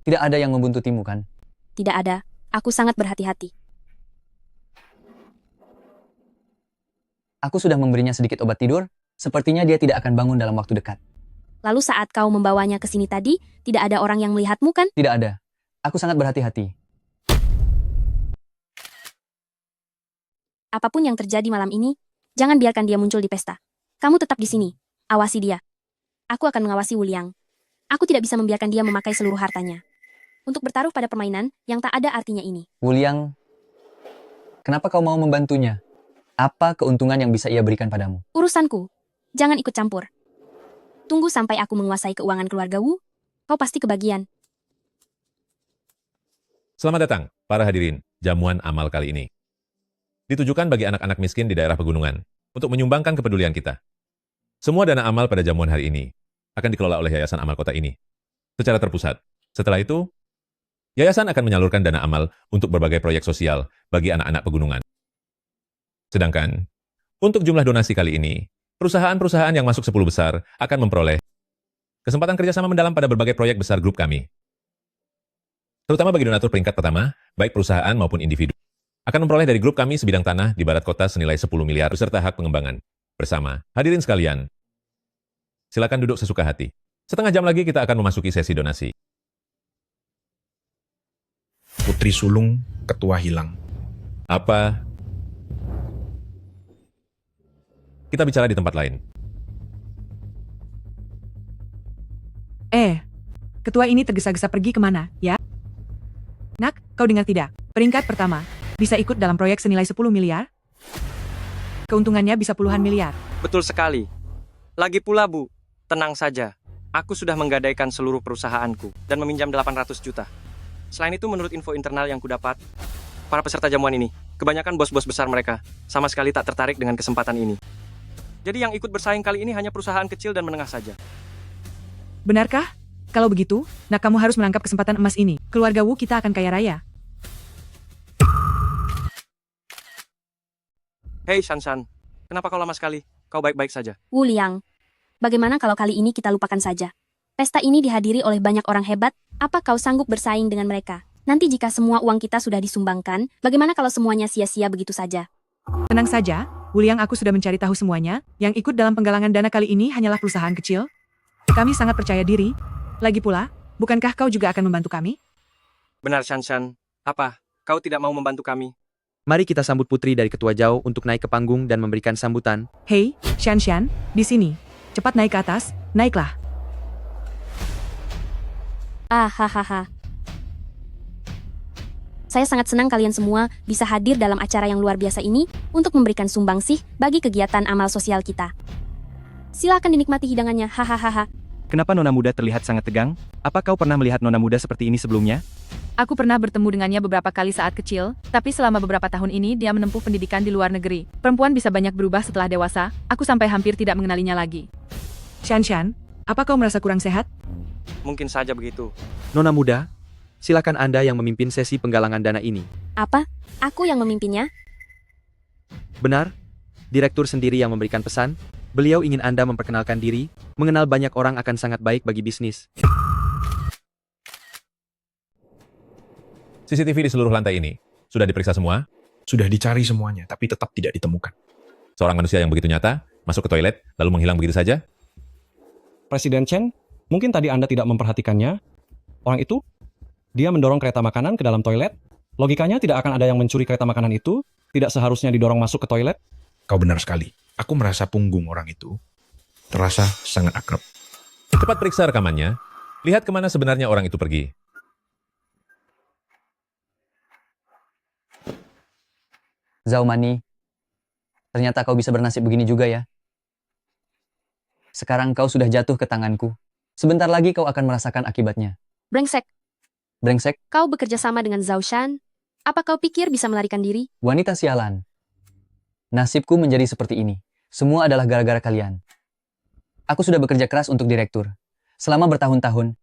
Tidak ada yang membuntutimu, kan? Tidak ada. Aku sangat berhati-hati. Aku sudah memberinya sedikit obat tidur, sepertinya dia tidak akan bangun dalam waktu dekat. Lalu saat kau membawanya ke sini tadi, tidak ada orang yang melihatmu kan? Tidak ada. Aku sangat berhati-hati. Apapun yang terjadi malam ini, jangan biarkan dia muncul di pesta. Kamu tetap di sini. Awasi dia. Aku akan mengawasi Wu Liang. Aku tidak bisa membiarkan dia memakai seluruh hartanya untuk bertaruh pada permainan yang tak ada artinya ini. Wu Liang, kenapa kau mau membantunya? Apa keuntungan yang bisa ia berikan padamu? Urusanku. Jangan ikut campur. Tunggu sampai aku menguasai keuangan keluarga Wu, kau pasti kebagian. Selamat datang, para hadirin, jamuan amal kali ini ditujukan bagi anak-anak miskin di daerah pegunungan untuk menyumbangkan kepedulian kita. Semua dana amal pada jamuan hari ini akan dikelola oleh Yayasan Amal Kota ini secara terpusat. Setelah itu, yayasan akan menyalurkan dana amal untuk berbagai proyek sosial bagi anak-anak pegunungan. Sedangkan, untuk jumlah donasi kali ini, perusahaan-perusahaan yang masuk 10 besar akan memperoleh kesempatan kerjasama mendalam pada berbagai proyek besar grup kami. Terutama bagi donatur peringkat pertama, baik perusahaan maupun individu, akan memperoleh dari grup kami sebidang tanah di barat kota senilai 10 miliar beserta hak pengembangan. Bersama, hadirin sekalian, silakan duduk sesuka hati. Setengah jam lagi kita akan memasuki sesi donasi. Putri sulung, ketua hilang. Apa? Kita bicara di tempat lain. Ketua ini tergesa-gesa pergi kemana, ya? Nak, kau dengar tidak? Peringkat pertama, bisa ikut dalam proyek senilai 10 miliar? Keuntungannya bisa puluhan miliar. Betul sekali. Lagi pula, Bu, tenang saja. Aku sudah menggadaikan seluruh perusahaanku dan meminjam 800 juta. Selain itu, menurut info internal yang kudapat, para peserta jamuan ini, kebanyakan bos-bos besar mereka, sama sekali tak tertarik dengan kesempatan ini. Jadi yang ikut bersaing kali ini hanya perusahaan kecil dan menengah saja. Benarkah? Kalau begitu, nak kamu harus menangkap kesempatan emas ini. Keluarga Wu kita akan kaya raya. Hei Shan-Shan, kenapa kau lama sekali? Kau baik-baik saja. Wu Liang, bagaimana kalau kali ini kita lupakan saja? Pesta ini dihadiri oleh banyak orang hebat, apa kau sanggup bersaing dengan mereka? Nanti jika semua uang kita sudah disumbangkan, bagaimana kalau semuanya sia-sia begitu saja? Tenang saja, Wu Liang, aku sudah mencari tahu semuanya. Yang ikut dalam penggalangan dana kali ini hanyalah perusahaan kecil. Kami sangat percaya diri. Lagi pula, bukankah kau juga akan membantu kami? Benar Shan-Shan. Apa? Kau tidak mau membantu kami? Mari kita sambut putri dari ketua Zhao untuk naik ke panggung dan memberikan sambutan. Hei, Shan-Shan, di sini. Cepat naik ke atas, naiklah. Hahaha. Saya sangat senang kalian semua bisa hadir dalam acara yang luar biasa ini untuk memberikan sumbangsih bagi kegiatan amal sosial kita. Silakan dinikmati hidangannya, hahaha. Kenapa Nona Muda terlihat sangat tegang? Apa kau pernah melihat Nona Muda seperti ini sebelumnya? Aku pernah bertemu dengannya beberapa kali saat kecil, tapi selama beberapa tahun ini dia menempuh pendidikan di luar negeri. Perempuan bisa banyak berubah setelah dewasa, aku sampai hampir tidak mengenalinya lagi. Shan-Shan, apa kau merasa kurang sehat? Mungkin saja begitu. Nona Muda, silakan Anda yang memimpin sesi penggalangan dana ini. Apa? Aku yang memimpinnya? Benar, direktur sendiri yang memberikan pesan. Beliau ingin Anda memperkenalkan diri, mengenal banyak orang akan sangat baik bagi bisnis. CCTV di seluruh lantai ini sudah diperiksa semua? Sudah dicari semuanya, tapi tetap tidak ditemukan. Seorang manusia yang begitu nyata, masuk ke toilet, lalu menghilang begitu saja? Presiden Chen, mungkin tadi Anda tidak memperhatikannya. Orang itu, dia mendorong kereta makanan ke dalam toilet. Logikanya tidak akan ada yang mencuri kereta makanan itu, tidak seharusnya didorong masuk ke toilet. Kau benar sekali. Aku merasa punggung orang itu terasa sangat akrab. Cepat periksa rekamannya. Lihat kemana sebenarnya orang itu pergi. Zhao Mani, ternyata kau bisa bernasib begini juga ya. Sekarang kau sudah jatuh ke tanganku. Sebentar lagi kau akan merasakan akibatnya. Brengsek. Brengsek, Kau bekerja sama dengan Zhao Shan. Apa kau pikir bisa melarikan diri? wanita sialan. Nasibku menjadi seperti ini. Semua adalah gara-gara kalian. Aku sudah bekerja keras untuk direktur. Selama bertahun-tahun.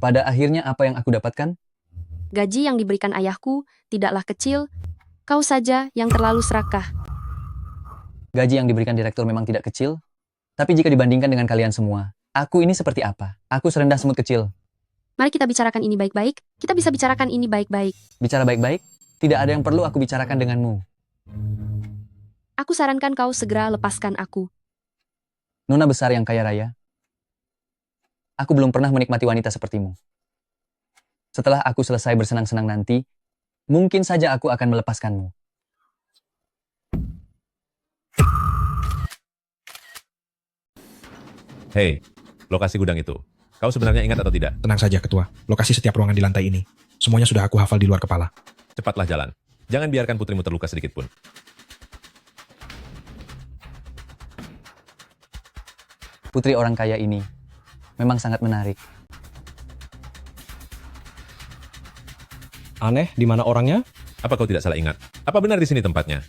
Pada akhirnya apa yang aku dapatkan? Gaji yang diberikan ayahku tidaklah kecil. Kau saja yang terlalu serakah. Gaji yang diberikan direktur memang tidak kecil. Tapi jika dibandingkan dengan kalian semua, aku ini seperti apa? Aku serendah semut kecil. Mari kita bicarakan ini baik-baik. Kita bisa bicarakan ini baik-baik. Bicara baik-baik, tidak ada yang perlu aku bicarakan denganmu. Aku sarankan kau segera lepaskan aku. Nona besar yang kaya raya, aku belum pernah menikmati wanita sepertimu. Setelah aku selesai bersenang-senang nanti, mungkin saja aku akan melepaskanmu. Hei, lokasi gudang itu. Kau sebenarnya ingat atau tidak? Tenang saja, Ketua. Lokasi setiap ruangan di lantai ini. Semuanya sudah aku hafal di luar kepala. Cepatlah jalan. Jangan biarkan putrimu terluka sedikit pun. Putri orang kaya ini memang sangat menarik. Aneh, di mana orangnya? Apa kau tidak salah ingat? Apa benar di sini tempatnya?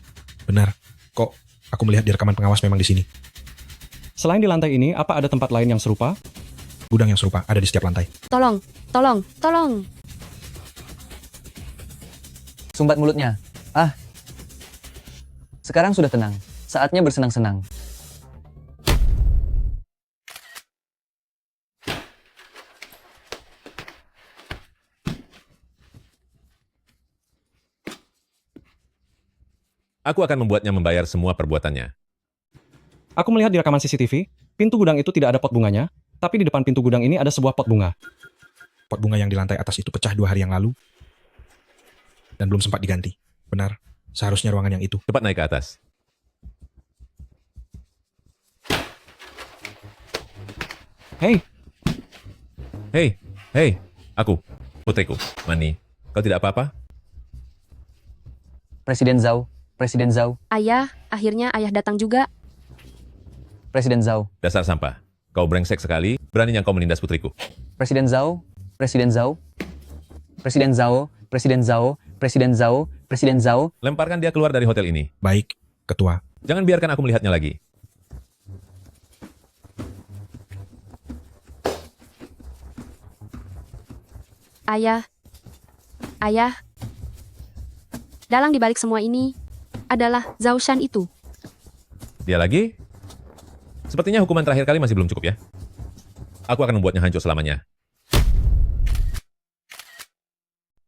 Benar. Kok aku melihat di rekaman pengawas memang di sini. Selain di lantai ini, apa ada tempat lain yang serupa? Gudang yang serupa ada di setiap lantai. Tolong, tolong, tolong. Sumbat mulutnya. Sekarang sudah tenang. Saatnya bersenang-senang. Aku akan membuatnya membayar semua perbuatannya. Aku melihat di rekaman CCTV, pintu gudang itu tidak ada pot bunganya, tapi di depan pintu gudang ini ada sebuah pot bunga. Pot bunga yang di lantai atas itu pecah 2 hari yang lalu dan belum sempat diganti. Benar, seharusnya ruangan yang itu. Cepat naik ke atas. Hei, Hei, aku, putriku, Mani. Kau tidak apa-apa? Presiden Zhao. Ayah, akhirnya ayah datang juga. Presiden Zhao. Dasar sampah. Kau brengsek sekali, beraninya kau menindas putriku. Presiden Zhao. Presiden Zhao. Presiden Zhao. Presiden Zhao. Presiden Zhao. Presiden Zhao. Lemparkan dia keluar dari hotel ini. Baik, Ketua. Jangan biarkan aku melihatnya lagi. Ayah. Dalang dibalik semua ini adalah Zhao Shan itu. Dia lagi? Sepertinya hukuman terakhir kali masih belum cukup ya. Aku akan membuatnya hancur selamanya.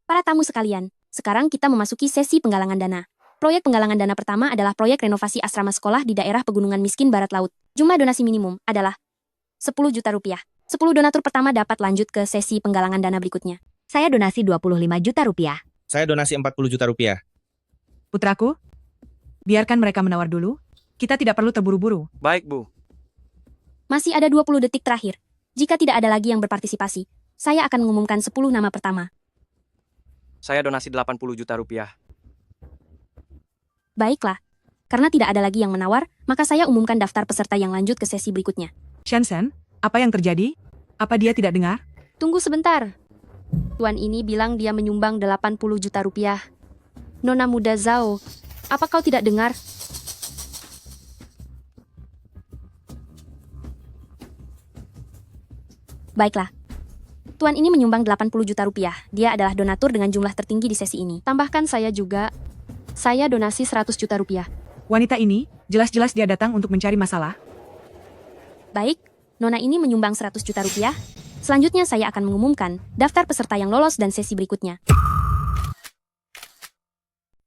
Para tamu sekalian, sekarang kita memasuki sesi penggalangan dana. Proyek penggalangan dana pertama adalah proyek renovasi asrama sekolah di daerah pegunungan miskin barat laut. Jumlah donasi minimum adalah 10 juta rupiah. 10 donatur pertama dapat lanjut ke sesi penggalangan dana berikutnya. Saya donasi 25 juta rupiah. Saya donasi 40 juta rupiah. Putraku, biarkan mereka menawar dulu. Kita tidak perlu terburu-buru. Baik, Bu. Masih ada 20 detik terakhir. Jika tidak ada lagi yang berpartisipasi, saya akan mengumumkan 10 nama pertama. Saya donasi 80 juta rupiah. Baiklah. Karena tidak ada lagi yang menawar, maka saya umumkan daftar peserta yang lanjut ke sesi berikutnya. Shansen, apa yang terjadi? Apa dia tidak dengar? Tunggu sebentar. Tuan ini bilang dia menyumbang 80 juta rupiah. Nona muda Zhao, apa kau tidak dengar? Baiklah. Tuan ini menyumbang 80 juta rupiah. Dia adalah donatur dengan jumlah tertinggi di sesi ini. Tambahkan saya juga. Saya donasi 100 juta rupiah. Wanita ini, jelas-jelas dia datang untuk mencari masalah. Baik, Nona ini menyumbang 100 juta rupiah. Selanjutnya saya akan mengumumkan daftar peserta yang lolos dan sesi berikutnya.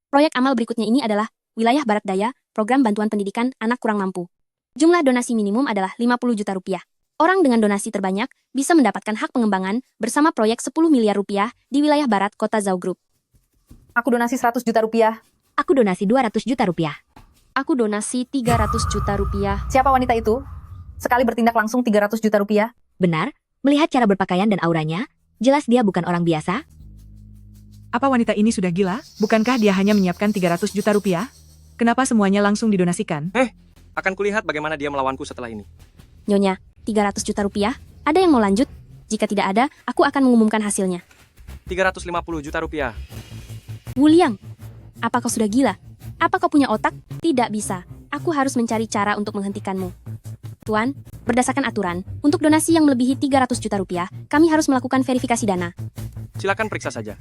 Proyek amal berikutnya ini adalah Wilayah Barat Daya, Program Bantuan Pendidikan Anak Kurang Mampu. Jumlah donasi minimum adalah 50 juta rupiah. Orang dengan donasi terbanyak bisa mendapatkan hak pengembangan bersama proyek 10 miliar rupiah di wilayah barat kota Zhao Group. Aku donasi 100 juta rupiah. Aku donasi 200 juta rupiah. Aku donasi 300 juta rupiah. Siapa wanita itu? Sekali bertindak langsung 300 juta rupiah. Benar, melihat cara berpakaian dan auranya, jelas dia bukan orang biasa. Apa wanita ini sudah gila? Bukankah dia hanya menyiapkan 300 juta rupiah? Kenapa semuanya langsung didonasikan? Akan kulihat bagaimana dia melawanku setelah ini. Nyonya, 300 juta rupiah? Ada yang mau lanjut? Jika tidak ada, aku akan mengumumkan hasilnya. 350 juta rupiah. Wu Liang, apa kau sudah gila? Apa kau punya otak? Tidak bisa. Aku harus mencari cara untuk menghentikanmu. Tuan, berdasarkan aturan, untuk donasi yang melebihi 300 juta rupiah, kami harus melakukan verifikasi dana. Silakan periksa saja.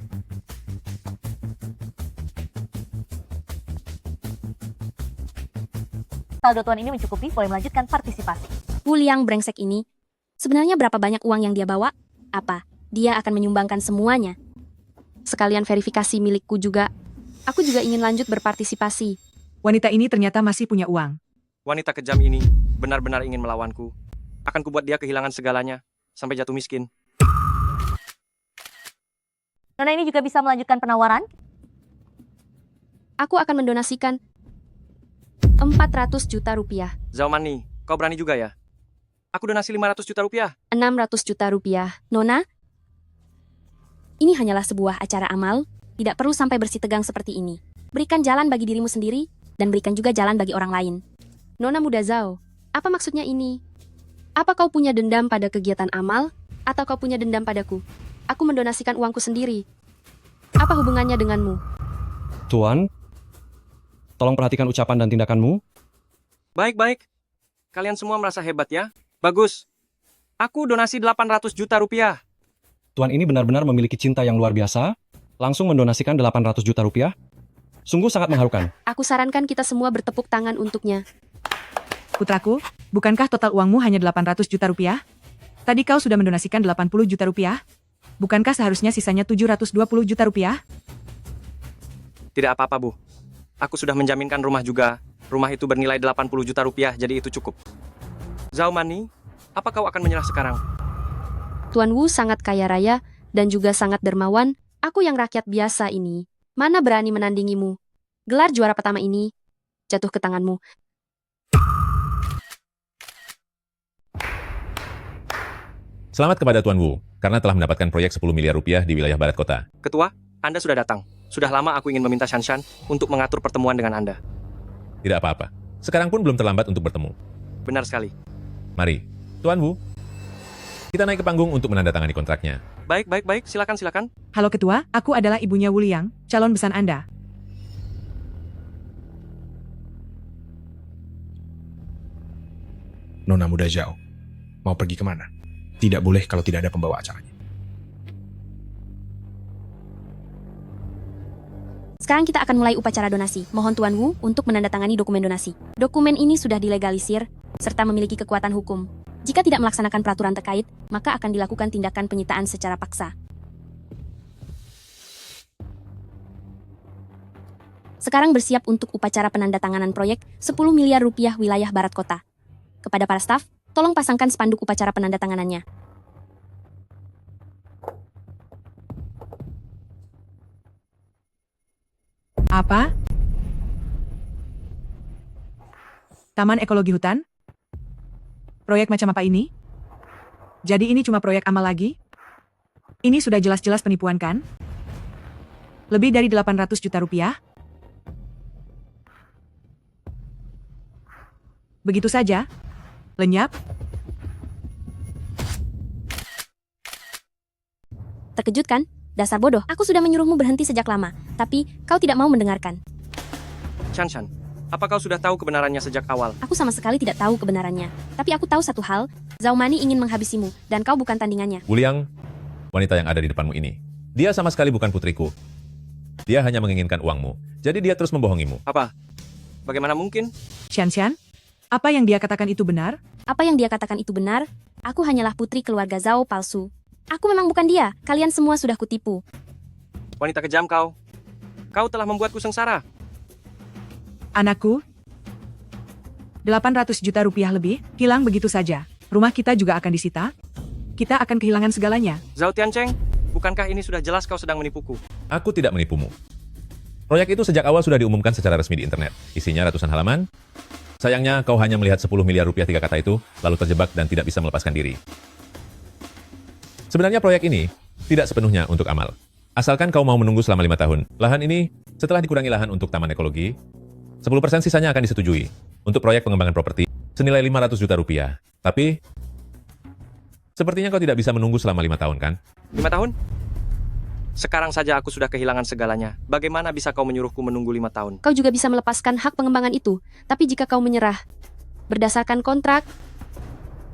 Saldo tuan ini mencukupi, boleh melanjutkan partisipasi. Wu Liang brengsek ini. Sebenarnya berapa banyak uang yang dia bawa? Apa? dia akan menyumbangkan semuanya. Sekalian verifikasi milikku juga. Aku juga ingin lanjut berpartisipasi. Wanita ini ternyata masih punya uang. Wanita kejam ini benar-benar ingin melawanku. Akan kubuat dia kehilangan segalanya, sampai jatuh miskin. Nona ini juga bisa melanjutkan penawaran. Aku akan mendonasikan 400 juta rupiah. Zhao Mani, kau berani juga ya? Aku donasi 500 juta rupiah. 600 juta rupiah. Nona, ini hanyalah sebuah acara amal. Tidak perlu sampai bersitegang seperti ini. Berikan jalan bagi dirimu sendiri, dan berikan juga jalan bagi orang lain. Nona muda Zhao, apa maksudnya ini? Apa kau punya dendam pada kegiatan amal, atau kau punya dendam padaku? Aku mendonasikan uangku sendiri. Apa hubungannya denganmu? Tuan, tolong perhatikan ucapan dan tindakanmu. Baik-baik. Kalian semua merasa hebat ya? Bagus. Aku donasi 800 juta rupiah. Tuan ini benar-benar memiliki cinta yang luar biasa. Langsung mendonasikan 800 juta rupiah. Sungguh sangat mengharukan. Aku sarankan kita semua bertepuk tangan untuknya. Putraku, bukankah total uangmu hanya 800 juta rupiah? Tadi kau sudah mendonasikan 80 juta rupiah? Bukankah seharusnya sisanya 720 juta rupiah? Tidak apa-apa, Bu. Aku sudah menjaminkan rumah juga. Rumah itu bernilai 80 juta rupiah, jadi itu cukup. Zhao Mani, apa kau akan menyerah sekarang? Tuan Wu sangat kaya raya, dan juga sangat dermawan. Aku yang rakyat biasa ini. Mana berani menandingimu? Gelar juara pertama ini jatuh ke tanganmu. Selamat kepada Tuan Wu, karena telah mendapatkan proyek 10 miliar rupiah di wilayah barat kota. Ketua, Anda sudah datang. Sudah lama aku ingin meminta Shanshan untuk mengatur pertemuan dengan Anda. Tidak apa-apa. Sekarang pun belum terlambat untuk bertemu. Benar sekali. Mari, Tuan Wu. Kita naik ke panggung untuk menandatangani kontraknya. Baik. Silakan. Halo Ketua, aku adalah ibunya Wu Liang, calon besan Anda. Nona muda Zhao, mau pergi kemana? Tidak boleh kalau tidak ada pembawa acaranya. Sekarang kita akan mulai upacara donasi. Mohon Tuan Wu untuk menandatangani dokumen donasi. Dokumen ini sudah dilegalisir, serta memiliki kekuatan hukum. Jika tidak melaksanakan peraturan terkait, maka akan dilakukan tindakan penyitaan secara paksa. Sekarang bersiap untuk upacara penandatanganan proyek 10 miliar rupiah wilayah barat kota. Kepada para staf, tolong pasangkan spanduk upacara penandatanganannya. Apa? Taman Ekologi Hutan? Proyek macam apa ini? Jadi ini cuma proyek amal lagi? Ini sudah jelas-jelas penipuan kan? Lebih dari 800 juta rupiah? Begitu saja? Lenyap? Terkejut kan? Dasar bodoh, aku sudah menyuruhmu berhenti sejak lama, tapi kau tidak mau mendengarkan. Shanshan, apa kau sudah tahu kebenarannya sejak awal? Aku sama sekali tidak tahu kebenarannya. Tapi aku tahu satu hal, Zhao Mani ingin menghabisimu, dan kau bukan tandingannya. Wu Liang, wanita yang ada di depanmu ini. Dia sama sekali bukan putriku. Dia hanya menginginkan uangmu, jadi dia terus membohongimu. Apa? Bagaimana mungkin? Shanshan, apa yang dia katakan itu benar? Apa yang dia katakan itu benar? Aku hanyalah putri keluarga Zhao palsu. Aku memang bukan dia, kalian semua sudah kutipu. Wanita kejam kau. Kau telah membuatku sengsara. Anakku, 800 juta rupiah lebih, hilang begitu saja. Rumah kita juga akan disita. Kita akan kehilangan segalanya. Zhao Tiancheng, bukankah ini sudah jelas kau sedang menipuku? Aku tidak menipumu. Proyek itu sejak awal sudah diumumkan secara resmi di internet. Isinya ratusan halaman. Sayangnya kau hanya melihat 10 miliar rupiah 3 kata itu, lalu terjebak dan tidak bisa melepaskan diri. Sebenarnya proyek ini tidak sepenuhnya untuk amal. Asalkan kau mau menunggu selama 5 tahun. Lahan ini, setelah dikurangi lahan untuk taman ekologi, 10% sisanya akan disetujui untuk proyek pengembangan properti senilai 500 juta rupiah. Tapi, sepertinya kau tidak bisa menunggu selama 5 tahun, kan? 5 tahun? Sekarang saja aku sudah kehilangan segalanya. Bagaimana bisa kau menyuruhku menunggu 5 tahun? Kau juga bisa melepaskan hak pengembangan itu. Tapi jika kau menyerah, berdasarkan kontrak,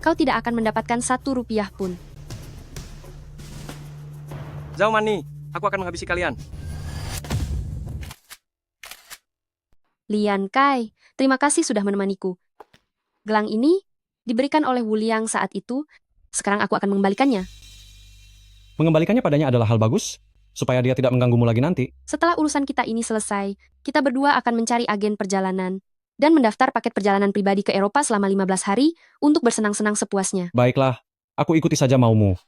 kau tidak akan mendapatkan 1 rupiah pun. Zhao Mani, aku akan menghabisi kalian. Lian Kai, terima kasih sudah menemaniku. Gelang ini diberikan oleh Wu Liang saat itu, sekarang aku akan mengembalikannya. Mengembalikannya padanya adalah hal bagus, supaya dia tidak mengganggumu lagi nanti. Setelah urusan kita ini selesai, kita berdua akan mencari agen perjalanan dan mendaftar paket perjalanan pribadi ke Eropa selama 15 hari untuk bersenang-senang sepuasnya. Baiklah, aku ikuti saja maumu.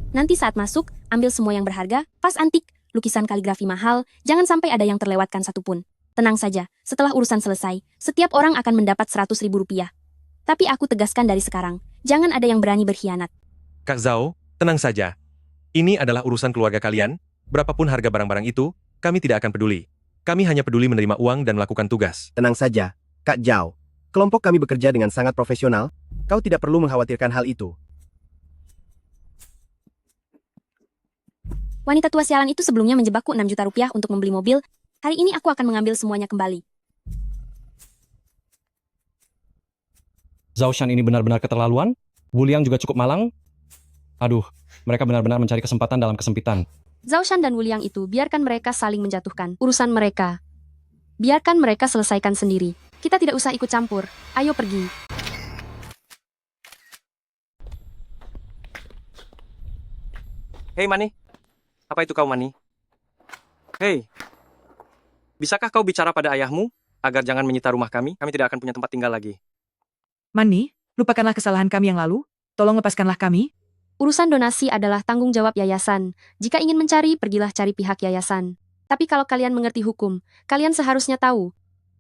Nanti saat masuk, ambil semua yang berharga, vas antik, lukisan kaligrafi mahal, jangan sampai ada yang terlewatkan satupun. Tenang saja, setelah urusan selesai, setiap orang akan mendapat 100.000 rupiah. Tapi aku tegaskan dari sekarang, jangan ada yang berani berkhianat. Kak Zhao, tenang saja. Ini adalah urusan keluarga kalian. Berapapun harga barang-barang itu, kami tidak akan peduli. Kami hanya peduli menerima uang dan melakukan tugas. Tenang saja, Kak Zhao. Kelompok kami bekerja dengan sangat profesional. Kau tidak perlu mengkhawatirkan hal itu. Wanita tua sialan itu sebelumnya menjebakku 6 juta rupiah untuk membeli mobil. Hari ini aku akan mengambil semuanya kembali. Zhao Shan ini benar-benar keterlaluan. Wu Liang juga cukup malang. Aduh, mereka benar-benar mencari kesempatan dalam kesempitan. Zhao Shan dan Wu Liang itu, biarkan mereka saling menjatuhkan. Urusan mereka. Biarkan mereka selesaikan sendiri. Kita tidak usah ikut campur. Ayo pergi. Hei Mani, apa itu kau Mani? Hei, bisakah kau bicara pada ayahmu agar jangan menyita rumah kami? Kami tidak akan punya tempat tinggal lagi. Mani, lupakanlah kesalahan kami yang lalu. Tolong lepaskanlah kami. Urusan donasi adalah tanggung jawab yayasan. Jika ingin mencari, pergilah cari pihak yayasan. Tapi kalau kalian mengerti hukum, kalian seharusnya tahu.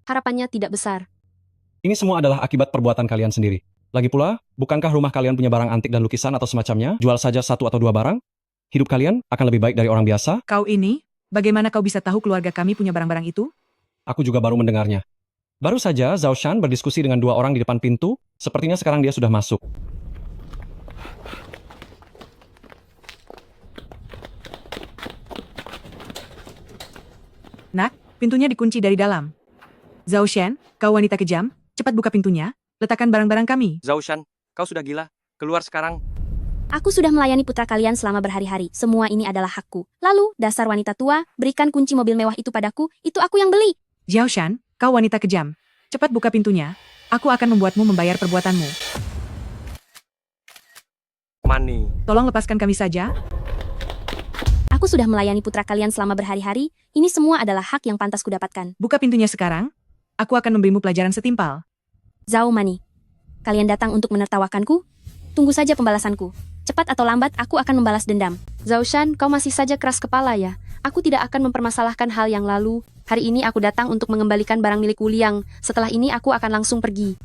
Harapannya tidak besar. Ini semua adalah akibat perbuatan kalian sendiri. Lagi pula, bukankah rumah kalian punya barang antik dan lukisan atau semacamnya? Jual saja 1 atau 2 barang? Hidup kalian akan lebih baik dari orang biasa? Kau ini, bagaimana kau bisa tahu keluarga kami punya barang-barang itu? Aku juga baru mendengarnya. Baru saja Zhao Shan berdiskusi dengan 2 orang di depan pintu. Sepertinya sekarang dia sudah masuk. Nak, pintunya dikunci dari dalam. Zhao Shan, kau wanita kejam, cepat buka pintunya, letakkan barang-barang kami. Zhao Shan, kau sudah gila. Keluar sekarang. Aku sudah melayani putra kalian selama berhari-hari. Semua ini adalah hakku. Lalu, dasar wanita tua, berikan kunci mobil mewah itu padaku. Itu aku yang beli. Zhao Shan, kau wanita kejam. Cepat buka pintunya. Aku akan membuatmu membayar perbuatanmu. Mani. Tolong lepaskan kami saja. Aku sudah melayani putra kalian selama berhari-hari. Ini semua adalah hak yang pantas kudapatkan. Buka pintunya sekarang. Aku akan memberimu pelajaran setimpal. Zhao Mani, kalian datang untuk menertawakanku? Tunggu saja pembalasanku. Cepat atau lambat, aku akan membalas dendam. Zhao Shan, kau masih saja keras kepala ya? Aku tidak akan mempermasalahkan hal yang lalu. Hari ini aku datang untuk mengembalikan barang milik Wu Liang. Setelah ini aku akan langsung pergi.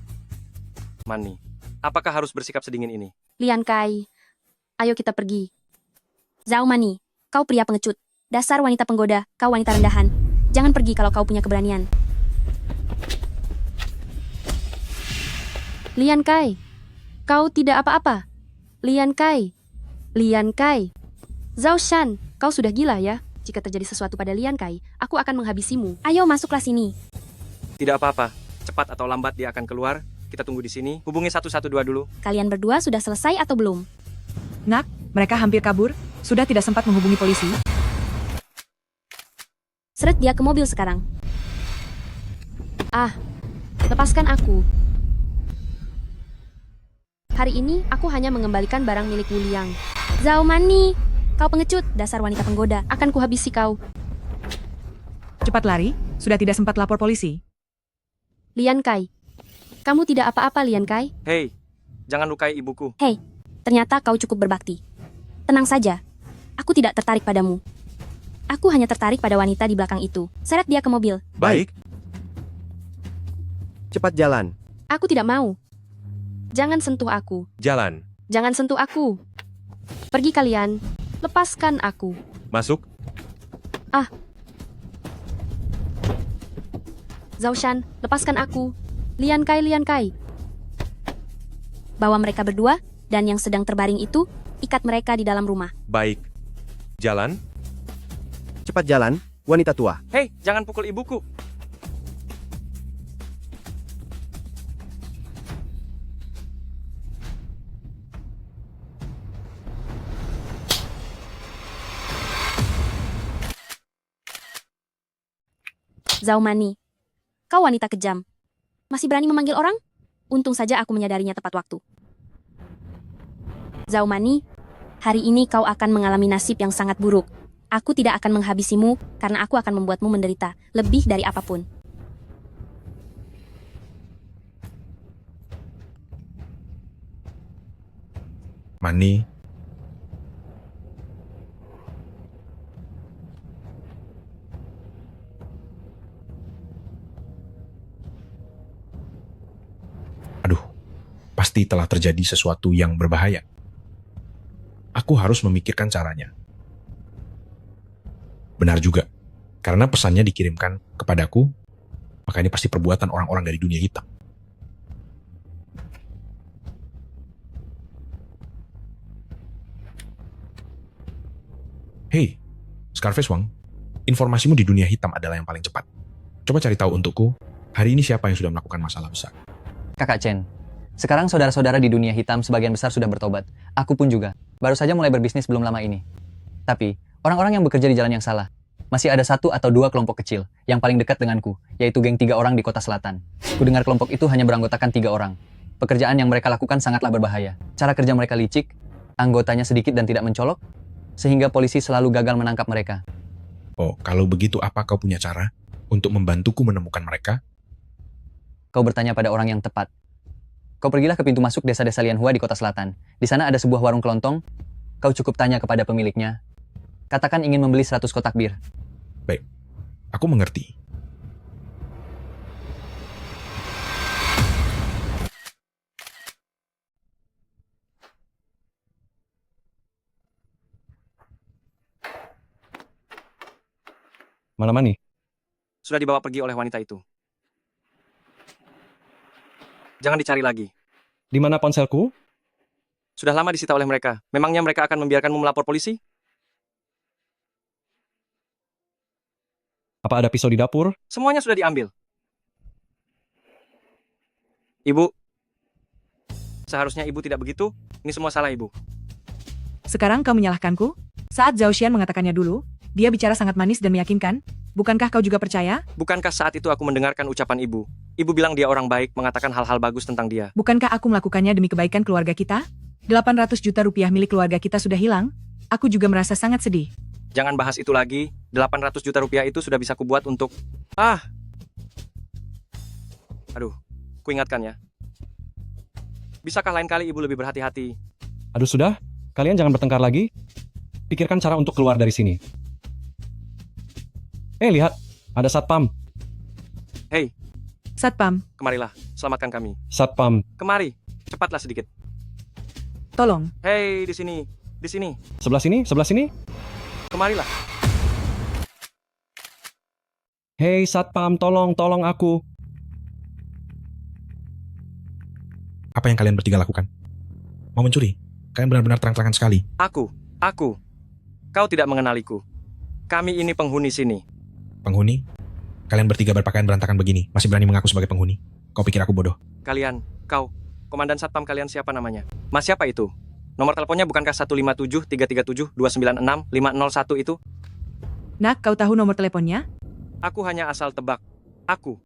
Mani, apakah harus bersikap sedingin ini? Lian Kai, ayo kita pergi. Zhao Mani, kau pria pengecut. Dasar wanita penggoda, kau wanita rendahan. Jangan pergi kalau kau punya keberanian. Lian Kai, kau tidak apa-apa. Lian Kai, Lian Kai. Zhao Shan, kau sudah gila ya? Jika terjadi sesuatu pada Lian Kai, aku akan menghabisimu. Ayo masuklah sini. Tidak apa-apa. Cepat atau lambat dia akan keluar. Kita tunggu di sini. Hubungi 112 dulu. Kalian berdua sudah selesai atau belum? Nak, mereka hampir kabur. Sudah tidak sempat menghubungi polisi. Seret dia ke mobil sekarang. Ah, lepaskan aku. Hari ini, aku hanya mengembalikan barang milik Wu Liang. Zhao Mani, kau pengecut, dasar wanita penggoda. Akan kuhabisi kau. Cepat lari, sudah tidak sempat lapor polisi. Lian Kai, kamu tidak apa-apa Lian Kai? Hei, jangan lukai ibuku. Hei, ternyata kau cukup berbakti. Tenang saja, aku tidak tertarik padamu. Aku hanya tertarik pada wanita di belakang itu. Seret dia ke mobil. Baik. Cepat jalan. Aku tidak mau. Jangan sentuh aku. Jalan. Jangan sentuh aku. Pergi kalian. Lepaskan aku. Masuk. Ah. Zhao Shan, lepaskan aku. Lian Kai, Lian Kai. Bawa mereka berdua, dan yang sedang terbaring itu, ikat mereka di dalam rumah. Baik. Jalan. Cepat jalan, wanita tua. Hei, jangan pukul ibuku. Zhao Mani, kau wanita kejam. Masih berani memanggil orang? Untung saja aku menyadarinya tepat waktu. Zhao Mani, Hari ini kau akan mengalami nasib yang sangat buruk. Aku tidak akan menghabisimu karena aku akan membuatmu menderita, lebih dari apapun. Mani, aduh, pasti telah terjadi sesuatu yang berbahaya. Aku harus memikirkan caranya. Benar juga, karena pesannya dikirimkan kepadaku, maka ini pasti perbuatan orang-orang dari dunia hitam. Hei, Scarface Wang, informasimu di dunia hitam adalah yang paling cepat. Coba cari tahu untukku, hari ini siapa yang sudah melakukan masalah besar. Kakak Chen, sekarang saudara-saudara di dunia hitam sebagian besar sudah bertobat. Aku pun juga. Baru saja mulai berbisnis belum lama ini. Tapi, orang-orang yang bekerja di jalan yang salah. Masih ada 1 atau 2 kelompok kecil yang paling dekat denganku, yaitu geng 3 orang di kota selatan. Kudengar kelompok itu hanya beranggotakan 3 orang. Pekerjaan yang mereka lakukan sangatlah berbahaya. Cara kerja mereka licik, anggotanya sedikit dan tidak mencolok, sehingga polisi selalu gagal menangkap mereka. Oh, kalau begitu apa kau punya cara untuk membantuku menemukan mereka? Kau bertanya pada orang yang tepat. Kau pergilah ke pintu masuk desa-desa Lianhua di kota selatan. Di sana ada sebuah warung kelontong. Kau cukup tanya kepada pemiliknya. Katakan ingin membeli 100 kotak bir. Baik, aku mengerti. Mana Mani? Sudah dibawa pergi oleh wanita itu. Jangan dicari lagi. Di mana ponselku? Sudah lama disita oleh mereka. Memangnya mereka akan membiarkanmu melapor polisi? Apa ada pisau di dapur? Semuanya sudah diambil. Ibu, seharusnya ibu tidak begitu. Ini semua salah ibu. Sekarang kau menyalahkanku? Saat Zhao Xian mengatakannya dulu, dia bicara sangat manis dan meyakinkan. Bukankah kau juga percaya? Bukankah saat itu aku mendengarkan ucapan ibu? Ibu bilang dia orang baik, mengatakan hal-hal bagus tentang dia. Bukankah aku melakukannya demi kebaikan keluarga kita? 800 juta rupiah milik keluarga kita sudah hilang. Aku juga merasa sangat sedih. Jangan bahas itu lagi. 800 juta rupiah itu sudah bisa kubuat untuk... Aduh, kuingatkan ya. Bisakah lain kali ibu lebih berhati-hati? Aduh sudah, kalian jangan bertengkar lagi. Pikirkan cara untuk keluar dari sini. Lihat, ada satpam. Hei, Satpam, kemarilah, selamatkan kami. Satpam, Kemari, cepatlah sedikit. tolong. Hei, di sini, di sini. sebelah sini, sebelah sini. Kemarilah. Hei satpam, tolong aku. Apa yang kalian bertiga lakukan? Mau mencuri? Kalian benar-benar terang-terangan sekali. Aku. Kau tidak mengenaliku. Kami ini penghuni sini. Penghuni? Kalian bertiga berpakaian berantakan begini, masih berani mengaku sebagai penghuni. Kau pikir aku bodoh? Kalian, kau, komandan satpam kalian siapa namanya? Mas siapa itu? Nomor teleponnya bukankah 157-337-296-501 itu? Nak, kau tahu nomor teleponnya? Aku hanya asal tebak. Aku.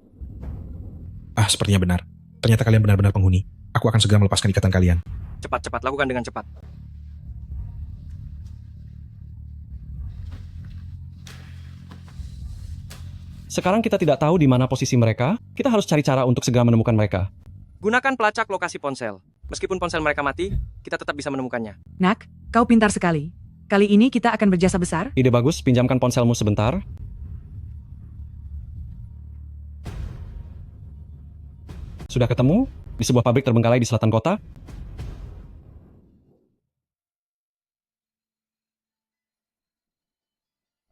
Sepertinya benar. Ternyata kalian benar-benar penghuni. Aku akan segera melepaskan ikatan kalian. Cepat, lakukan dengan cepat. Sekarang kita tidak tahu di mana posisi mereka. Kita harus cari cara untuk segera menemukan mereka. Gunakan pelacak lokasi ponsel. Meskipun ponsel mereka mati, kita tetap bisa menemukannya. Nak, kau pintar sekali. Kali ini kita akan berjasa besar. Ide bagus, pinjamkan ponselmu sebentar. Sudah ketemu? Di sebuah pabrik terbengkalai di selatan kota?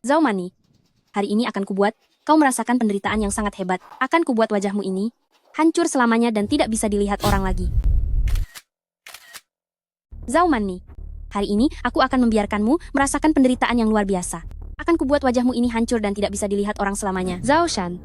Zhao Mani, hari ini akan kubuat kau merasakan penderitaan yang sangat hebat. Akan kubuat wajahmu ini hancur selamanya dan tidak bisa dilihat orang lagi. Zhao Mani, hari ini aku akan membiarkanmu merasakan penderitaan yang luar biasa. Akan kubuat wajahmu ini hancur dan tidak bisa dilihat orang selamanya. Zhao Shan,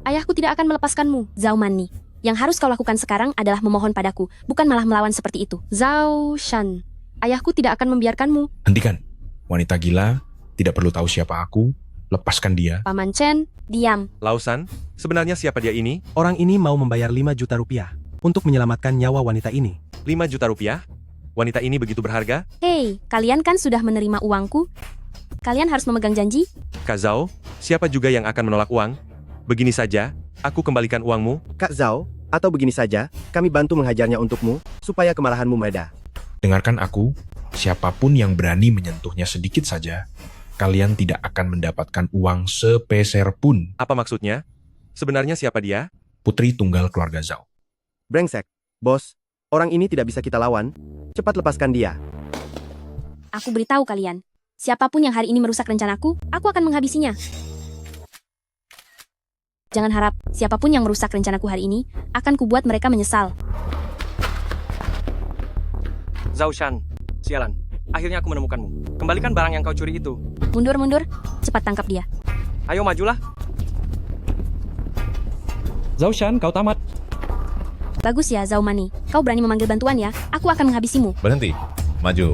ayahku tidak akan melepaskanmu. Zhao Mani, yang harus kau lakukan sekarang adalah memohon padaku, bukan malah melawan seperti itu. Zhao Shan, ayahku tidak akan membiarkanmu. Hentikan. Wanita gila, tidak perlu tahu siapa aku. Lepaskan dia. Paman Chen, diam. Lausan, sebenarnya siapa dia ini? Orang ini mau membayar 5 juta rupiah untuk menyelamatkan nyawa wanita ini. 5 juta rupiah? wanita ini begitu berharga? Hei, kalian kan sudah menerima uangku? Kalian harus memegang janji? Kak Zhao, siapa juga yang akan menolak uang? Begini saja, aku kembalikan uangmu. Kak Zhao, atau begini saja, kami bantu menghajarnya untukmu, supaya kemarahanmu mereda. Dengarkan aku, siapapun yang berani menyentuhnya sedikit saja, kalian tidak akan mendapatkan uang sepeser pun. Apa maksudnya? Sebenarnya siapa dia? Putri tunggal keluarga Zhao. Brengsek, bos. Orang ini tidak bisa kita lawan. Cepat lepaskan dia. Aku beritahu kalian, siapapun yang hari ini merusak rencanaku, aku akan menghabisinya. Jangan harap, siapapun yang merusak rencanaku hari ini, akan kubuat mereka menyesal. Zhao Shan, sialan. Akhirnya aku menemukanmu. Kembalikan barang yang kau curi itu. Mundur, cepat tangkap dia. Ayo majulah. Zhao Shan, kau tamat. Bagus ya, Zhao Mani. Kau berani memanggil bantuan ya, aku akan menghabisimu. Berhenti. Maju.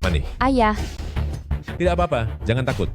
Mani. Ayah, Tidak apa-apa, jangan takut.